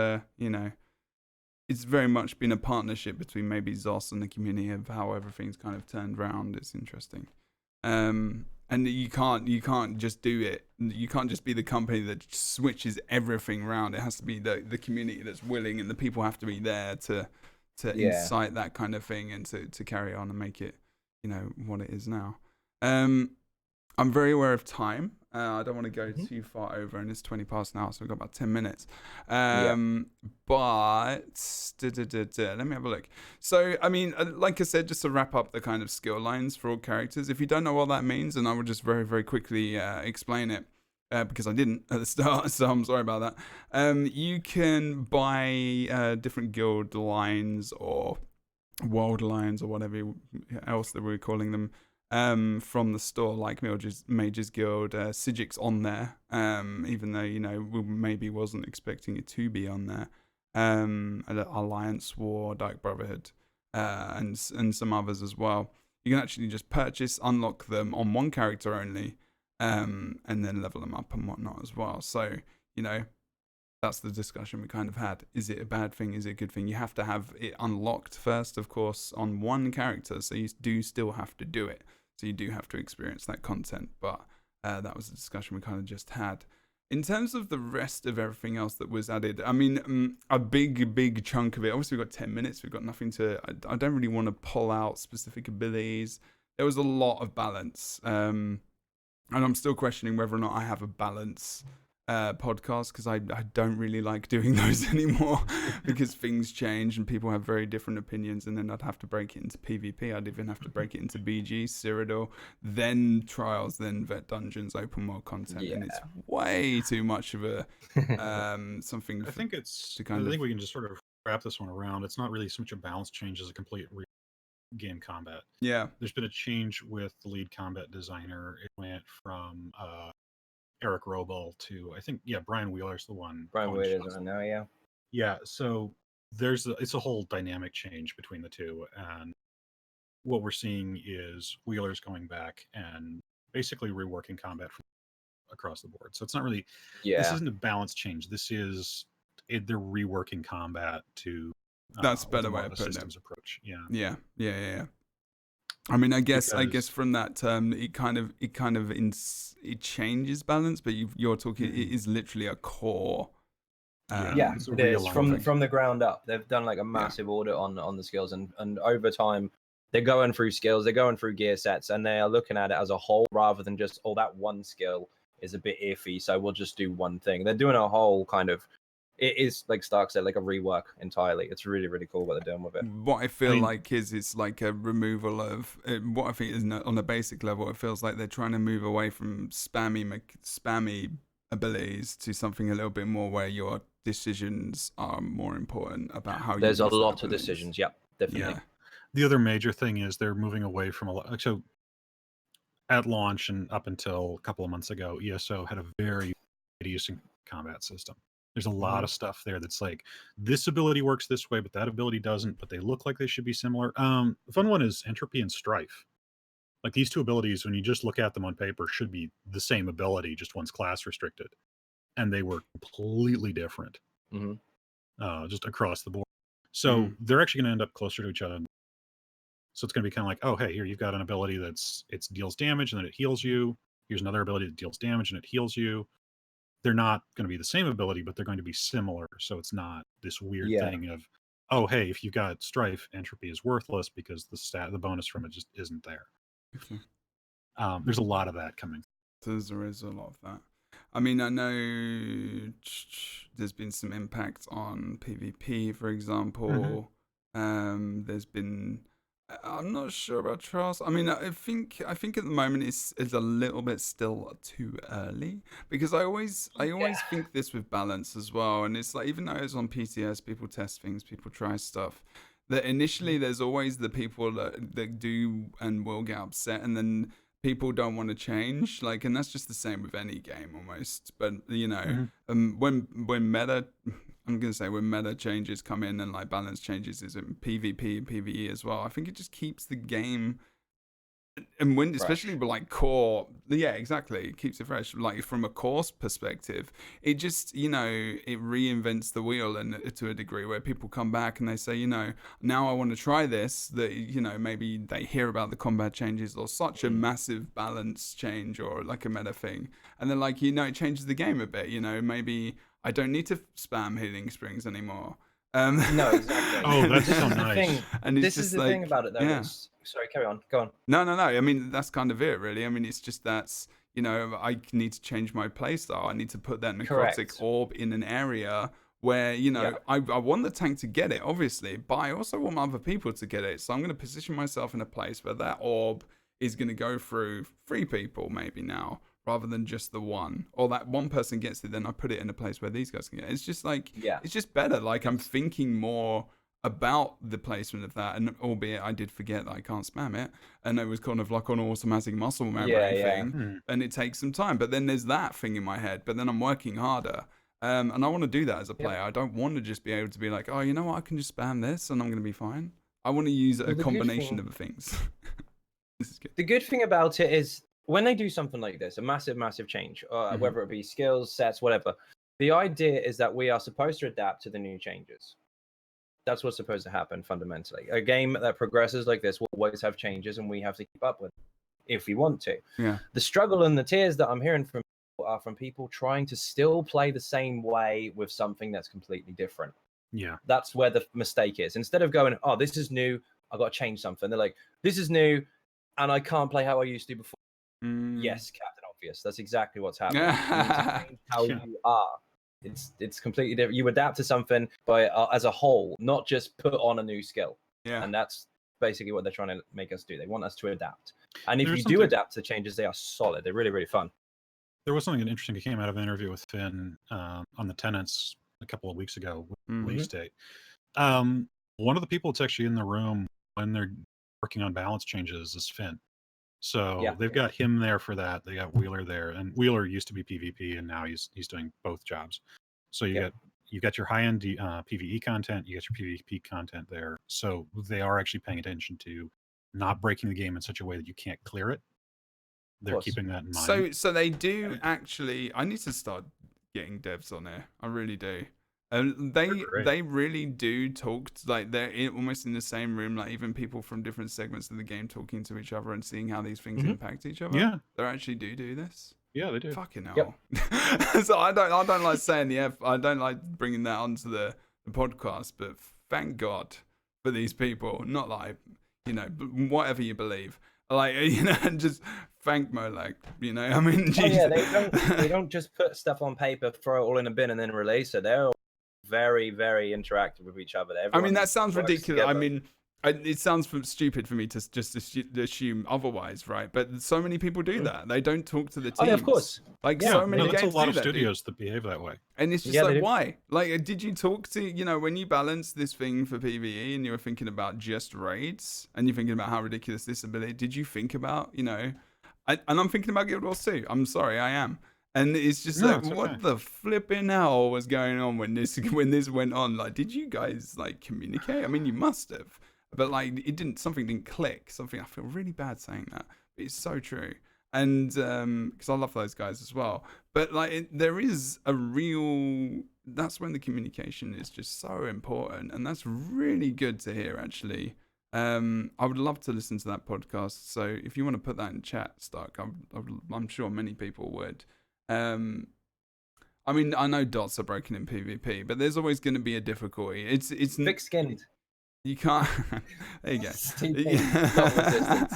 it's very much been a partnership between maybe Zos and the community of how everything's kind of turned around. It's interesting. And you can't just do it. You can't just be the company that switches everything around. It has to be the community that's willing, and the people have to be there to incite that kind of thing, and to carry on and make it, what it is now. I'm very aware of time. I don't want to go too far over, and it's 20 past now, so we've got about 10 minutes. But let me have a look. So, I mean, like I said, just to wrap up the kind of skill lines for all characters, if you don't know what that means, and I will just very, very quickly explain it, because I didn't at the start, so I'm sorry about that. You can buy different guild lines or world lines or whatever else that we're calling them, from the store, like Mages Guild. Sigic's on there, even though we maybe wasn't expecting it to be on there. Alliance War, Dark Brotherhood, and some others as well. You can actually just purchase, unlock them on one character only, and then level them up and whatnot as well. So that's the discussion we kind of had. Is it a bad thing? Is it a good thing? You have to have it unlocked first, of course, on one character, so you do still have to do it. So you do have to experience that content, but that was a discussion we kind of just had. In terms of the rest of everything else that was added, I mean, a big chunk of it, obviously we've got 10 minutes, we've got nothing to, I don't really want to pull out specific abilities. There was a lot of balance, and I'm still questioning whether or not I have a balance podcast, because I don't really like doing those anymore, because things change and people have very different opinions, and then I'd have to break it into PvP. I'd even have to break it into BG, Cyrodiil, then Trials, then Vet Dungeons, open world content, and it's way too much of a something. I think I think we can just sort of wrap this one around. It's not really so much a balance change as a complete game combat. Yeah, there's been a change with the lead combat designer. It went from Eric Robel to, I think, Brian Wheeler's the one. Brian Wheeler's on now, yeah. So it's a whole dynamic change between the two, and what we're seeing is Wheeler's going back and basically reworking combat from across the board. So it's not really, this isn't a balance change. This is they're reworking combat to That's a with better more way of of a putting it. systems approach. Yeah. Yeah. I mean, I guess Because- from that term, it changes balance, but you're talking it is literally a core. Yeah, it's a it is realignment. from the ground up. They've done like a massive audit on the skills, and over time, they're going through skills, they're going through gear sets, and they are looking at it as a whole rather than just that one skill is a bit iffy, so we'll just do one thing. They're doing a whole kind of. It is, like Stark said, like a rework entirely. It's really, really cool what they're doing with it. What I feel like is it's like a removal of what I think is on a basic level. It feels like they're trying to move away from spammy abilities to something a little bit more where your decisions are more important about how There's you a use the lot of abilities. decisions. Yep, definitely. Yeah. The other major thing is they're moving away from a lot. So at launch and up until a couple of months ago, ESO had a very reducing combat system. There's a lot of stuff there that's like, this ability works this way, but that ability doesn't, but they look like they should be similar. The fun one is Entropy and Strife. Like these two abilities, when you just look at them on paper, should be the same ability, just one's class restricted. And they were completely different, just across the board. So they're actually going to end up closer to each other. So it's going to be kind of like, oh, hey, here you've got an ability it deals damage and then it heals you. Here's another ability that deals damage and it heals you. They're not going to be the same ability, but they're going to be similar. So it's not this weird thing of, oh, hey, if you've got Strife, Entropy is worthless because the bonus from it just isn't there. There's a lot of that coming. There is a lot of that. I mean, I know there's been some impact on PvP, for example. There's been. I'm not sure about trials. I mean, I think at the moment it's a little bit still too early because I always think this with balance as well. And it's like, even though it's on PCS, people test things, people try stuff. That initially there's always the people that do and will get upset, and then people don't want to change. Like, and that's just the same with any game almost. But you know, when meta. I'm going to say when meta changes come in and like balance changes is in PvP and PvE as well. I think it just keeps the game, and when especially with like core, exactly, it keeps it fresh. Like from a course perspective, it just, you know, it reinvents the wheel, and to a degree where people come back and they say, you know, now I want to try this. That, you know, maybe they hear about the combat changes or such a massive balance change or like a meta thing, and then like, you know, it changes the game a bit. You know, maybe I don't need to spam healing springs anymore. No, exactly. Oh, that's so nice. And it's this just is the like, thing about it, though. Sorry, carry on. Go on. No. I mean, that's kind of it, really. I mean, it's just that's, you know, I need to change my playstyle. I need to put that necrotic orb in an area where, you know, I want the tank to get it, obviously, but I also want other people to get it. So I'm going to position myself in a place where that orb is going to go through 3 people maybe now, rather than just the one, or that one person gets it, then I put it in a place where these guys can get it. It's just like, it's just better. Like, I'm thinking more about the placement of that, and albeit I did forget that I can't spam it, and it was kind of like an automatic muscle memory thing, and it takes some time. But then there's that thing in my head, but then I'm working harder. And I want to do that as a player. I don't want to just be able to be like, oh, you know what, I can just spam this and I'm going to be fine. I want to use a combination of things. This is good. The good thing about it is, when they do something like this, a massive change, whether it be skills, sets, whatever, the idea is that we are supposed to adapt to the new changes. That's what's supposed to happen fundamentally. A game that progresses like this will always have changes, and we have to keep up with it if we want to. Yeah. The struggle and the tears that I'm hearing from people are from people trying to still play the same way with something that's completely different. Yeah. That's where the mistake is. Instead of going, oh, this is new, I've got to change something. They're like, this is new, and I can't play how I used to before. Yes, Captain Obvious. That's exactly what's happening. You need to change how you are. It's completely different. You adapt to something as a whole, not just put on a new skill. Yeah. And that's basically what they're trying to make us do. They want us to adapt. And if you do adapt to changes, they are solid. They're really, really fun. There was something interesting that came out of an interview with Finn on the Tenants a couple of weeks ago with release date. One of the people that's actually in the room when they're working on balance changes is Finn. So they've got him there for that. They got Wheeler there, and Wheeler used to be PvP, and now he's doing both jobs. So you got your high end PvE content, you got your PvP content there. So they are actually paying attention to not breaking the game in such a way that you can't clear it. They're keeping that in mind. So they do actually. I need to start getting devs on here. I really do. great. They really do talk like they're almost in the same room. Like even people from different segments of the game talking to each other and seeing how these things impact each other. Yeah. They actually do this. Yeah, they do. Fucking Yep. hell. So I don't like saying the F. I don't like bringing that onto the podcast. But thank God for these people. Not like whatever you believe. Like just thank Molek. I mean, Oh, Jesus. yeah, they don't just put stuff on paper, throw it all in a bin, and then release it. They're all very, very interactive with each other. I mean, that sounds works ridiculous. I together. mean, it sounds stupid for me to just assume otherwise, right? But so many people do that. They don't talk to the teams. Oh, yeah, of course. Like Yeah, so many that's a games lot do of that, dude. studios that behave that way. And it's just Yeah, they like, do. why? Like, did you talk to, when you balance this thing for PvE and you were thinking about just raids and you're thinking about how ridiculous this ability, did you think about, and I'm thinking about Guild Wars 2. I'm sorry, I am. And it's just No, like, it's okay. what the flipping hell was going on when this went on? Like, did you guys like communicate? I mean, you must have, but like, something didn't click. I feel really bad saying that, but it's so true. And because I love those guys as well, but like there is a real. That's when the communication is just so important, and that's really good to hear. Actually, I would love to listen to that podcast. So if you want to put that in chat, Stark, I'm sure many people would. I mean, I know dots are broken in PvP, but there's always going to be a difficulty. It's Thick-skinned. You can't. There you go. Stupid. Not resistance.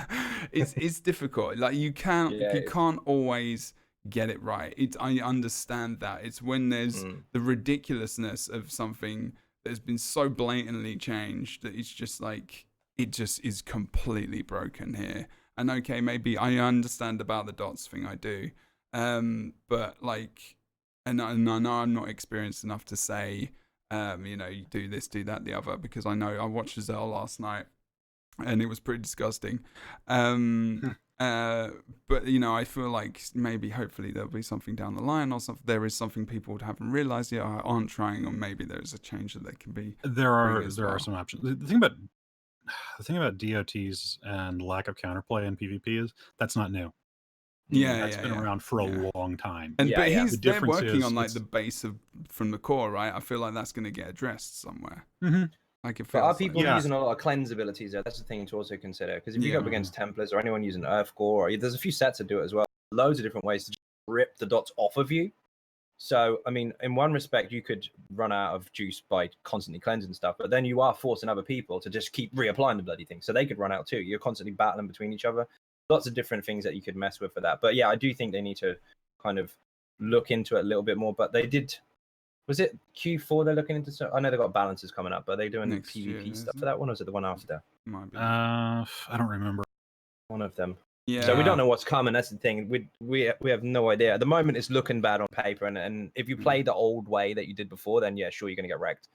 It's difficult. Like you can't Yeah, can't always get it right. I understand that. It's when there's the ridiculousness of something that's been so blatantly changed that it's just like it just is completely broken here. And okay, maybe I understand about the dots thing. I do. But like, and I know I'm not experienced enough to say, you do this, do that, the other, because I know I watched Giselle last night and it was pretty disgusting. But I feel like maybe hopefully there'll be something down the line or something. There is something people haven't realized yet or aren't trying, or maybe there's a change that they can be. There are well. some options. The thing about DOTs and lack of counterplay in PvP is that's not new. That's been around for a long time. And but The they're difference working is on like the base from the core, right? I feel like that's going to get addressed somewhere. Like it But are feels people like. using a lot of cleanse abilities there? That's the thing to also consider. Because if you go up against Templars or anyone using Earth Core, or there's a few sets that do it as well. Loads of different ways to just rip the dots off of you. So, I mean, in one respect, you could run out of juice by constantly cleansing stuff, but then you are forcing other people to just keep reapplying the bloody thing. So they could run out too. You're constantly battling between each other. Lots of different things that you could mess with for that. But yeah, I do think they need to kind of look into it a little bit more. But they did. Was it Q4 they're looking into? So I know they've got balances coming up, but are they doing Next PvP year, stuff for that one, or is it the one after? Might be. I don't remember. One of them. Yeah. So we don't know what's coming. That's the thing. We have no idea. At the moment, it's looking bad on paper, and if you play the old way that you did before, then yeah, sure, you're gonna get wrecked.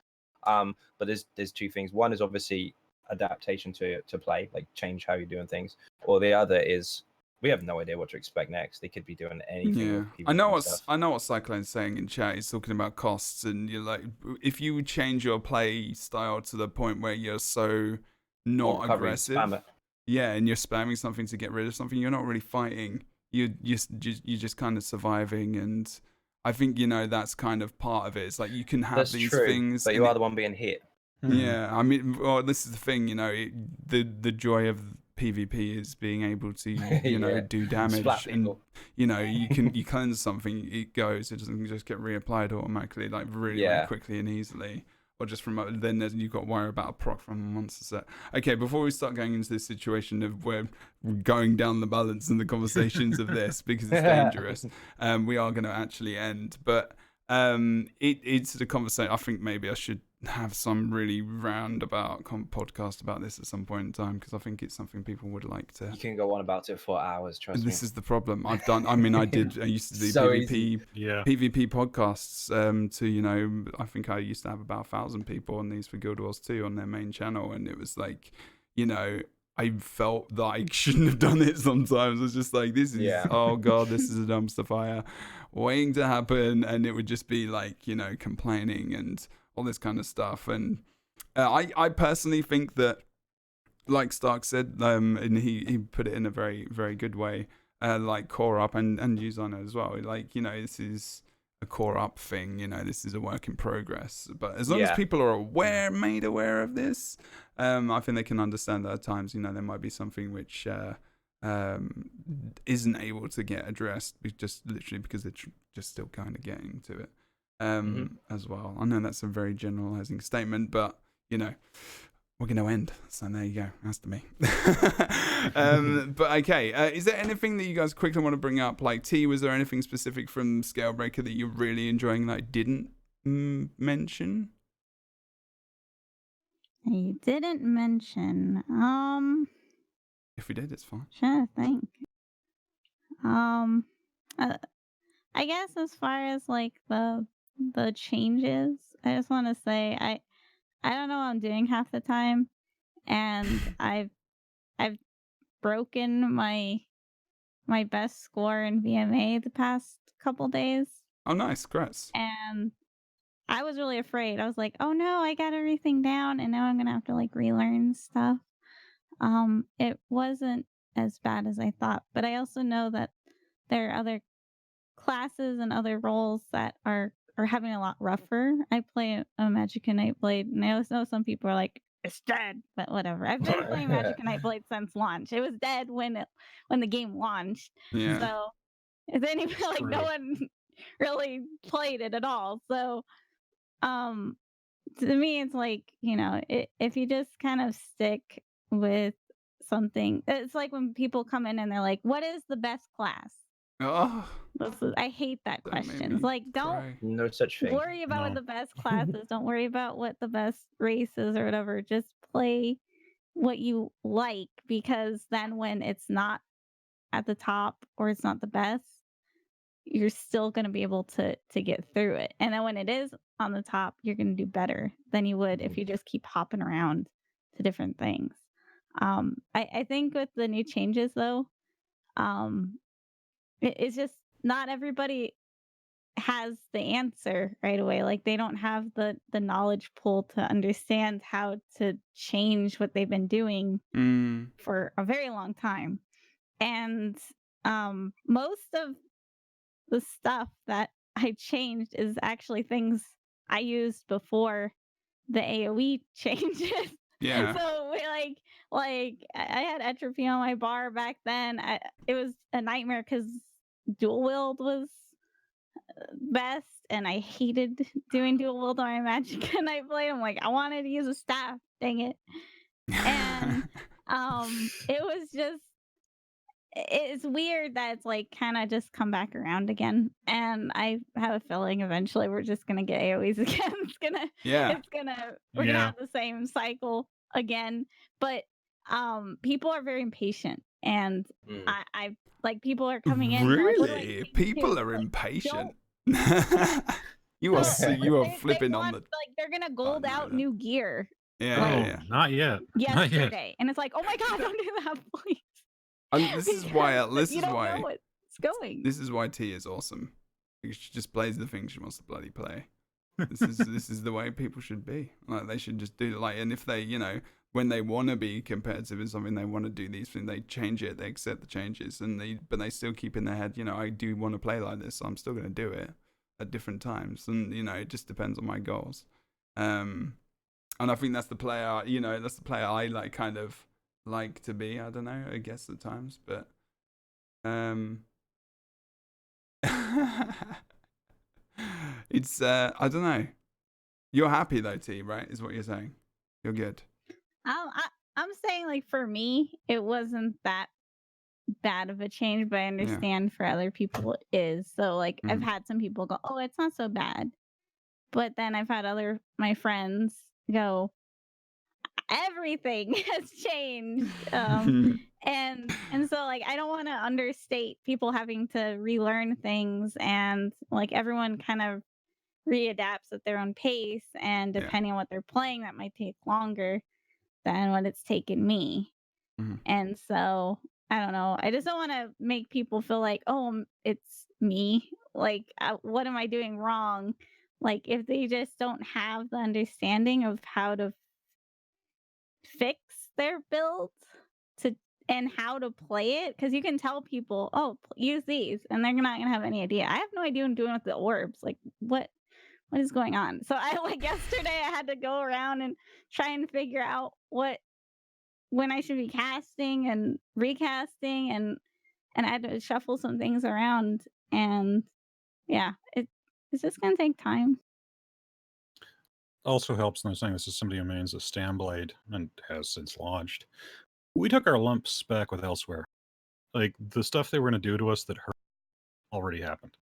But there's two things. One is obviously adaptation to play, like change how you're doing things, or the other is we have no idea what to expect next. They could be doing anything. Yeah, with I know PvP what Cyclone's saying in chat. He's talking about costs, and you're like, if you change your play style to the point where you're so not aggressive, spam it. yeah, and you're spamming something to get rid of something, you're not really fighting. You're just kind of surviving, and I think that's kind of part of it. It's like you can have That's these true, things, but you are the one being hit. Yeah, I mean, well, this is the thing, the joy of PvP is being able to, do damage, Splat and people. you cleanse something, it goes, it doesn't just get reapplied automatically, like really quickly and easily, or just from then you've got to worry about a proc from a monster set. Okay, before we start going into this situation of where we're going down the balance and the conversations of this because it's dangerous, we are going to actually end, but it's the conversation. I think maybe I should have some really roundabout podcast about this at some point in time, because I think it's something people would like to. You can go on about it for hours. Trust me. This is the problem. I used to do So PvP podcasts. I think I used to have about 1,000 people on these for Guild Wars 2 on their main channel, and it was like, I felt that I shouldn't have done it sometimes. I was just like, this is, oh God, this is a dumpster fire waiting to happen. And it would just be like, complaining and all this kind of stuff. And I personally think that, like Stark said, and he put it in a very, very good way, like core up and use on it as well. Like, this is core up thing. This is a work in progress. But as long as Yeah. people are made aware of this, I think they can understand that at times, there might be something which isn't able to get addressed just literally because they're just still kind of getting to it as well. I know that's a very generalizing statement, but we're going to end. So there you go. That's to me. But okay. Is there anything that you guys quickly want to bring up? Like T, was there anything specific from ScaleBreaker that you're really enjoying that I didn't mention? You didn't mention. If we did, it's fine. Trying to think. I guess as far as like the changes, I just want to say I don't know what I'm doing half the time, and I've broken my best score in VMA the past couple days. Oh, nice. Congrats. And I was really afraid. I was like, oh no, I got everything down and now I'm gonna have to like relearn stuff. It wasn't as bad as I thought, but I also know that there are other classes and other roles that are having a lot rougher. I play a Magic and Nightblade, and I also know some people are like, it's dead, but whatever. I've been playing Magic and Nightblade since launch. It was dead when the game launched. Yeah. So if anybody like no True. one really played it at all. So to me it's like, if you just kind of stick with something, it's like when people come in and they're like, what is the best class? Oh, I hate that that made question. me It's like, don't cry. No such thing. worry about what No. the best class is. Don't worry about what the best race is or whatever. Just play what you like, because then when it's not at the top or it's not the best, you're still going to be able to get through it. And then when it is on the top, you're going to do better than you would if you just keep hopping around to different things. I think with the new changes though, it's just not everybody has the answer right away. Like they don't have the knowledge pool to understand how to change what they've been doing for a very long time. And most of the stuff that I changed is actually things I used before the AoE changes. Yeah. So we like I had entropy on my bar back then. It was a nightmare because dual wield was best, and I hated doing dual wield on my Magic and Nightblade. I'm like, I wanted to use a staff. Dang it! And it was just, it's weird that it's like kind of just come back around again. And I have a feeling eventually we're just gonna get AoEs again. We're gonna have the same cycle again. But people are very impatient, and I like people are coming in. Really? Like, what do I need to People do? are Like, impatient. don't- you are Well, you are they flipping on want, the. like they're gonna gold no, out that- new gear Yeah, Like- yeah. Not yet. Not yet. yesterday, and it's like, oh my god, don't do that, please. This is why. Because This you is don't why. know what's going. This is why T is awesome. Because she just plays the thing she wants to bloody play. This is the way people should be. Like they should just do like, and if they, when they want to be competitive in something, they want to do these things, they change it, they accept the changes, but they still keep in their head, I do want to play like this, so I'm still going to do it at different times, and it just depends on my goals. And I think that's the player, that's the player I like, kind of like to be. I don't know, I guess at times, but it's I don't know. You're happy though, T, right? Is what you're saying. You're good. I'm saying, like, for me, it wasn't that bad of a change, but I understand for other people it is. So, like, I've had some people go, "Oh, it's not so bad," but then I've had my friends go, "Everything has changed," and so, like, I don't want to understate people having to relearn things, and like everyone kind of readapts at their own pace, and depending on what they're playing, that might take longer than what it's taken me. And so I don't know, I just don't want to make people feel like, oh, it's me, like, what am I doing wrong? Like, if they just don't have the understanding of how to fix their build and how to play it, because you can tell people, oh, use these, and they're not gonna have any idea. I have no idea what I'm doing with the orbs. Like, what is going on? So I like yesterday I had to go around and try and figure out when I should be casting and recasting, and I had to shuffle some things around, and yeah, it's just gonna take time. Also helps, and I'm saying this is somebody who mains a Stamblade and has since launched. We took our lumps back with Elsewhere. Like, the stuff they were going to do to us that hurt already happened.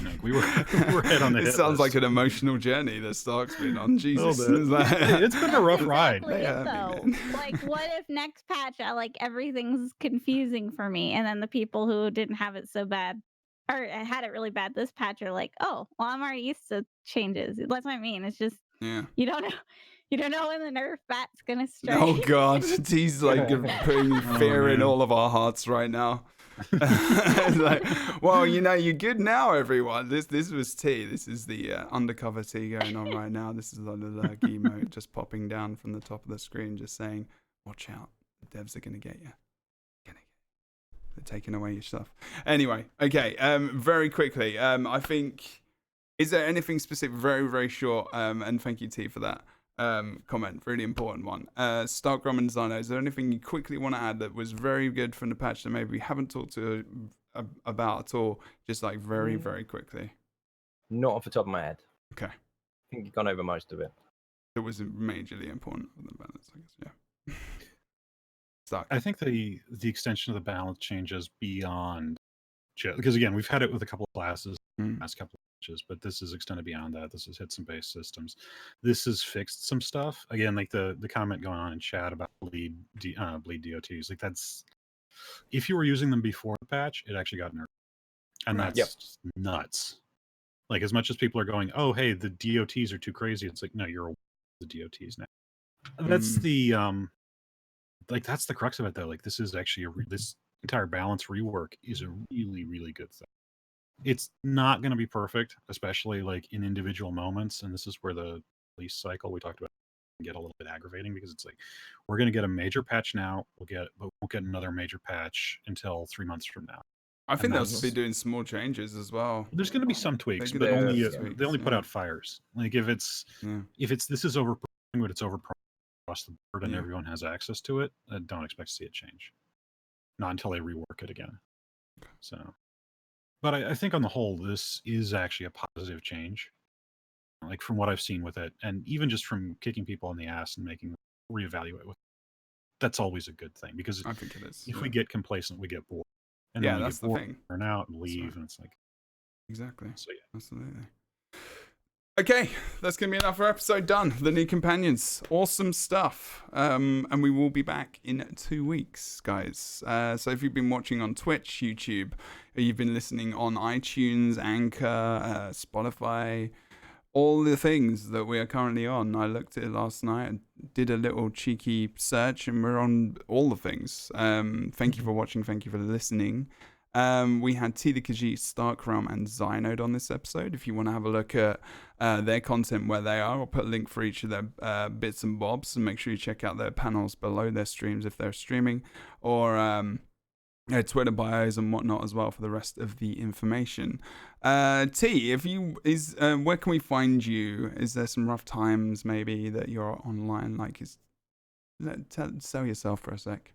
Like, we were head on the It hit sounds like list. an emotional journey that Stark's been on. Jesus. It's been a rough ride. Exactly Yeah, it, though. man. Like, what if next patch, like everything's confusing for me, and then the people who didn't have it so bad or had it really bad this patch are like, oh, well, I'm already used to changes. That's what I mean. It's just Yeah. you don't know when the nerf bat's gonna strike. Oh God, he's like putting fear in man. all of our hearts right now. It's like, well, you're good now, everyone. This was T. This is the undercover T going on right now. This is the lurk emote just popping down from the top of the screen, just saying, "Watch out, the devs are gonna get you. They're taking away your stuff." Anyway, okay. Very quickly, I think, is there anything specific? Very, very short. And thank you, T, for that. Comment, really important one. StarkeRealm and Xynode, is there anything you quickly want to add that was very good from the patch that maybe we haven't talked about at all? Just like very, very quickly. Not off the top of my head. Okay. I think you've gone over most of it. It was majorly important for the balance, I guess. Yeah. Stark. I think the extension of the balance changes beyond just because, again, we've had it with a couple of classes last couple of patches, but this is extended beyond that. This has hit some base systems. This has fixed some stuff. Again, like the comment going on in chat about bleed DOTs. Like, that's, if you were using them before the patch, it actually got nerfed, and Right. that's just nuts. Like, as much as people are going, oh, hey, the DOTs are too crazy, it's like, no, you're aware of the DOTs now. That's the like, that's the crux of it, though. Like, this is actually this entire balance rework is a really, really good thing. It's not going to be perfect, especially like in individual moments, and this is where the release cycle we talked about can get a little bit aggravating, because it's like, we're going to get a major patch now, but we won't get another major patch until 3 months from now. I think they'll be doing small changes as well. There's going to be some tweaks, but they only put out fires. Like, if this is overpriced, but it's overpriced across the board and everyone has access to it, I don't expect to see it change. Not until they rework it again. So, but I think on the whole, this is actually a positive change. Like, from what I've seen with it, and even just from kicking people in the ass and making them reevaluate with it, that's always a good thing, because I think it is. If we get complacent, we get bored. And yeah, then we that's get bored, the thing. Turn out and leave, and it's like, exactly. So yeah, absolutely. Okay, that's going to be another episode done. The new companions. Awesome stuff. And we will be back in 2 weeks, guys. So if you've been watching on Twitch, YouTube, or you've been listening on iTunes, Anchor, Spotify, all the things that we are currently on. I looked at it last night and did a little cheeky search, and we're on all the things. Thank you for watching. Thank you for listening. We had T the Khajiit, StarkeRealm, and Xynode on this episode. If you want to have a look at their content where they are, I'll put a link for each of their bits and bobs, and make sure you check out their panels below their streams if they're streaming, or Twitter bios and whatnot as well for the rest of the information. T, where can we find you? Is there some rough times maybe that you're online? Like, sell yourself for a sec.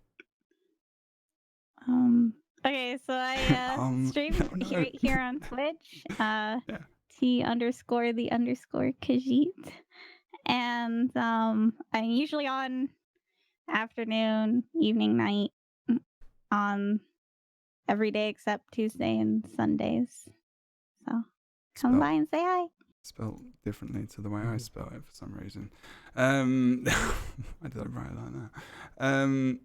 Okay, so I stream here on Twitch, T_the_Khajiit, and I'm usually on afternoon, evening, night, on every day except Tuesday and Sundays. So come by and say hi. Spelled differently to the way I spell it for some reason. Why did I write it like that?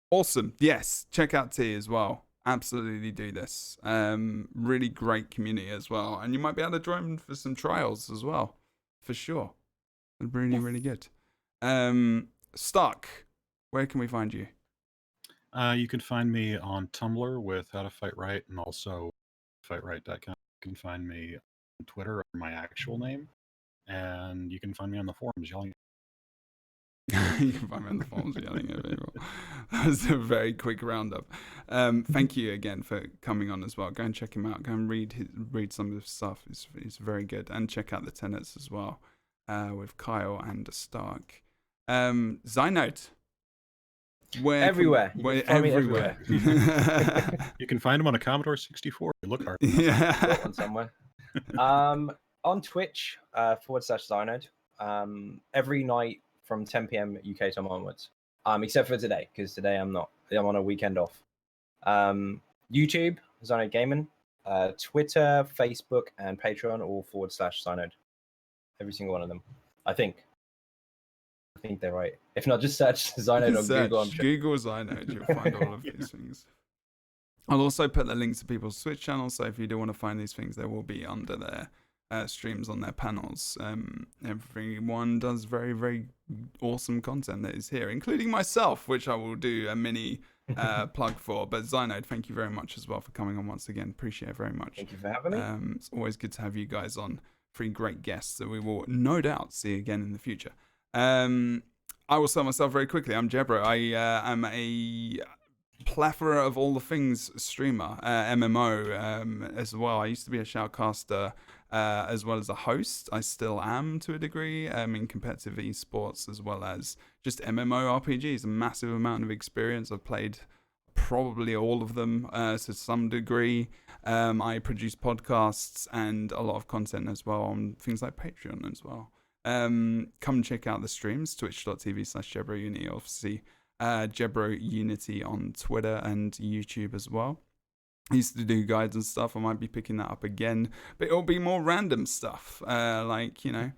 Awesome. Yes, check out T as well. Absolutely do this. Really great community as well. And you might be able to join for some trials as well. For sure. Really, really good. Stark, where can we find you? You can find me on Tumblr with How to Fight Right, and also fightright.com. You can find me on Twitter under my actual name, and you can find me on the forums yelling You can find me on the forums yelling at people. That was a very quick roundup. Thank you again for coming on as well. Go and check him out. Go and read some of his stuff. It's very good. And check out the tenets as well with Kyle and Stark. Xynode. Everywhere. Everywhere. You can find him on a Commodore 64. You look hard. Yeah. Got one somewhere. On Twitch /Xynode. Every night from 10 p.m. UK time onwards. Except for today, because today I'm not. I'm on a weekend off. YouTube, Xynode Gaming. Twitter, Facebook, and Patreon, all /Xynode. Every single one of them. I think they're right. If not, just search Xynode on Google. I'm sure. Google Xynode, you'll find all of these things. I'll also put the links to people's Twitch channels, so if you do want to find these things, they will be under their streams on their panels. Everyone does very, very awesome content that is here, including myself, which I will do a mini plug for. But Xynode, thank you very much as well for coming on once again. Appreciate it very much. Thank you for having me. It's always good to have you guys on. 3 great guests that we will no doubt see again in the future. I will sell myself very quickly. I'm Jebro. I am a plethora of all the things streamer, MMO as well. I used to be a shoutcaster as well as a host. I still am to a degree in competitive esports as well as just MMORPGs. A massive amount of experience. I've played probably all of them to some degree. I produce podcasts and a lot of content as well on things like Patreon as well. Come check out the streams, twitch.tv/JebroUnity. Obviously, Jebro Unity on Twitter and YouTube as well. I used to do guides and stuff. I might be picking that up again, but it'll be more random stuff. Like, you know,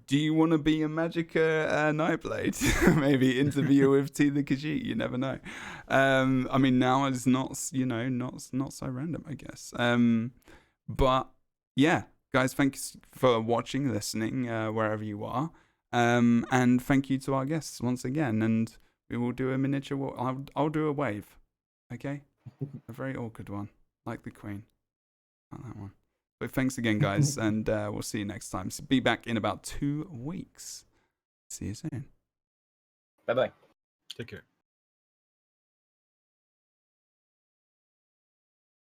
do you want to be a Magicka Nightblade? Maybe interview with T the Khajiit. You never know. I mean, now it's not, you know, not so random, I guess. But yeah, guys, thanks for watching, listening, wherever you are. And thank you to our guests once again. And we will do a miniature. I'll do a wave. Okay, a very awkward one, like the Queen. Not that one. But thanks again, guys, and we'll see you next time. So be back in about 2 weeks. See you soon. Bye-bye. Take care.